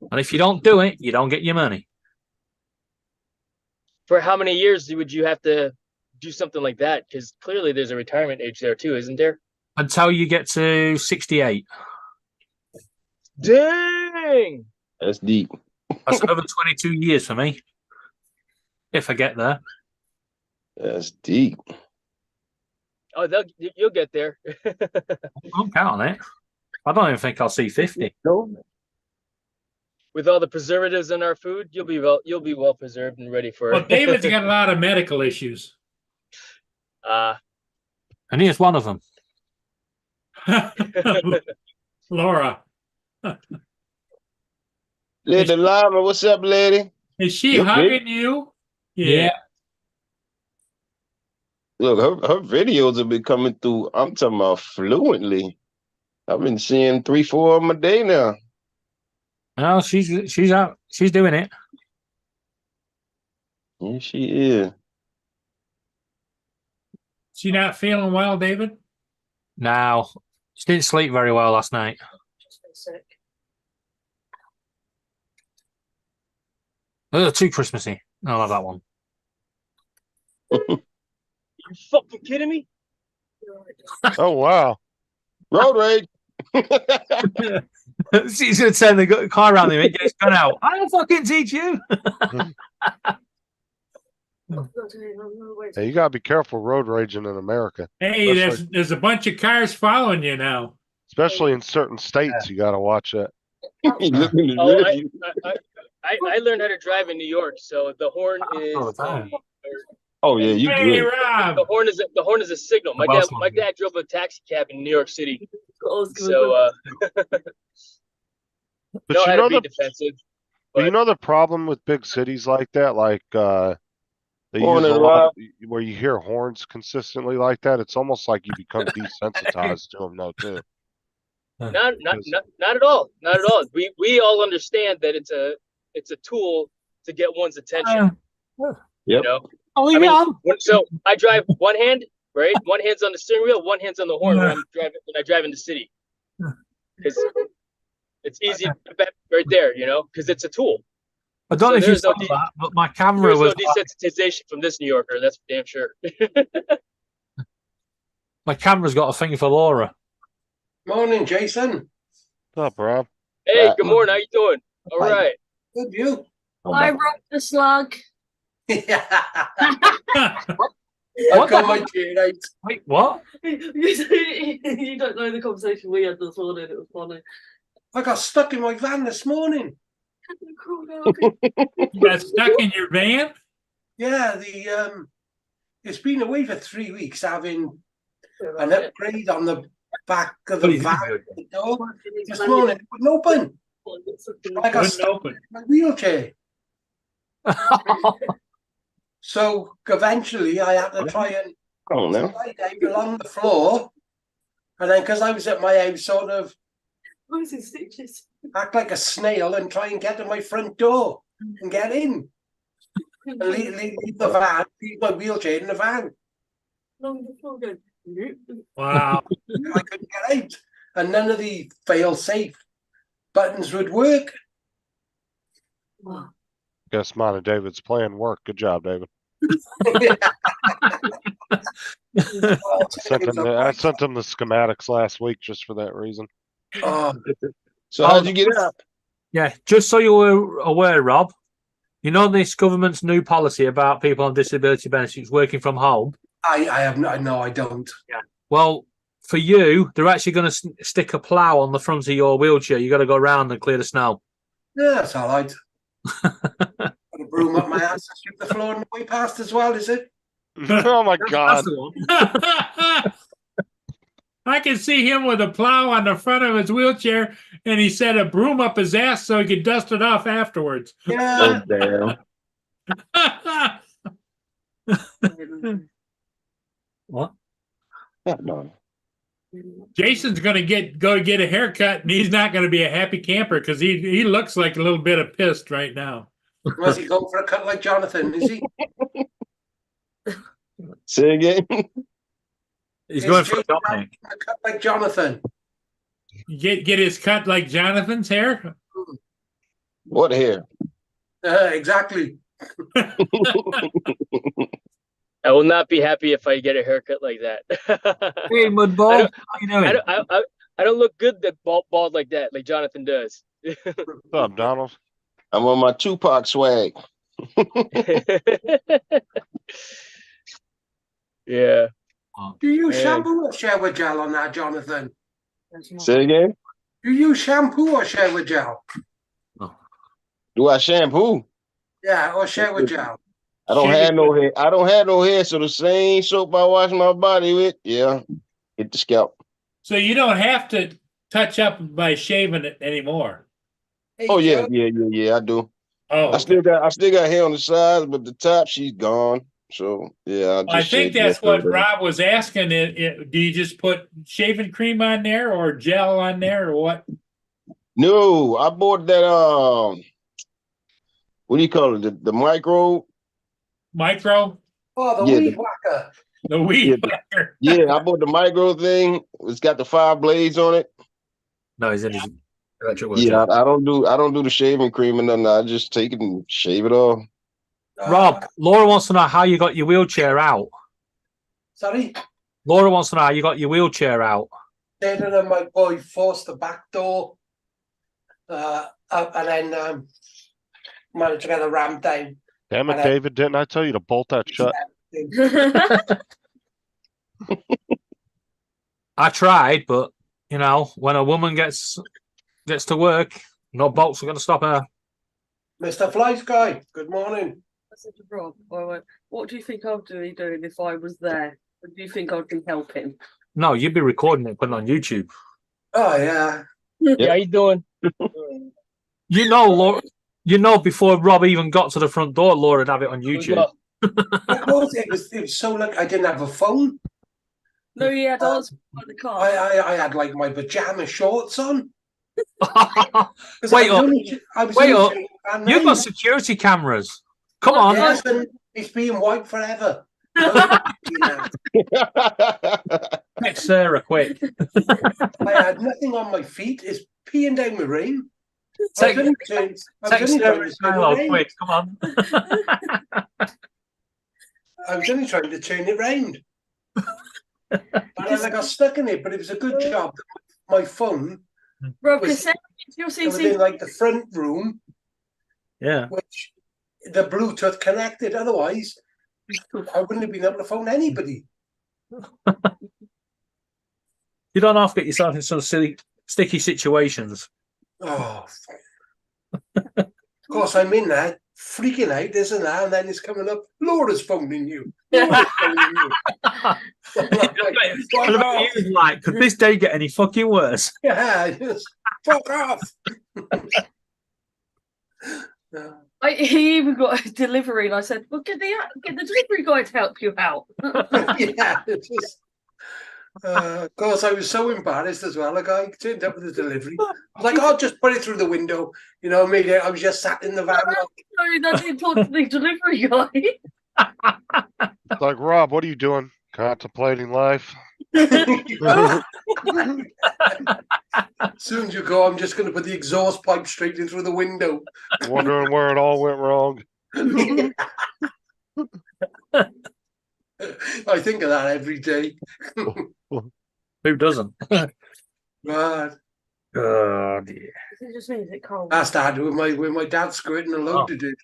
And if you don't do it, you don't get your money. For how many years would you have to do something like that? Because clearly there's a retirement age there too, isn't there? Until you get to 68. Dang! That's deep. That's another 22 years for me. If I get there. That's deep. Oh, you'll get there. I'm counting it. I don't even think I'll see 50. With all the preservatives in our food, you'll be well preserved and ready for. Well, David's got a lot of medical issues. And here's one of them. Laura. Lady Lima, what's up, lady? Is she hugging you? Yeah. Look, her videos have been coming through. I'm talking about fluently. I've been seeing 3-4 of them a day now. No, she's out. She's doing it. Yeah, she is. She not feeling well, David? No, she didn't sleep very well last night. Sick. Too Christmassy. I love that one. You fucking kidding me? Oh wow. Road rage. She's gonna turn the car around him and get his gun out. I'll fucking teach you. Hey, you gotta be careful road raging in America. Hey, there's a bunch of cars following you now. Especially in certain states, you gotta watch that. I learned how to drive in New York, so the horn is. Oh yeah, you Hey, good. Rob. The horn is a signal. My dad drove a taxi cab in New York City, so But know you how know to be defensive. But you know the problem with big cities like that, like they use Morning, a lot Rob. where you hear horns consistently like that. It's almost like you become desensitized to them, though, too. Not at all. Not at all. We all understand that it's a tool to get one's attention. You know. Oh, I yeah. mean, so I drive one hand, right? One hand's on the steering wheel, one hand's on the horn when I drive in the city. Because it's easy right there, you know, because it's a tool. I don't know if you there's saw that, but my camera There's was no desensitization from this New Yorker, that's for damn sure. my camera's got a thing for Laura. Morning, Jason. What's up, Rob? Hey, good morning. How you doing? All right. Good, you? I broke the slug. I've got my chair out. Wait, what? You don't know the conversation we had this morning. It was funny. I got stuck in my van this morning. You got stuck in your van? Yeah, it's been away for 3 weeks, having an upgrade on the back of the van. The door. This morning it wouldn't open. I got stuck in my wheelchair. So eventually I had to try and slide out along the floor. And then because I was at my house, sort of act like a snail and try and get to my front door and get in. And leave the van, leave my wheelchair in the van. Wow. I couldn't get out. And none of the fail-safe buttons would work. Wow. Guess mine and David's plan worked. Good job, David. I sent him the schematics last week just for that reason. So how'd you get up? Yeah, just so you're aware, Rob, you know this government's new policy about people on disability benefits working from home? I have no, I don't. Yeah. Well, for you, they're actually going to stick a plough on the front of your wheelchair. You got to go around and clear the snow. Yeah, that's all right. Got a broom up my ass to sweep the floor on the way past as well, is it? Oh my God. I can see him with a plow on the front of his wheelchair, and he set a broom up his ass so he could dust it off afterwards. Yeah. What? No. Jason's going to go get a haircut, and he's not going to be a happy camper because he looks like a little bit of pissed right now. Was he going for a cut like Jonathan? Is he? Say again. He's going for a cut like Jonathan. Get his cut like Jonathan's hair. What hair? Exactly. I will not be happy if I get a haircut like that. Hey, Mudball, how you doing? I don't look good that bald like that, like Jonathan does. What's up, Donald? I'm on my Tupac swag. Yeah. Do you use shampoo or shower gel on that, Jonathan? Say again? Do you use shampoo or shower gel? Do I shampoo? Yeah, or shower gel. I don't have no hair. I don't have no hair, so the same soap I wash my body with, hit the scalp. So you don't have to touch up by shaving it anymore. Oh yeah, I do. Oh, I still got hair on the sides, but the top she's gone. So yeah, I think that's what Rob was asking. Do you just put shaving cream on there or gel on there or what? No, I bought that. What do you call it? The micro. Micro? Oh, the weed whacker. The weed whacker. Yeah, I bought the micro thing. It's got the 5 blades on it. No, he's in his electric wheelchair. Yeah, I don't do the shaving cream and nothing. I just take it and shave it off. Rob, Laura wants to know how you got your wheelchair out. Sorry? Laura wants to know how you got your wheelchair out. David and my boy forced the back door up and then managed to get a ramp down. Damn it, David, didn't I tell you to bolt that shut? I tried, but, when a woman gets to work, no bolts are going to stop her. Mr. Fly Sky, good morning. I said to Rob, what do you think I'd be doing if I was there? Or do you think I'd be helping? No, you'd be recording it, putting it on YouTube. Oh, yeah. Yeah, how you doing? Laura, before Rob even got to the front door, Laura would have it on YouTube. Of course, it was so I didn't have a phone. No, you had answer by the car. I had like my pajama shorts on. Wait up. You've got security cameras. Come on. Yes, it's being wiped forever. Text Sarah, quick. I had nothing on my feet. It's peeing down the rain. Text Sarah, quick. Come on. I was only trying to turn it round. And I got stuck in it, but it was a good job. My phone Rob, was your within like the front room. Yeah. Which the Bluetooth connected. Otherwise, I wouldn't have been able to phone anybody. You don't have to get yourself in some silly, sticky situations. Oh, of course, I'm in there freaking out, this and that, and then it's coming up. Laura's phoning you. Laura's phoning you. What about you, like, could this day get any fucking worse? Yeah, just fuck off. He even got a delivery, and I said, "Well, get the delivery guy to help you out." Yeah, it's just. Of course, I was so embarrassed as well. A guy turned up with the delivery. I was like, "I'll just put it through the window." You know, maybe I was just sat in the van. Sorry, that didn't talk to the delivery guy. It's like, Rob, what are you doing? Contemplating life. As soon as you go, I'm just going to put the exhaust pipe straight in through the window. Wondering where it all went wrong. I think of that every day. Who doesn't? Right. Oh dear. It just means it cold. I started with my dad squirting and loaded it.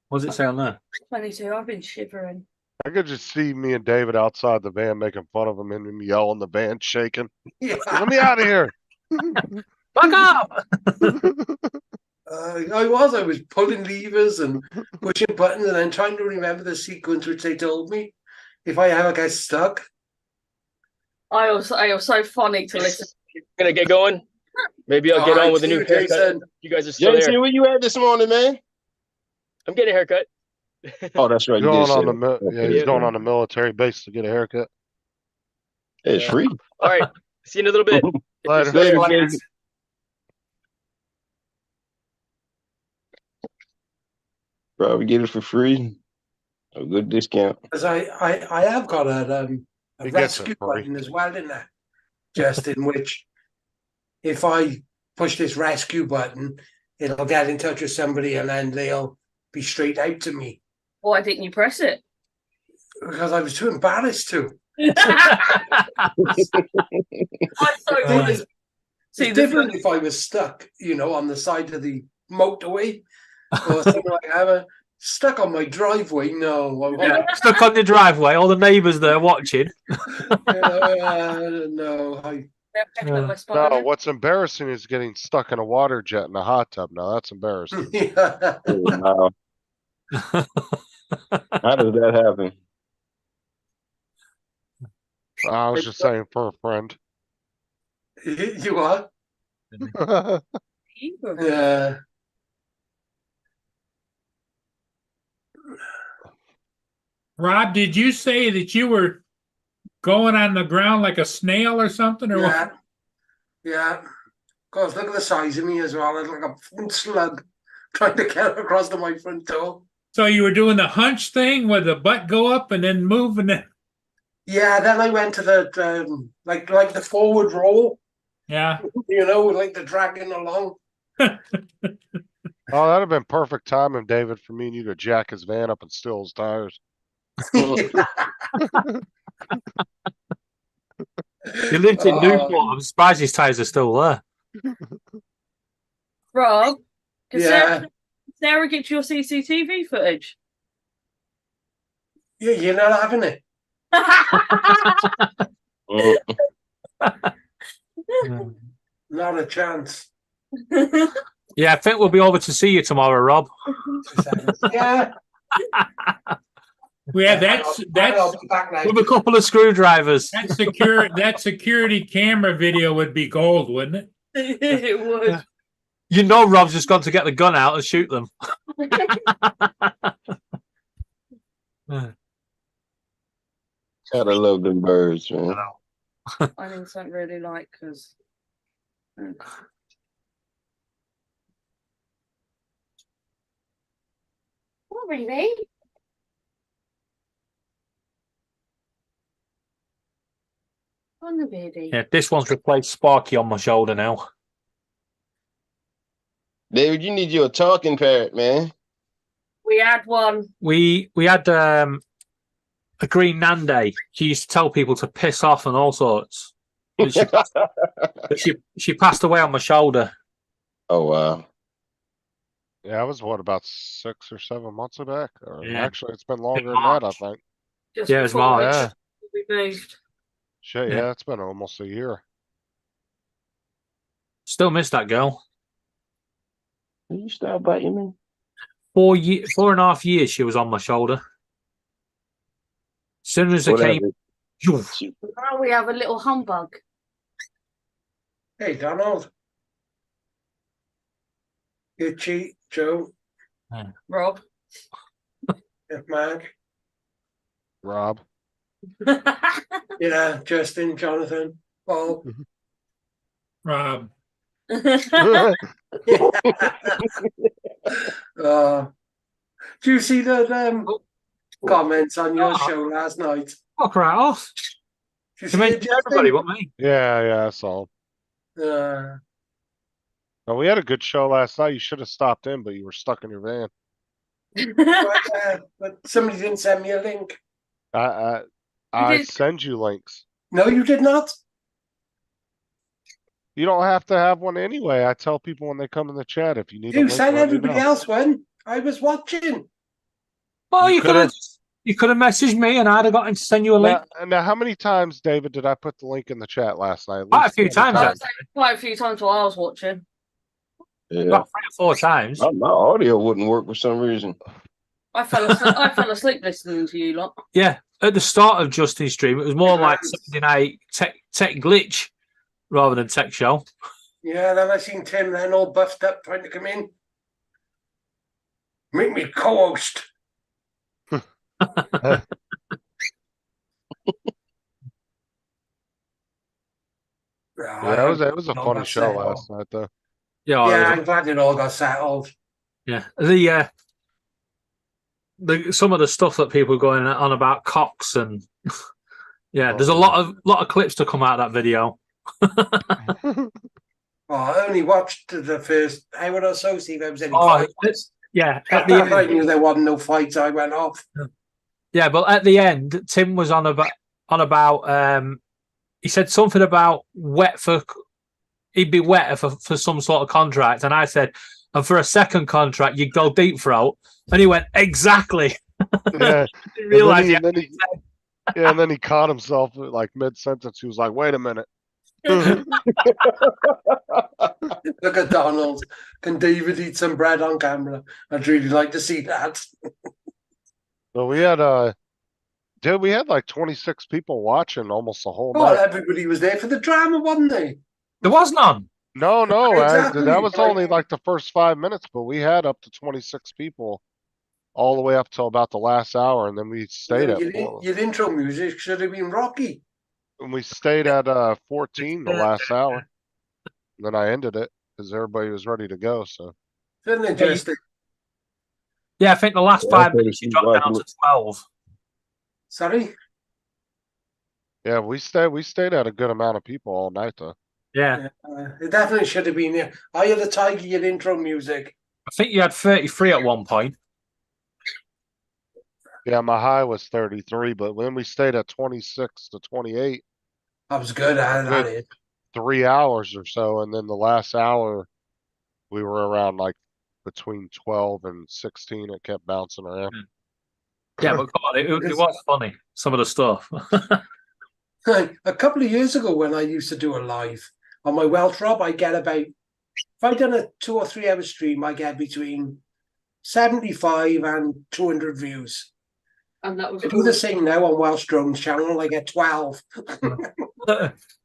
What does it say on there? 22. I've been shivering. I could just see me and David outside the van making fun of him and him yelling, the van shaking. Yeah. Let me out of here. Fuck up! I was pulling levers and pushing buttons and then trying to remember the sequence which they told me if I ever get stuck. I was so funny to listen. Gonna get going. Maybe I'll get on with a new haircut. You guys are still Jason, there. where you at this morning, man? I'm getting a haircut. Oh, that's right. Going on he's going on a military base to get a haircut. It's free. All right. See you in a little bit. Later. Probably get it for free. A good discount. Because I have got a rescue button as well, didn't I? Just in which, if I push this rescue button, it'll get in touch with somebody and then they'll be straight out to me. Why didn't you press it? Because I was too embarrassed to. See, it's different if I was stuck, on the side of the motorway or something like that. Stuck on my driveway, no. Stuck on the driveway, all the neighbours there watching. No, No, what's embarrassing is getting stuck in a water jet in a hot tub. Now that's embarrassing. Wow. How does that happen? I was just saying for a friend. You are? Yeah. Rob, did you say that you were going on the ground like a snail or something, or Yeah. what? Yeah. Of course, look at the size of me as well. It's like a fucking slug trying to get across to my front door. So you were doing the hunch thing where the butt go up and then move and then. Yeah, then I went to the like the forward roll. Yeah. Like the dragging along. Oh, that'd have been perfect timing, David, for me and you to jack his van up and steal his tires. You lived in Newport. I'm surprised his tyres are still there. Rob, can Yeah. Sarah get your CCTV footage? Yeah, you're not having it. Not a chance. Yeah, I think we'll be over to see you tomorrow, Rob. Yeah. Yeah, that's I'll be back now. With a couple of screwdrivers. that security camera video would be gold, wouldn't it? It would. You know Rob's just gone to get the gun out and shoot them. Gotta love them birds, man. I think something really like because. Oh, really? On the baby. Yeah, this one's replaced Sparky on my shoulder now. David, you need you a talking parrot, man. We had one. We had a green Nande. She used to tell people to piss off and all sorts. But she passed away on my shoulder. Oh wow. Yeah, it was what, about 6 or 7 months back? Or Yeah. actually, it's been longer than that, I think. Just Yeah, it was before March. we moved. Shit, Yeah. yeah, it's been almost a year. Still miss that girl. Will you stop biting me? 4.5 years she was on my shoulder. As soon as I came, Whatever. Now we have a little humbug. Hey, Donald. Itchy, Joe, Rob. Mag. Rob. Yeah, Justin, Jonathan, Paul. Rob. Do you see the comments on your show last night? Fuck right off. Did You you see mentioned it, everybody, Justin? what me? Yeah, I saw. Oh, we had a good show last night. You should have stopped in, but you were stuck in your van. But somebody didn't send me a link. I send you links. No, you did not. You don't have to have one anyway. I tell people when they come in the chat if you need a You link. sent let me everybody know. else one. I was watching. Well, You you could have messaged me and I'd have got him to send you a link. Now, how many times, David, did I put the link in the chat last night? At Quite a least few 20 times, I'd say quite a few times while I was watching. Yeah. About 3 or 4 times. My audio wouldn't work for some reason. I fell asleep listening to you lot. Yeah, at the start of Justin's stream, it was more like Saturday night tech glitch rather than tech show. Yeah, then I seen Tim then all buffed up trying to come in. Make me co-host. Yeah, it was a funny show last night, though. Yeah, I'm glad it all got settled. Yeah, the some of the stuff that people are going on about Cox and there's a lot of clips to come out of that video. I only watched the first hour or so, see if there was any fights. At the I end, knew there wasn't no fights. I went off. yeah, but at the end, Tim was on about he said something about he'd be wetter for some sort of contract, and I said, and for a second contract, you'd go deep throat, and he went exactly. Yeah, Didn't realize and then he caught himself like mid sentence. He was like, "Wait a minute." Look at Donald. Can David eat some bread on camera? I'd really like to see that. So we had we had like 26 people watching almost the whole Well, night. everybody was there for the drama, wasn't they? There was none. No, Exactly. that was only like the first 5 minutes, but we had up to 26 people all the way up till about the last hour, and then we stayed at Your intro music should have been Rocky. and we stayed at 14 the last hour. And then I ended it because everybody was ready to go. So Didn't it, Justin? Yeah, I think the last 5 minutes you dropped down to 12. Sorry? yeah, we stayed at a good amount of people all night though. Yeah. It definitely should have been there. Are you the Tiger, your intro music? I think you had 33 at one point. Yeah, my high was 33, but when we stayed at 26 to 28. That was good. That is. 3 hours or so, and then the last hour we were around like between 12 and 16. It kept bouncing around. Yeah, but come on, it was funny, some of the stuff. A couple of years ago when I used to do a live on my Welsh Rob, I get about, if I done a 2 or 3 hour stream, I get between 75 and 200 views. And that was I do the same now on Welsh Drones channel, I get 12.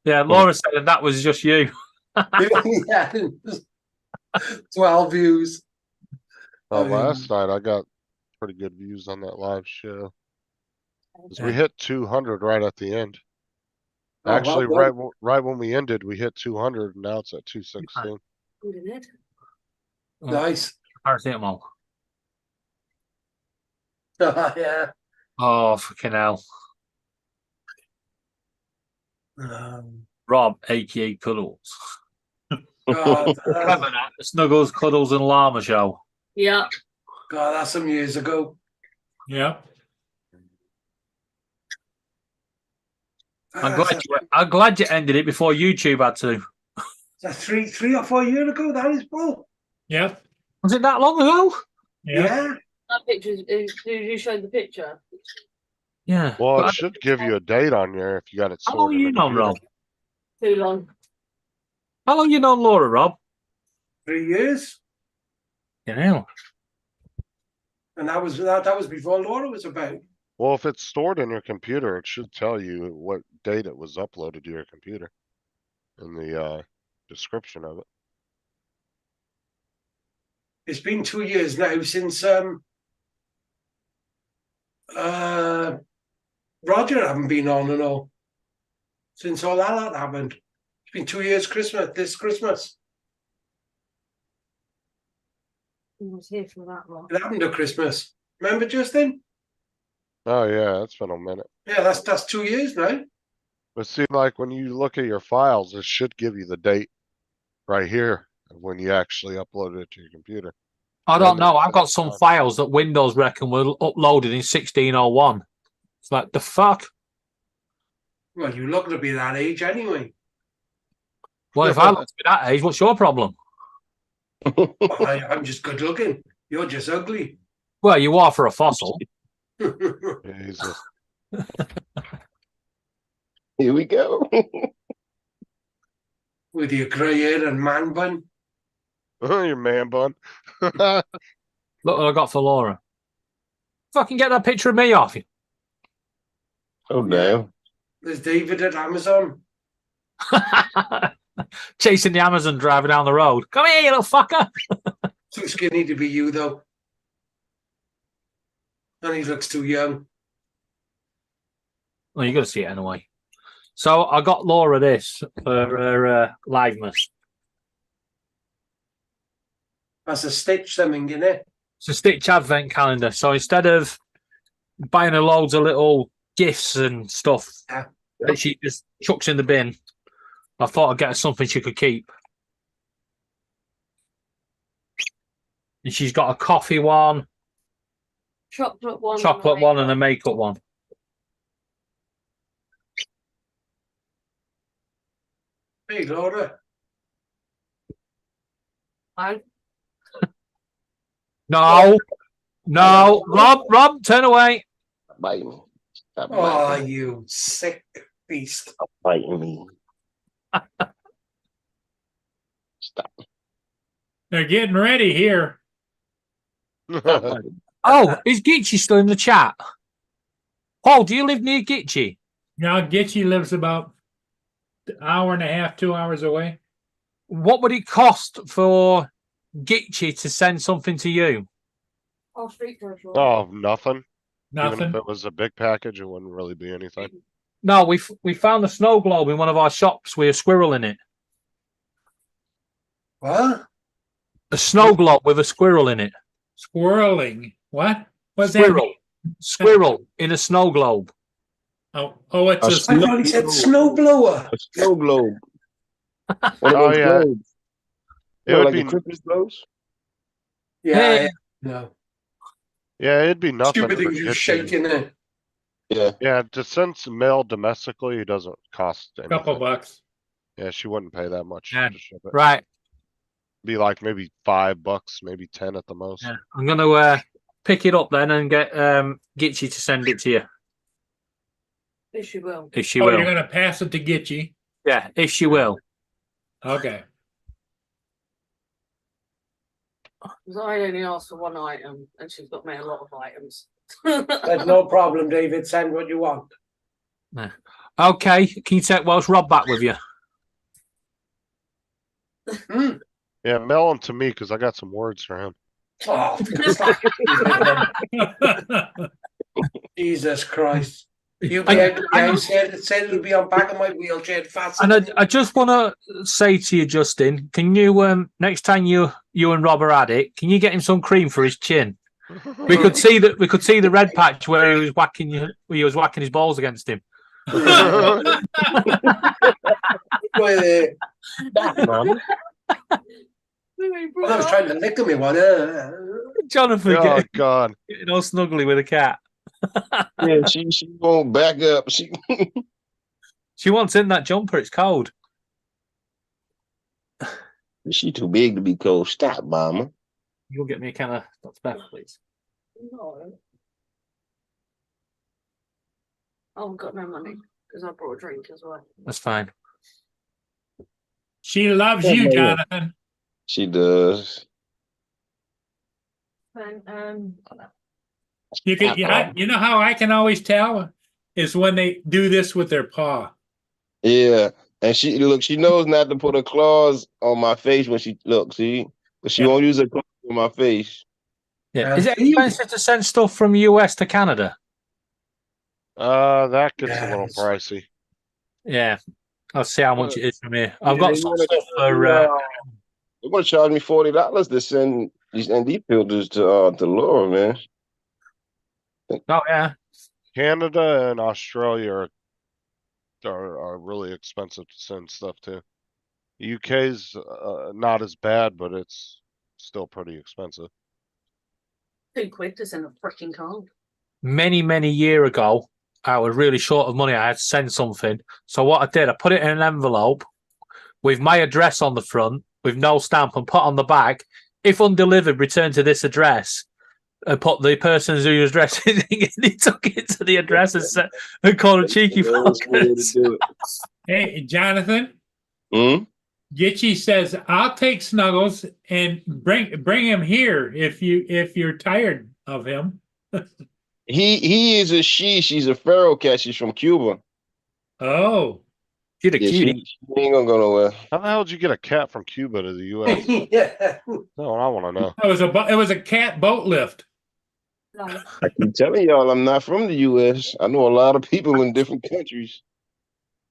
Yeah, Laura said that was just you. Yeah, 12 views. Last night I got pretty good views on that live show. 'Cause we hit 200 right at the end. Oh, Actually, well right when we ended, we hit 200, and now it's at 216. Nice. Paracetamol. Yeah. Oh, fucking hell. Rob, aka Cuddles. God, Clever that. Snuggles, Cuddles, and Llama Show. Yeah. God, that's some years ago. Yeah. I'm glad you ended it before YouTube had to. That's three or 4 years ago. That is bull. Yeah. Was it that long ago? Yeah. That picture, you showed the picture. Yeah. Well, But it should give you a date on there if you got it how long stored you in the known, computer. Rob? Too long. How long you known Laura, Rob? 3 years. Yeah. And that was before Laura was about. Well, if it's stored in your computer, it should tell you what date it was uploaded to your computer in the description of it. It's been 2 years now since Roger haven't been on and all. Since all that happened. It's been 2 years this Christmas. I was here for that one. It happened at Christmas. Remember, Justin? Oh yeah, it's been a minute. Yeah, that's 2 years now. But see, like when you look at your files, it should give you the date right here of when you actually uploaded it to your computer. I don't know. I've got some files that Windows reckon were uploaded in 1601. It's like, the fuck? Well, you look to be that age anyway. Well, if I look to be that age, what's your problem? I'm just good looking. You're just ugly. Well, you are for a fossil. Jesus. Here we go. With your grey hair and man bun. Your man bun. Look what I got for Laura. Fucking get that picture of me off you. Oh, damn. There's David at Amazon. Chasing the Amazon driver down the road. Come here, you little fucker. Too skinny to be you, though. And he looks too young. Well, you're going to see it anyway. So I got Laura this for her liveness. That's a Stitch something, isn't it? It's a Stitch advent calendar. So instead of buying her loads of little gifts and stuff that she just chucks in the bin, I thought I'd get her something she could keep. And she's got a coffee one, Chocolate one. and a makeup one. Hey, Laura. No, Rob, turn away. Biting me. Stop Oh, biting me. you sick beast. Stop biting me. Stop. They're getting ready here. Stop biting. Oh, is Gitchy still in the chat? Paul, do you live near Gitchy? Now, Gitchy lives about an hour and a half, 2 hours away. What would it cost for Gitchy to send something to you? Oh, street virtual. Oh, nothing. Even Nothing. if it was a big package, it wouldn't really be anything. No, we found a snow globe in one of our shops with a squirrel in it. What? A snow globe with a squirrel in it. Squirreling. What? What's that? Squirrel. Squirrel in a snow globe. Oh, it's A a snow- I thought he said snowblower. A snow globe. One of Oh, those yeah. globes. It You know, would like be the Christmas globes? Yeah, Hey. yeah. No. Yeah, it'd be nothing. Stupid for things you Gitchy. shaking it. Yeah. Yeah, to send some mail domestically, it doesn't cost anything. couple bucks. Yeah, she wouldn't pay that much Yeah. to ship it. Right. Be like maybe $5, maybe 10 at the most. Yeah. I'm going to pick it up then and get Gitchy to send it to you. Yes, she will. If she Oh, will. you're going to pass it to Gitchy. Yeah, if she will. Okay. Because I only asked for one item, and she's got me a lot of items. That's no problem, David. Send what you want. Okay, can you take Welsh Rob back with you? Yeah, mail them to me because I got some words for him. Oh, Jesus Christ. You be out of the house, said it'll be on back of my wheelchair fast. And I just want to say to you, Justin, can you next time you and Rob are at it, can you get him some cream for his chin? We could see the red patch where he was whacking his balls against him. Boy, there. Man. I was trying to lick him in one. Jonathan Oh, God. getting all snuggly with a cat. Yeah, she won't back up. She wants in that jumper. It's cold. She too big to be cold. Stop, mama. You'll get me a can of Dr. Pepper, please. No. Oh, I've got no money because I brought a drink as well. That's fine. She loves you, Jonathan. She does. And You can, yeah, you know how I can always tell is when they do this with their paw. Yeah. And she knows not to put her claws on my face when she looks, see? But she won't use her claws on my face. Yeah. Is it expensive to send stuff from US to Canada? That gets a little pricey. Yeah. I'll see how much it is from here. I've got some stuff for They're gonna charge me $40 to send these ND filters to Laura, man. Oh yeah. Canada and Australia are really expensive to send stuff to. UK's not as bad, but it's still pretty expensive. £2 to send a freaking card. Many year ago, I was really short of money. I had to send something. So what I did, I put it in an envelope with my address on the front, with no stamp, and put on the back, if undelivered, return to this address. I put the person's whose address is in, and he took it to the address and called a cheeky fuckers. Hey, Jonathan. Hmm? Gitchy says, "I'll take Snuggles and bring him here if you're tired of him." He is a she. She's a feral cat. She's from Cuba. Oh, she's a cutie. She ain't gonna go nowhere. How the hell did you get a cat from Cuba to the US? Yeah. No, I want to know. It was a cat boat lift. I keep telling y'all I'm not from the US. I know a lot of people in different countries.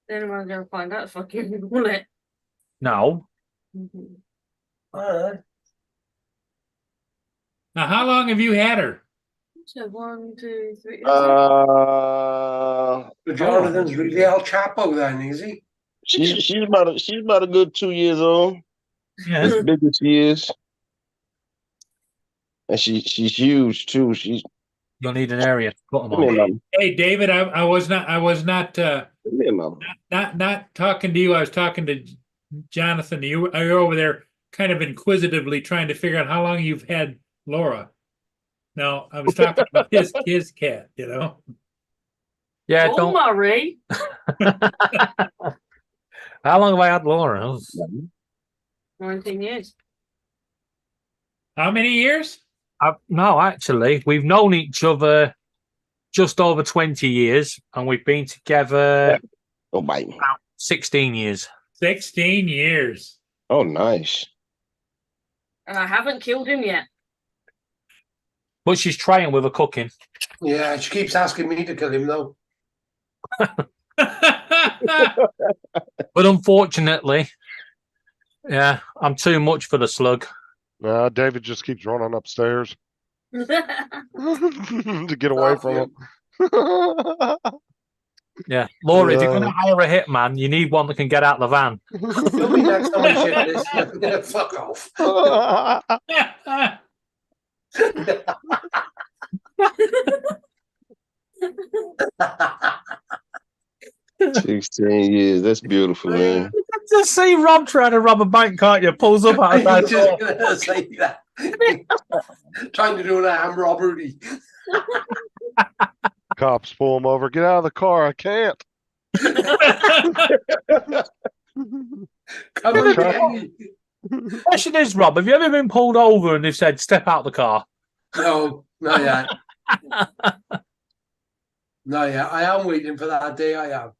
Then I'm going to find out if I can Google it. No. Alright. Now, how long have you had her? So 1, 2, 3. Jonathan's really El Chapo then, is he? She's about a good 2 years old. Yeah. As big as she is. And she's huge too. You'll need an area to put them Come here, on. Mom. Hey, David, I was not Come here, Mom. not talking to you. I was talking to Jonathan. You're over there kind of inquisitively trying to figure out how long you've had Laura. No, I was talking about his cat, you know. Yeah, Oh, Murray. How long have I had Laura? 19 years. How many years? No, actually, we've known each other just over 20 years, and we've been together about 16 years. 16 years. Oh, nice. And I haven't killed him yet. But she's trying with her cooking. Yeah, she keeps asking me to kill him though. But unfortunately, yeah, I'm too much for the slug. David just keeps running upstairs to get away from him. Yeah, Laura, if you're going to hire a hitman, you need one that can get out the van. You'll be next time I shit this. Fuck off. 16 years. That's beautiful, man. Just see Rob trying to rob a bank, can't you? Pulls up I outside. was just gonna say that. Trying to do an arm robbery. Cops pull him over. Get out of the car. I can't. Come on, Danny. Question is, Rob, have you ever been pulled over and they've said, step out the car? No, not yet. Not yet. I am waiting for that day. I am.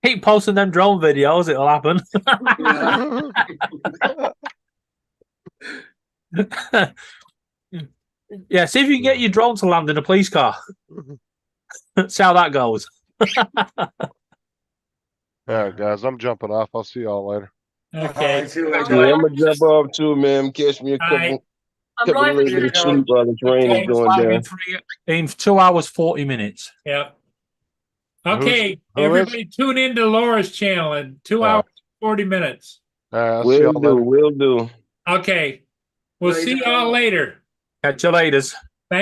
Keep posting them drone videos, it'll happen. Yeah, see if you can get your drone to land in a police car. See how that goes. All right, guys, I'm jumping off. I'll see y'all later. Okay. Yeah, I'm gonna jump off too, man. Catch me a couple of little sleep while this rain is going down. In 2 hours, 40 minutes. Yep. Okay, who is? everybody tune into Laura's channel in 2 hours, 40 minutes. I'll see y'all later. Will do. Okay. We'll see y'all later. Catch you later.